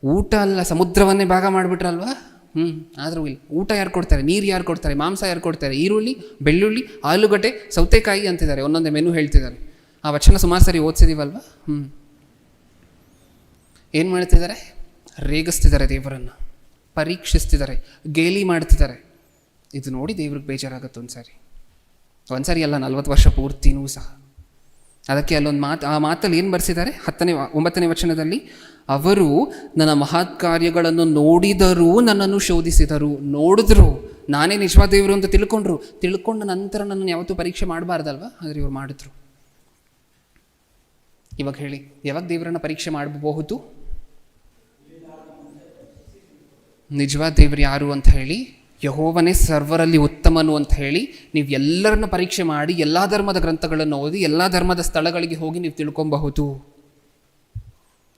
ಊಟ ಅಲ್ಲ, ಸಮುದ್ರವನ್ನೇ ಭಾಗ ಮಾಡಿಬಿಟ್ರಲ್ವಾ. ಆದರೂ ಇಲ್ಲ. ಊಟ ಯಾರು ಕೊಡ್ತಾರೆ? ನೀರು ಯಾರು ಕೊಡ್ತಾರೆ? ಮಾಂಸ ಯಾರು ಕೊಡ್ತಾರೆ? ಈರುಳ್ಳಿ, ಬೆಳ್ಳುಳ್ಳಿ, ಆಲೂಗಡ್ಡೆ, ಸೌತೆಕಾಯಿ ಅಂತಿದ್ದಾರೆ. ಒಂದೊಂದೇ ಮೆನು ಹೇಳ್ತಿದ್ದಾರೆ. ಆ ವಚನ ಸುಮಾರು ಸರಿ ಓದಿಸಿದೀವಲ್ವ. ಏನು ಮಾಡ್ತಿದ್ದಾರೆ? ರೇಗಿಸ್ತಿದ್ದಾರೆ ದೇವರನ್ನು, ಪರೀಕ್ಷಿಸ್ತಿದ್ದಾರೆ, ಗೇಲಿ ಮಾಡ್ತಿದ್ದಾರೆ. ಇದು ನೋಡಿ ದೇವ್ರಿಗೆ ಬೇಜಾರಾಗುತ್ತೆ ಒಂದು ಸಾರಿ ಅಲ್ಲ, 40 ವರ್ಷ ಪೂರ್ತಿನೂ ಸಹ. ಅದಕ್ಕೆ ಅಲ್ಲೊಂದು ಮಾತು, ಆ ಮಾತಲ್ಲಿ ಏನು ಬರ್ಸಿದ್ದಾರೆ? 9ನೇ ವಚನದಲ್ಲಿ, ಅವರು ನನ್ನ ಮಹತ್ ಕಾರ್ಯಗಳನ್ನು ನೋಡಿದರೂ ನನ್ನನ್ನು ಶೋಧಿಸಿದರು. ನೋಡಿದ್ರು, ನಾನೇ ನಿಜವಾದ ದೇವರು ಅಂತ ತಿಳ್ಕೊಂಡ ನಂತರ ನನ್ನನ್ನು ಯಾವತ್ತೂ ಪರೀಕ್ಷೆ ಮಾಡಬಾರ್ದಲ್ವ, ಆದರೆ ಇವ್ರು ಮಾಡಿದ್ರು. ಇವಾಗ ಹೇಳಿ, ಯಾವಾಗ ದೇವರನ್ನು ಪರೀಕ್ಷೆ ಮಾಡಬಹುದು? ನಿಜವಾದ ದೇವರು ಯಾರು ಅಂತ ಹೇಳಿ, ಯೆಹೋವನೇ ಸರ್ವರಲ್ಲಿ ಉತ್ತಮನು ಅಂತ ಹೇಳಿ ನೀವು ಎಲ್ಲರನ್ನ ಪರೀಕ್ಷೆ ಮಾಡಿ, ಎಲ್ಲ ಧರ್ಮದ ಗ್ರಂಥಗಳನ್ನು ಓದಿ, ಎಲ್ಲ ಧರ್ಮದ ಸ್ಥಳಗಳಿಗೆ ಹೋಗಿ ನೀವು ತಿಳ್ಕೊಬಹುದು.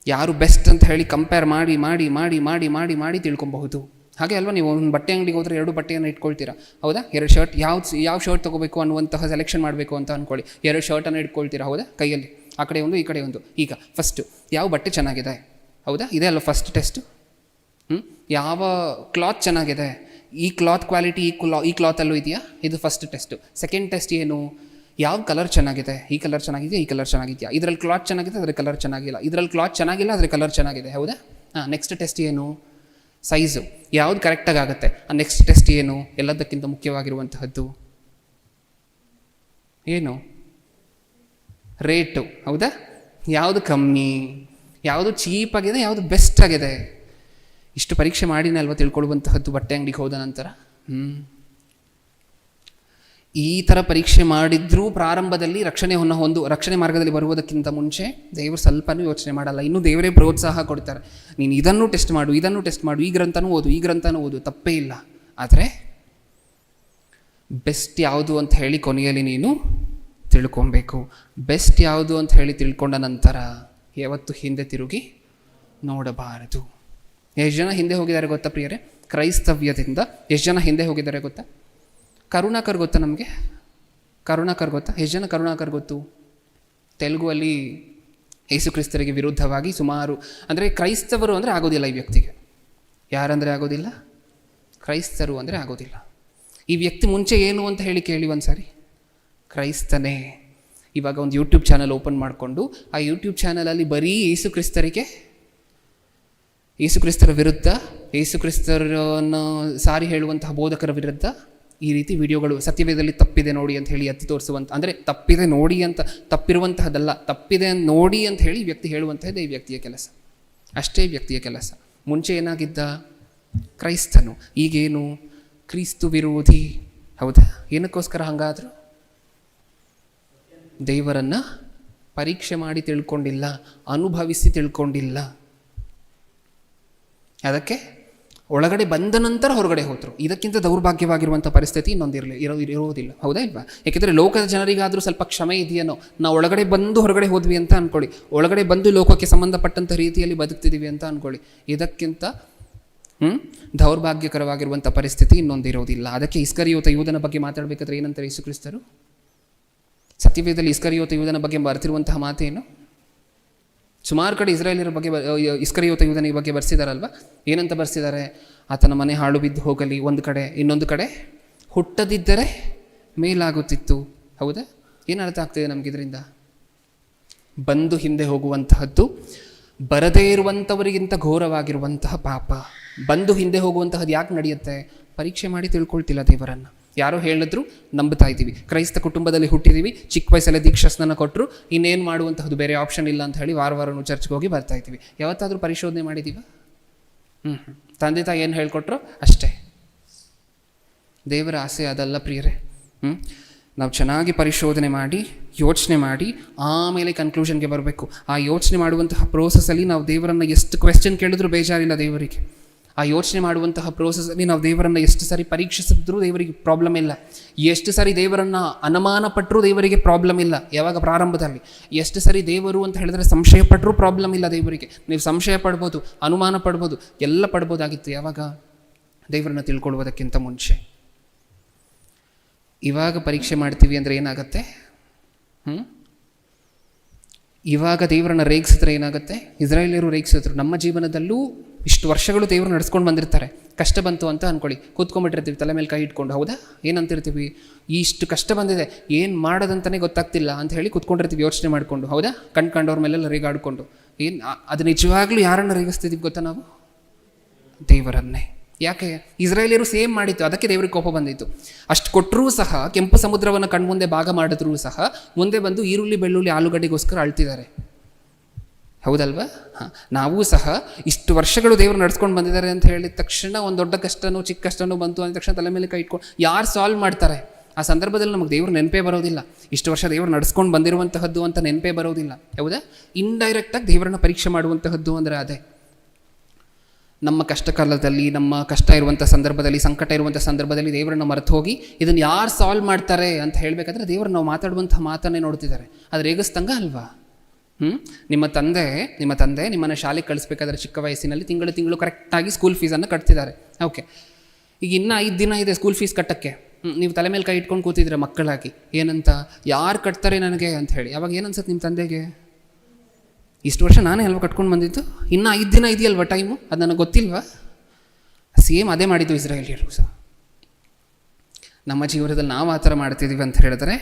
ಯಾರು ಬೆಸ್ಟ್ ಅಂತ ಹೇಳಿ ಕಂಪೇರ್ ಮಾಡಿ ಮಾಡಿ ಮಾಡಿ ಮಾಡಿ ಮಾಡಿ ಮಾಡಿ ತಿಳ್ಕೊಬಹುದು. ಹಾಗೆ ಅಲ್ವಾ? ನೀವು ಒಂದು ಬಟ್ಟೆ ಅಂಗಡಿಗೆ ಹೋದರೆ 2 ಬಟ್ಟೆಯನ್ನು ಇಟ್ಕೊಳ್ತೀರಾ, ಹೌದಾ? 2 ಶರ್ಟ್, ಯಾವ ಶರ್ಟ್ ತೊಗೋಬೇಕು ಅನ್ನುವಂತಹ ಸೆಲೆಕ್ಷನ್ ಮಾಡಬೇಕು ಅಂತ ಅಂದ್ಕೊಳ್ಳಿ. 2 ಶರ್ಟನ್ನು ಇಟ್ಕೊಳ್ತೀರಾ, ಹೌದಾ? ಕೈಯಲ್ಲಿ ಆ ಕಡೆ ಒಂದು, ಈ ಕಡೆ ಒಂದು. ಈಗ ಫಸ್ಟು ಯಾವ ಬಟ್ಟೆ ಚೆನ್ನಾಗಿದೆ, ಹೌದಾ? ಇದೇ ಅಲ್ಲ ಫಸ್ಟ್ ಟೆಸ್ಟು. ಯಾವ ಕ್ಲಾತ್ ಚೆನ್ನಾಗಿದೆ, ಈ ಕ್ಲಾತ್ ಕ್ವಾಲಿಟಿ ಈ ಕ್ಲಾತಲ್ಲೂ ಇದೆಯಾ? ಇದು ಫಸ್ಟ್ ಟೆಸ್ಟು. ಸೆಕೆಂಡ್ ಟೆಸ್ಟ್ ಏನು? ಯಾವ ಕಲರ್ ಚೆನ್ನಾಗಿದೆ, ಈ ಕಲರ್ ಚೆನ್ನಾಗಿದೆಯಾ, ಈ ಕಲರ್ ಚೆನ್ನಾಗಿದೆಯಾ? ಇದರಲ್ಲಿ ಕ್ಲಾತ್ ಚೆನ್ನಾಗಿದೆ, ಅದರ ಕಲರ್ ಚೆನ್ನಾಗಿಲ್ಲ. ಇದರಲ್ಲಿ ಕ್ಲಾತ್ ಚೆನ್ನಾಗಿಲ್ಲ, ಅದರ ಕಲರ್ ಚೆನ್ನಾಗಿದೆ, ಹೌದಾ? ನೆಕ್ಸ್ಟ್ ಟೆಸ್ಟ್ ಏನು? ಸೈಜು ಯಾವುದು ಕರೆಕ್ಟಾಗಿ ಆಗುತ್ತೆ. ನೆಕ್ಸ್ಟ್ ಟೆಸ್ಟ್ ಏನು? ಎಲ್ಲದಕ್ಕಿಂತ ಮುಖ್ಯವಾಗಿರುವಂತಹದ್ದು ಏನು? ರೇಟು, ಹೌದಾ? ಯಾವುದು ಕಮ್ಮಿ, ಯಾವುದು ಚೀಪಾಗಿದೆ, ಯಾವುದು ಬೆಸ್ಟ್ ಆಗಿದೆ. ಇಷ್ಟು ಪರೀಕ್ಷೆ ಮಾಡಿನೇ ಅಲ್ವಾ ತಿಳ್ಕೊಳ್ಳುವಂತಹದ್ದು ಬಟ್ಟೆ ಅಂಗಡಿಗೆ ಹೋದ ನಂತರ. ಈ ಥರ ಪರೀಕ್ಷೆ ಮಾಡಿದ್ರೂ ಪ್ರಾರಂಭದಲ್ಲಿ ರಕ್ಷಣೆ ಮಾರ್ಗದಲ್ಲಿ ಬರುವುದಕ್ಕಿಂತ ಮುಂಚೆ ದೇವರು ಸ್ವಲ್ಪನೂ ಯೋಚನೆ ಮಾಡಲ್ಲ. ಇನ್ನೂ ದೇವರೇ ಪ್ರೋತ್ಸಾಹ ಕೊಡ್ತಾರೆ, ನೀನು ಇದನ್ನು ಟೆಸ್ಟ್ ಮಾಡು, ಈ ಗ್ರಂಥನೂ ಓದು, ತಪ್ಪೇ ಇಲ್ಲ. ಆದರೆ ಬೆಸ್ಟ್ ಯಾವುದು ಅಂತ ಹೇಳಿ ಕೊನೆಯಲ್ಲಿ ನೀನು ತಿಳ್ಕೊಬೇಕು. ಬೆಸ್ಟ್ ಯಾವುದು ಅಂತ ಹೇಳಿ ತಿಳ್ಕೊಂಡ ನಂತರ ಯಾವತ್ತು ಹಿಂದೆ ತಿರುಗಿ ನೋಡಬಾರದು. ಎಷ್ಟು ಜನ ಹಿಂದೆ ಹೋಗಿದ್ದಾರೆ ಗೊತ್ತಾ ಪ್ರಿಯರೇ? ಕ್ರೈಸ್ತವ್ಯದಿಂದ ಎಷ್ಟು ಜನ ಹಿಂದೆ ಹೋಗಿದ್ದಾರೆ ಗೊತ್ತಾ? ಕರುಣಾಕರ್ ಗೊತ್ತಾ ನಮಗೆ? ಕರುಣಾಕರ್ ಗೊತ್ತಾ? ಎಷ್ಟು ಜನ ಕರುಣಾಕರ್ ಗೊತ್ತು? ತೆಲುಗುವಲ್ಲಿ ಯೇಸು ಕ್ರಿಸ್ತರಿಗೆ ವಿರುದ್ಧವಾಗಿ ಸುಮಾರು, ಅಂದರೆ ಕ್ರೈಸ್ತವರು ಅಂದರೆ ಆಗೋದಿಲ್ಲ ಈ ವ್ಯಕ್ತಿಗೆ. ಯಾರಂದರೆ ಆಗೋದಿಲ್ಲ? ಕ್ರೈಸ್ತರು ಅಂದರೆ ಆಗೋದಿಲ್ಲ. ಈ ವ್ಯಕ್ತಿ ಮುಂಚೆ ಏನು ಅಂತ ಹೇಳಿ ಕೇಳಿ ಒಂದು ಸಾರಿ. ಕ್ರೈಸ್ತನೇ. ಇವಾಗ ಒಂದು ಯೂಟ್ಯೂಬ್ ಚಾನಲ್ ಓಪನ್ ಮಾಡಿಕೊಂಡು ಆ ಯೂಟ್ಯೂಬ್ ಚಾನಲಲ್ಲಿ ಬರೀ ಯೇಸು ಕ್ರಿಸ್ತರ ವಿರುದ್ಧ, ಯೇಸು ಕ್ರಿಸ್ತರನ್ನು ಸಾರಿ ಹೇಳುವಂತಹ ಬೋಧಕರ ವಿರುದ್ಧ ಈ ರೀತಿ ವಿಡಿಯೋಗಳು, ಸತ್ಯವೇದದಲ್ಲಿ ತಪ್ಪಿದೆ ನೋಡಿ ಅಂತ ಹೇಳಿ ಎತ್ತಿ ತೋರಿಸುವಂಥ, ಅಂದರೆ ತಪ್ಪಿದೆ ನೋಡಿ ಅಂತ, ತಪ್ಪಿರುವಂತಹದ್ದಲ್ಲ, ತಪ್ಪಿದೆ ನೋಡಿ ಅಂತ ಹೇಳಿ ವ್ಯಕ್ತಿ ಹೇಳುವಂತಹದ್ದೇ ಈ ವ್ಯಕ್ತಿಯ ಕೆಲಸ. ಅಷ್ಟೇ ವ್ಯಕ್ತಿಯ ಕೆಲಸ. ಮುಂಚೆ ಏನಾಗಿದ್ದ? ಕ್ರೈಸ್ತನು. ಈಗೇನು? ಕ್ರಿಸ್ತು ವಿರೋಧಿ. ಹೌದಾ? ಏನಕ್ಕೋಸ್ಕರ ಹಂಗಾದ್ರು? ದೇವರನ್ನು ಪರೀಕ್ಷೆ ಮಾಡಿ ತಿಳ್ಕೊಂಡಿಲ್ಲ, ಅನುಭವಿಸಿ ತಿಳ್ಕೊಂಡಿಲ್ಲ. ಅದಕ್ಕೆ ಒಳಗಡೆ ಬಂದ ನಂತರ ಹೊರಗಡೆ ಹೋದರು. ಇದಕ್ಕಿಂತ ದೌರ್ಭಾಗ್ಯವಾಗಿರುವಂಥ ಪರಿಸ್ಥಿತಿ ಇರೋದಿಲ್ಲ, ಹೌದಾ ಇಲ್ವಾ? ಏಕೆಂದರೆ ಲೋಕದ ಜನರಿಗಾದರೂ ಸ್ವಲ್ಪ ಕ್ಷಮೆ ಇದೆಯೇನೋ, ನಾವು ಒಳಗಡೆ ಬಂದು ಹೊರಗಡೆ ಹೋದ್ವಿ ಅಂತ ಅಂದ್ಕೊಳ್ಳಿ, ಒಳಗಡೆ ಬಂದು ಲೋಕಕ್ಕೆ ಸಂಬಂಧಪಟ್ಟಂಥ ರೀತಿಯಲ್ಲಿ ಬದುಕ್ತಿದ್ದೀವಿ ಅಂತ ಅಂದ್ಕೊಳ್ಳಿ. ಇದಕ್ಕಿಂತ ದೌರ್ಭಾಗ್ಯಕರವಾಗಿರುವಂಥ ಪರಿಸ್ಥಿತಿ ಇನ್ನೊಂದಿರೋದಿಲ್ಲ. ಅದಕ್ಕೆ ಇಸ್ಕರಿಯೋತ ಯೂದನ ಬಗ್ಗೆ ಮಾತಾಡಬೇಕಾದ್ರೆ ಏನಂತಾರೆ ಯೇಸು ಕ್ರಿಸ್ತರು? ಸತ್ಯವೇದದಲ್ಲಿ ಇಸ್ಕರಿಯೋತ ಯೂದನ ಬಗ್ಗೆ ಬರ್ತಿರುವಂತಹ ಮಾತೇನು? ಸುಮಾರು ಕಡೆ ಇಸ್ರಾಯೇಲ್ಯರ ಬಗ್ಗೆ ಇಸ್ಕರಿಯೋತ ಯೂದನಿಗೆ ಬಗ್ಗೆ ಬರ್ಸಿದಾರಲ್ವ. ಏನಂತ ಬರ್ಸಿದ್ದಾರೆ? ಆತನ ಮನೆ ಹಾಳು ಬಿದ್ದು ಹೋಗಲಿ ಒಂದು ಕಡೆ, ಇನ್ನೊಂದು ಕಡೆ ಹುಟ್ಟದಿದ್ದರೆ ಮೇಲಾಗುತ್ತಿತ್ತು. ಹೌದಾ? ಏನು ಅರ್ಥ ಆಗ್ತಿದೆ ನಮಗಿದ್ರಿಂದ? ಬಂದು ಹಿಂದೆ ಹೋಗುವಂತಹದ್ದು ಬರದೇ ಇರುವಂಥವರಿಗಿಂತ ಘೋರವಾಗಿರುವಂತಹ ಪಾಪ. ಬಂದು ಹಿಂದೆ ಹೋಗುವಂತಹದ್ದು ಯಾಕೆ ನಡೆಯುತ್ತೆ? ಪರೀಕ್ಷೆ ಮಾಡಿ ತಿಳ್ಕೊಳ್ತಿಲ್ಲ ದೇವರನ್ನು. ಯಾರೋ ಹೇಳಿದ್ರು ನಂಬ್ತಾ ಇದ್ದೀವಿ, ಕ್ರೈಸ್ತ ಕುಟುಂಬದಲ್ಲಿ ಹುಟ್ಟಿದ್ದೀವಿ, ಚಿಕ್ಕ ವಯಸ್ಸಲ್ಲೇ ದೀಕ್ಷಾಸ್ನಾನ ಕೊಟ್ಟರು, ಇನ್ನೇನು ಮಾಡುವಂತಹದ್ದು ಬೇರೆ ಆಪ್ಷನ್ ಇಲ್ಲ ಅಂತ ಹೇಳಿ ವಾರ ಚರ್ಚ್ಗೆ ಹೋಗಿ ಬರ್ತಾ ಇದ್ದೀವಿ. ಯಾವತ್ತಾದರೂ ಪರಿಶೋಧನೆ ಮಾಡಿದ್ದೀವ? ತಂದೆ ತಾಯಿ ಏನು ಹೇಳ್ಕೊಟ್ರು ಅಷ್ಟೇ. ದೇವರ ಆಸೆ ಅದಲ್ಲ ಪ್ರಿಯರೇ. ನಾವು ಚೆನ್ನಾಗಿ ಪರಿಶೋಧನೆ ಮಾಡಿ, ಯೋಚನೆ ಮಾಡಿ, ಆಮೇಲೆ ಕನ್ಕ್ಲೂಷನ್ಗೆ ಬರಬೇಕು. ಆ ಯೋಚನೆ ಮಾಡುವಂತಹ ಪ್ರೋಸೆಸ್ಸಲ್ಲಿ ನಾವು ದೇವರನ್ನು ಎಷ್ಟು ಕ್ವೆಶ್ಚನ್ ಕೇಳಿದ್ರು ಬೇಜಾರಿಲ್ಲ ದೇವರಿಗೆ. ಆ ಯೋಚನೆ ಮಾಡುವಂತಹ ಪ್ರೋಸೆಸ್ಸಲ್ಲಿ ನಾವು ದೇವರನ್ನು ಎಷ್ಟು ಸಾರಿ ಪರೀಕ್ಷಿಸಿದ್ರೂ ದೇವರಿಗೆ ಪ್ರಾಬ್ಲಮ್ ಇಲ್ಲ. ಎಷ್ಟು ಸಾರಿ ದೇವರನ್ನು ಅನುಮಾನ ಪಟ್ಟರೂ ದೇವರಿಗೆ ಪ್ರಾಬ್ಲಮ್ ಇಲ್ಲ. ಯಾವಾಗ ಪ್ರಾರಂಭದಲ್ಲಿ ಎಷ್ಟು ಸಾರಿ ದೇವರು ಅಂತ ಹೇಳಿದ್ರೆ ಸಂಶಯ ಪಟ್ಟರೂ ಪ್ರಾಬ್ಲಮ್ ಇಲ್ಲ ದೇವರಿಗೆ. ನೀವು ಸಂಶಯ ಪಡ್ಬೋದು, ಅನುಮಾನ ಪಡ್ಬೋದು, ಎಲ್ಲ ಪಡ್ಬೋದಾಗಿತ್ತು ಯಾವಾಗ ದೇವರನ್ನು ತಿಳ್ಕೊಳ್ಳುವುದಕ್ಕಿಂತ ಮುಂಚೆ. ಇವಾಗ ಪರೀಕ್ಷೆ ಮಾಡ್ತೀವಿ ಅಂದರೆ ಏನಾಗುತ್ತೆ? ಇವಾಗ ದೇವರನ್ನು ರೇಗಿಸಿದ್ರೆ ಏನಾಗುತ್ತೆ? ಇಸ್ರಾಯೇಲ್ಯರು ರೇಗಿಸಿದ್ರು. ನಮ್ಮ ಜೀವನದಲ್ಲೂ ಇಷ್ಟು ವರ್ಷಗಳು ದೇವರು ನಡೆಸ್ಕೊಂಡು ಬಂದಿರ್ತಾರೆ. ಕಷ್ಟ ಬಂತು ಅಂತ ಅಂದ್ಕೊಳ್ಳಿ, ಕೂತ್ಕೊಂಡ್ಬಿಟ್ಟಿರ್ತೀವಿ ತಲೆ ಮೇಲೆ ಕೈ ಇಟ್ಕೊಂಡು. ಹೌದಾ? ಏನಂತಿರ್ತೀವಿ? ಇಷ್ಟು ಕಷ್ಟ ಬಂದಿದೆ, ಏನು ಮಾಡೋದಂತಲೇ ಗೊತ್ತಾಗ್ತಿಲ್ಲ ಅಂತ ಹೇಳಿ ಕೂತ್ಕೊಂಡಿರ್ತೀವಿ ಯೋಚನೆ ಮಾಡಿಕೊಂಡು. ಹೌದಾ? ಕಂಡವ್ರ ಮೇಲೆಲ್ಲ ರೇಗಾಡಿಕೊಂಡು. ಅದು ನಿಜವಾಗ್ಲೂ ಯಾರನ್ನು ರೇಗಿಸ್ತಿದ್ದೀವಿ ಗೊತ್ತಾ ನಾವು? ದೇವರನ್ನೇ. ಯಾಕೆ? ಇಸ್ರಾಯೇಲ್ಯರು ಸೇಮ್ ಮಾಡಿತ್ತು, ಅದಕ್ಕೆ ದೇವರಿಗೆ ಕೋಪ ಬಂದಿತ್ತು. ಅಷ್ಟು ಕೊಟ್ಟರೂ ಸಹ, ಕೆಂಪು ಸಮುದ್ರವನ್ನು ಕಣ್ಮುಂದೆ ಭಾಗ ಮಾಡಿದ್ರೂ ಸಹ ಮುಂದೆ ಬಂದು ಈರುಳ್ಳಿ ಬೆಳ್ಳುಳ್ಳಿ ಆಲೂಗಡ್ಡೆಗೋಸ್ಕರ ಅಳ್ತಿದ್ದಾರೆ. ಹೌದಲ್ವಾ? ಹಾಂ, ನಾವೂ ಸಹ ಇಷ್ಟು ವರ್ಷಗಳು ದೇವರು ನಡೆಸ್ಕೊಂಡು ಬಂದಿದ್ದಾರೆ ಅಂತ ಹೇಳಿದ ತಕ್ಷಣ ಒಂದು ದೊಡ್ಡ ಕಷ್ಟನೋ ಚಿಕ್ಕ ಕಷ್ಟನೋ ಬಂತು ಅಂದ ತಕ್ಷಣ ತಲೆ ಮೇಲೆ ಕೈ ಇಟ್ಕೊಂಡು ಯಾರು ಸಾಲ್ವ್ ಮಾಡ್ತಾರೆ? ಆ ಸಂದರ್ಭದಲ್ಲಿ ನಮಗೆ ದೇವರು ನೆನಪೇ ಬರೋದಿಲ್ಲ. ಇಷ್ಟು ವರ್ಷ ದೇವರು ನಡೆಸ್ಕೊಂಡು ಬಂದಿರುವಂತಹದ್ದು ಅಂತ ನೆನಪೇ ಬರೋದಿಲ್ಲ. ಹೌದಾ? ಇಂಡೈರೆಕ್ಟಾಗಿ ದೇವರನ್ನ ಪರೀಕ್ಷೆ ಮಾಡುವಂತಹದ್ದು ಅಂದರೆ ಅದೇ. ನಮ್ಮ ಕಷ್ಟ ಕಾಲದಲ್ಲಿ, ನಮ್ಮ ಕಷ್ಟ ಇರುವಂಥ ಸಂದರ್ಭದಲ್ಲಿ, ಸಂಕಟ ಇರುವಂಥ ಸಂದರ್ಭದಲ್ಲಿ ದೇವರನ್ನು ಮರೆತು ಹೋಗಿ ಇದನ್ನು ಯಾರು ಸಾಲ್ವ್ ಮಾಡ್ತಾರೆ ಅಂತ ಹೇಳಬೇಕಾದ್ರೆ ದೇವರು ನಾವು ಮಾತಾಡುವಂಥ ಮಾತನ್ನೇ ನೋಡ್ತಿದ್ದಾರೆ. ಅದು ರೇಗಿಸ್ತಂಗ ಅಲ್ವಾ? ನಿಮ್ಮ ತಂದೆ ನಿಮ್ಮನ್ನು ಶಾಲೆಗೆ ಕಳಿಸ್ಬೇಕಾದ್ರೆ ಚಿಕ್ಕ ವಯಸ್ಸಿನಲ್ಲಿ ತಿಂಗಳು ಕರೆಕ್ಟಾಗಿ ಸ್ಕೂಲ್ ಫೀಸನ್ನು ಕಟ್ತಿದ್ದಾರೆ. ಓಕೆ, ಈಗ ಇನ್ನೂ 5 ದಿನ ಇದೆ ಸ್ಕೂಲ್ ಫೀಸ್ ಕಟ್ಟೋಕ್ಕೆ. ನೀವು ತಲೆ ಮೇಲೆ ಕೈ ಇಟ್ಕೊಂಡು ಕೂತಿದ್ರೆ ಮಕ್ಕಳಾಗಿ, ಏನಂತ? ಯಾರು ಕಟ್ತಾರೆ ನನಗೆ ಅಂತ ಹೇಳಿ. ಅವಾಗ ಏನನ್ಸುತ್ತೆ ನಿಮ್ಮ ತಂದೆಗೆ? ಇಷ್ಟು ವರ್ಷ ನಾನೇ ಅಲ್ವಾ ಕಟ್ಕೊಂಡು ಬಂದಿದ್ದು, ಇನ್ನೂ 5 ದಿನ ಇದೆಯಲ್ವ ಟೈಮು, ಅದು ನನಗೆ ಗೊತ್ತಿಲ್ವಾ? ಸೇಮ್ ಅದೇ ಮಾಡಿದ್ದು ಇಸ್ರಾಯೇಲ್ಯರು ಸಹ. ನಮ್ಮ ಜೀವನದಲ್ಲಿ ನಾವು ಆ ಥರ ಮಾಡ್ತಿದ್ದೀವಿ ಅಂತ ಹೇಳಿದ್ರೆ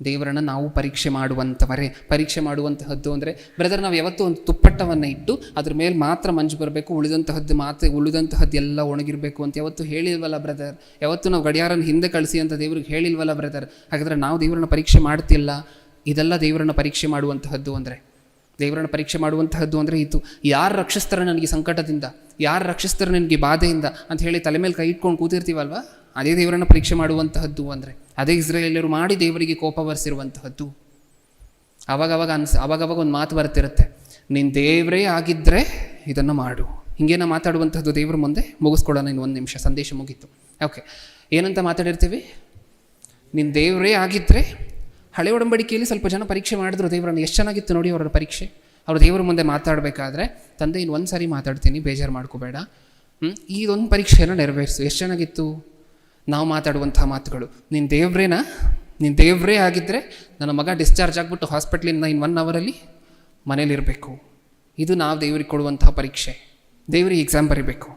ದೇವರನ್ನು ನಾವು ಪರೀಕ್ಷೆ ಮಾಡುವಂತಹದ್ದು ಅಂದರೆ ಬ್ರದರ್, ನಾವು ಯಾವತ್ತೂ ಒಂದು ತುಪ್ಪಟ್ಟವನ್ನು ಇಟ್ಟು ಅದ್ರ ಮೇಲೆ ಮಾತ್ರ ಮಂಜು ಬರಬೇಕು, ಉಳಿದಂತಹದ್ದು ಎಲ್ಲ ಒಣಗಿರಬೇಕು ಅಂತ ಯಾವತ್ತೂ ಹೇಳಿಲ್ವಲ್ಲ ಬ್ರದರ್. ಯಾವತ್ತೂ ನಾವು ಗಡಿಯಾರನ ಹಿಂದೆ ಕಳಿಸಿ ಅಂತ ದೇವ್ರಿಗೆ ಹೇಳಿಲ್ವಲ್ಲ ಬ್ರದರ್. ಹಾಗಾದರೆ ನಾವು ದೇವರನ್ನ ಪರೀಕ್ಷೆ ಮಾಡ್ತಿಲ್ಲ. ಇದೆಲ್ಲ ದೇವರನ್ನ ಪರೀಕ್ಷೆ ಮಾಡುವಂತಹದ್ದು ಅಂದರೆ. ದೇವರನ್ನ ಪರೀಕ್ಷೆ ಮಾಡುವಂತಹದ್ದು ಅಂದರೆ ಇದು. ಯಾರು ರಕ್ಷಿಸ್ತಾರೆ ನನಗೆ ಸಂಕಟದಿಂದ, ಯಾರು ರಕ್ಷಿಸ್ತಾರೆ ನನಗೆ ಬಾಧೆಯಿಂದ ಅಂತ ಹೇಳಿ ತಲೆ ಮೇಲೆ ಕೈ ಇಟ್ಕೊಂಡು ಕೂತಿರ್ತೀವಲ್ವ, ಅದೇ ದೇವರನ್ನು ಪರೀಕ್ಷೆ ಮಾಡುವಂತಹದ್ದು ಅಂದರೆ. ಅದೇ ಇಸ್ರಾಯೇಲ್ಯರು ಮಾಡಿ ದೇವರಿಗೆ ಕೋಪ ಬರೆಸಿರುವಂತಹದ್ದು. ಅವಾಗವಾಗ ಒಂದು ಮಾತು ಬರ್ತಿರುತ್ತೆ, ನೀನು ದೇವರೇ ಆಗಿದ್ದರೆ ಇದನ್ನು ಮಾಡು. ಹಿಂಗೇನ ಮಾತಾಡುವಂಥದ್ದು ದೇವ್ರ ಮುಂದೆ. ಮುಗಿಸ್ಕೊಳ್ಳೋಣ, ಇನ್ನು 1 ನಿಮಿಷ, ಸಂದೇಶ ಮುಗೀತು. ಓಕೆ, ಏನಂತ ಮಾತಾಡಿರ್ತೀವಿ? ನೀನು ದೇವರೇ ಆಗಿದ್ದರೆ. ಹಳೆ ಒಡಂಬಡಿಕೆಯಲ್ಲಿ ಸ್ವಲ್ಪ ಜನ ಪರೀಕ್ಷೆ ಮಾಡಿದ್ರು ದೇವರನ್ನು. ಎಷ್ಟು ಚೆನ್ನಾಗಿತ್ತು ನೋಡಿ ಅವರ ಪರೀಕ್ಷೆ. ಅವರು ದೇವರ ಮುಂದೆ ಮಾತಾಡಬೇಕಾದ್ರೆ, ತಂದೆ ಇನ್ನು 1 ಸಾರಿ ಮಾತಾಡ್ತೀನಿ, ಬೇಜಾರು ಮಾಡ್ಕೋಬೇಡ, ಇದೊಂದು ಪರೀಕ್ಷೆಯನ್ನು ನೆರವೇರಿಸು. ಎಷ್ಟು ಚೆನ್ನಾಗಿತ್ತು ನಾವು ಮಾತಾಡುವಂತಹ ಮಾತುಗಳು. ನೀನು ದೇವರೇ ಆಗಿದ್ದರೆ ನನ್ನ ಮಗ ಡಿಸ್ಚಾರ್ಜ್ ಆಗಿಬಿಟ್ಟು ಹಾಸ್ಪಿಟ್ಲಿಂದ ಇನ್ನು 1 ಅವರಲ್ಲಿ ಮನೇಲಿರಬೇಕು. ಇದು ನಾವು ದೇವರಿಗೆ ಕೊಡುವಂತಹ ಪರೀಕ್ಷೆ. ದೇವರಿಗೆ ಎಕ್ಸಾಮ್ ಬರೀಬೇಕು.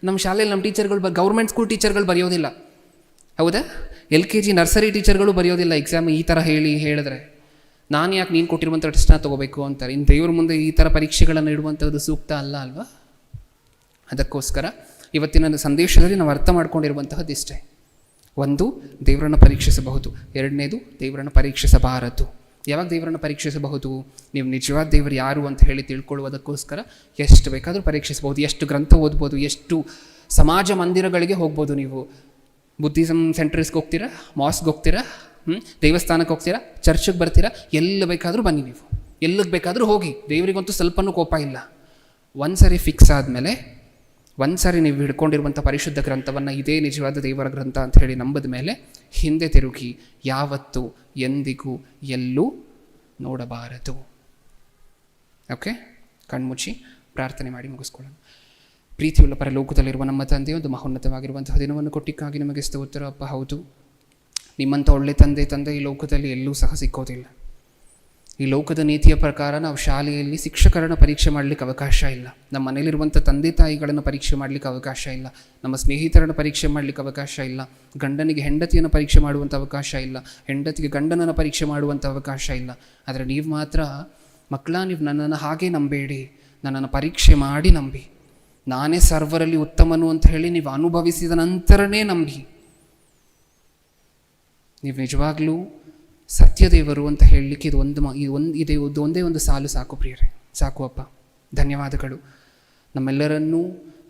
ನಮ್ಮ ಶಾಲೆಯಲ್ಲಿ ನಮ್ಮ ಟೀಚರ್ಗಳು ಗೌರ್ಮೆಂಟ್ ಸ್ಕೂಲ್ ಟೀಚರ್ಗಳು ಬರೆಯೋದಿಲ್ಲ. ಹೌದಾ? LKG ನರ್ಸರಿ ಟೀಚರ್ಗಳು ಬರೆಯೋದಿಲ್ಲ ಎಕ್ಸಾಮ್ ಈ ಥರ ಹೇಳಿದ್ರೆ. ನಾನು ಯಾಕೆ ನೀನು ಕೊಟ್ಟಿರುವಂಥ ಟೆಸ್ಟ್ನ ತೊಗೋಬೇಕು ಅಂತಾರೆ. ಇನ್ನು ದೇವ್ರ ಮುಂದೆ ಈ ಥರ ಪರೀಕ್ಷೆಗಳನ್ನು ಇಡುವಂಥದ್ದು ಸೂಕ್ತ ಅಲ್ವಾ? ಅದಕ್ಕೋಸ್ಕರ ಇವತ್ತಿನ ಸಂದೇಶದಲ್ಲಿ ನಾವು ಅರ್ಥ ಮಾಡ್ಕೊಂಡಿರುವಂತಹದ್ದು ಇಷ್ಟೇ. 1, ದೇವರನ್ನು ಪರೀಕ್ಷಿಸಬಹುದು. 2ನೇದು, ದೇವರನ್ನು ಪರೀಕ್ಷಿಸಬಾರದು. ಯಾವಾಗ ದೇವರನ್ನು ಪರೀಕ್ಷಿಸಬಹುದು? ನೀವು ನಿಜವಾದ ದೇವರು ಯಾರು ಅಂತ ಹೇಳಿ ತಿಳ್ಕೊಳ್ಳುವುದಕ್ಕೋಸ್ಕರ ಎಷ್ಟು ಬೇಕಾದರೂ ಪರೀಕ್ಷಿಸಬಹುದು. ಎಷ್ಟು ಗ್ರಂಥ ಓದ್ಬೋದು, ಎಷ್ಟು ಸಮಾಜ ಮಂದಿರಗಳಿಗೆ ಹೋಗ್ಬೋದು. ನೀವು ಬುದ್ಧಿಸಮ್ ಸೆಂಟರ್ಸ್ಗೆ ಹೋಗ್ತೀರಾ, ಮಾಸ್ಗೆ ಹೋಗ್ತೀರಾ, ದೇವಸ್ಥಾನಕ್ಕೆ ಹೋಗ್ತೀರಾ, ಚರ್ಚಿಗೆ ಬರ್ತೀರಾ, ಎಲ್ಲಿ ಬೇಕಾದರೂ ಬನ್ನಿ, ನೀವು ಎಲ್ಲಿಗೆ ಬೇಕಾದರೂ ಹೋಗಿ. ದೇವರಿಗಂತೂ ಸ್ವಲ್ಪನೂ ಕೋಪ ಇಲ್ಲ. 1 ಸಾರಿ ಫಿಕ್ಸ್ ಆದಮೇಲೆ, 1 ಸಾರಿ ನೀವು ಹಿಡ್ಕೊಂಡಿರುವಂಥ ಪರಿಶುದ್ಧ ಗ್ರಂಥವನ್ನು ಇದೇ ನಿಜವಾದ ದೇವರ ಗ್ರಂಥ ಅಂತ ಹೇಳಿ ನಂಬದ ಮೇಲೆ ಹಿಂದೆ ತಿರುಗಿ ಯಾವತ್ತೂ ಎಂದಿಗೂ ಎಲ್ಲೂ ನೋಡಬಾರದು. ಓಕೆ, ಕಣ್ಮುಚ್ಚಿ ಪ್ರಾರ್ಥನೆ ಮಾಡಿ ಮುಗಿಸ್ಕೊಳ್ಳೋಣ. ಪ್ರೀತಿಯುಳ್ಳ ಪರಲೋಕದಲ್ಲಿರುವ ನಮ್ಮ ತಂದೆ, ಒಂದು ಮಹೋನ್ನತವಾಗಿರುವಂತಹ ದಿನವನ್ನು ಕೊಟ್ಟಿಕ್ಕಾಗಿ ನಮಗೆ ಸ್ತೋತ್ರ ಅಪ್ಪ. ಹೌದು, ನಿಮ್ಮಂಥ ಒಳ್ಳೆ ತಂದೆ ಈ ಲೋಕದಲ್ಲಿ ಎಲ್ಲೂ ಸಹ ಸಿಕ್ಕೋದಿಲ್ಲ. ಈ ಲೋಕದ ನೀತಿಯ ಪ್ರಕಾರ ನಾವು ಶಾಲೆಯಲ್ಲಿ ಶಿಕ್ಷಕರನ್ನು ಪರೀಕ್ಷೆ ಮಾಡಲಿಕ್ಕೆ ಅವಕಾಶ ಇಲ್ಲ. ನಮ್ಮ ಮನೆಯಲ್ಲಿರುವಂಥ ತಂದೆ ತಾಯಿಗಳನ್ನು ಪರೀಕ್ಷೆ ಮಾಡಲಿಕ್ಕೆ ಅವಕಾಶ ಇಲ್ಲ. ನಮ್ಮ ಸ್ನೇಹಿತರನ್ನು ಪರೀಕ್ಷೆ ಮಾಡಲಿಕ್ಕೆ ಅವಕಾಶ ಇಲ್ಲ. ಗಂಡನಿಗೆ ಹೆಂಡತಿಯನ್ನು ಪರೀಕ್ಷೆ ಮಾಡುವಂಥ ಅವಕಾಶ ಇಲ್ಲ. ಹೆಂಡತಿಗೆ ಗಂಡನನ್ನು ಪರೀಕ್ಷೆ ಮಾಡುವಂಥ ಅವಕಾಶ ಇಲ್ಲ. ಆದರೆ ನೀವು ಮಾತ್ರ, ಮಕ್ಕಳ, ನೀವು ನನ್ನನ್ನು ಹಾಗೆ ನಂಬೇಡಿ, ನನ್ನನ್ನು ಪರೀಕ್ಷೆ ಮಾಡಿ ನಂಬಿ, ನಾನೇ ಸರ್ವರಲ್ಲಿ ಉತ್ತಮನು ಅಂತ ಹೇಳಿ ನೀವು ಅನುಭವಿಸಿದ ನಂತರನೇ ನಂಬಿ. ನೀವು ನಿಜವಾಗ್ಲೂ ಸತ್ಯದೇವರು ಅಂತ ಹೇಳಲಿಕ್ಕೆ ಒಂದೇ ಒಂದು ಸಾಲು ಸಾಕು ಪ್ರಿಯರೇ, ಸಾಕು ಅಪ್ಪ. ಧನ್ಯವಾದಗಳು. ನಮ್ಮೆಲ್ಲರನ್ನೂ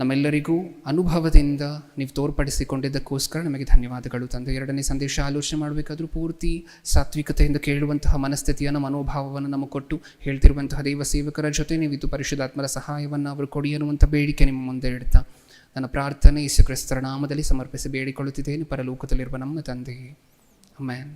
ನಮ್ಮೆಲ್ಲರಿಗೂ ಅನುಭವದಿಂದ ನೀವು ತೋರ್ಪಡಿಸಿಕೊಂಡಿದ್ದಕ್ಕೋಸ್ಕರ ನಮಗೆ ಧನ್ಯವಾದಗಳು ತಂದೆ. ಎರಡನೇ ಸಂದೇಶ ಆಲೋಚನೆ ಮಾಡಬೇಕಾದ್ರೂ ಪೂರ್ತಿ ಸಾತ್ವಿಕತೆಯಿಂದ ಕೇಳುವಂತಹ ಮನಸ್ಥಿತಿಯನ್ನು, ಮನೋಭಾವವನ್ನು ನಮಗೆ ಕೊಟ್ಟು ಹೇಳ್ತಿರುವಂತಹ ದೈವ ಸೇವಕರ ಜೊತೆ ನೀವು ಇದು ಪರಿಶುದ್ಧಾತ್ಮರ ಸಹಾಯವನ್ನು ಅವರು ಕೊಡಿ ಅನ್ನುವಂಥ ಬೇಡಿಕೆ ನಿಮ್ಮ ಮುಂದೆ ಇಡ್ತಾ ನನ್ನ ಪ್ರಾರ್ಥನೆ ಯೇಸು ಕ್ರಿಸ್ತರ ನಾಮದಲ್ಲಿ ಸಮರ್ಪಿಸಿ ಬೇಡಿಕೊಳ್ಳುತ್ತಿದ್ದೇನೆ, ಪರಲೋಕದಲ್ಲಿರುವ ನಮ್ಮ ತಂದೆಯೇ. ಆಮೆನ್.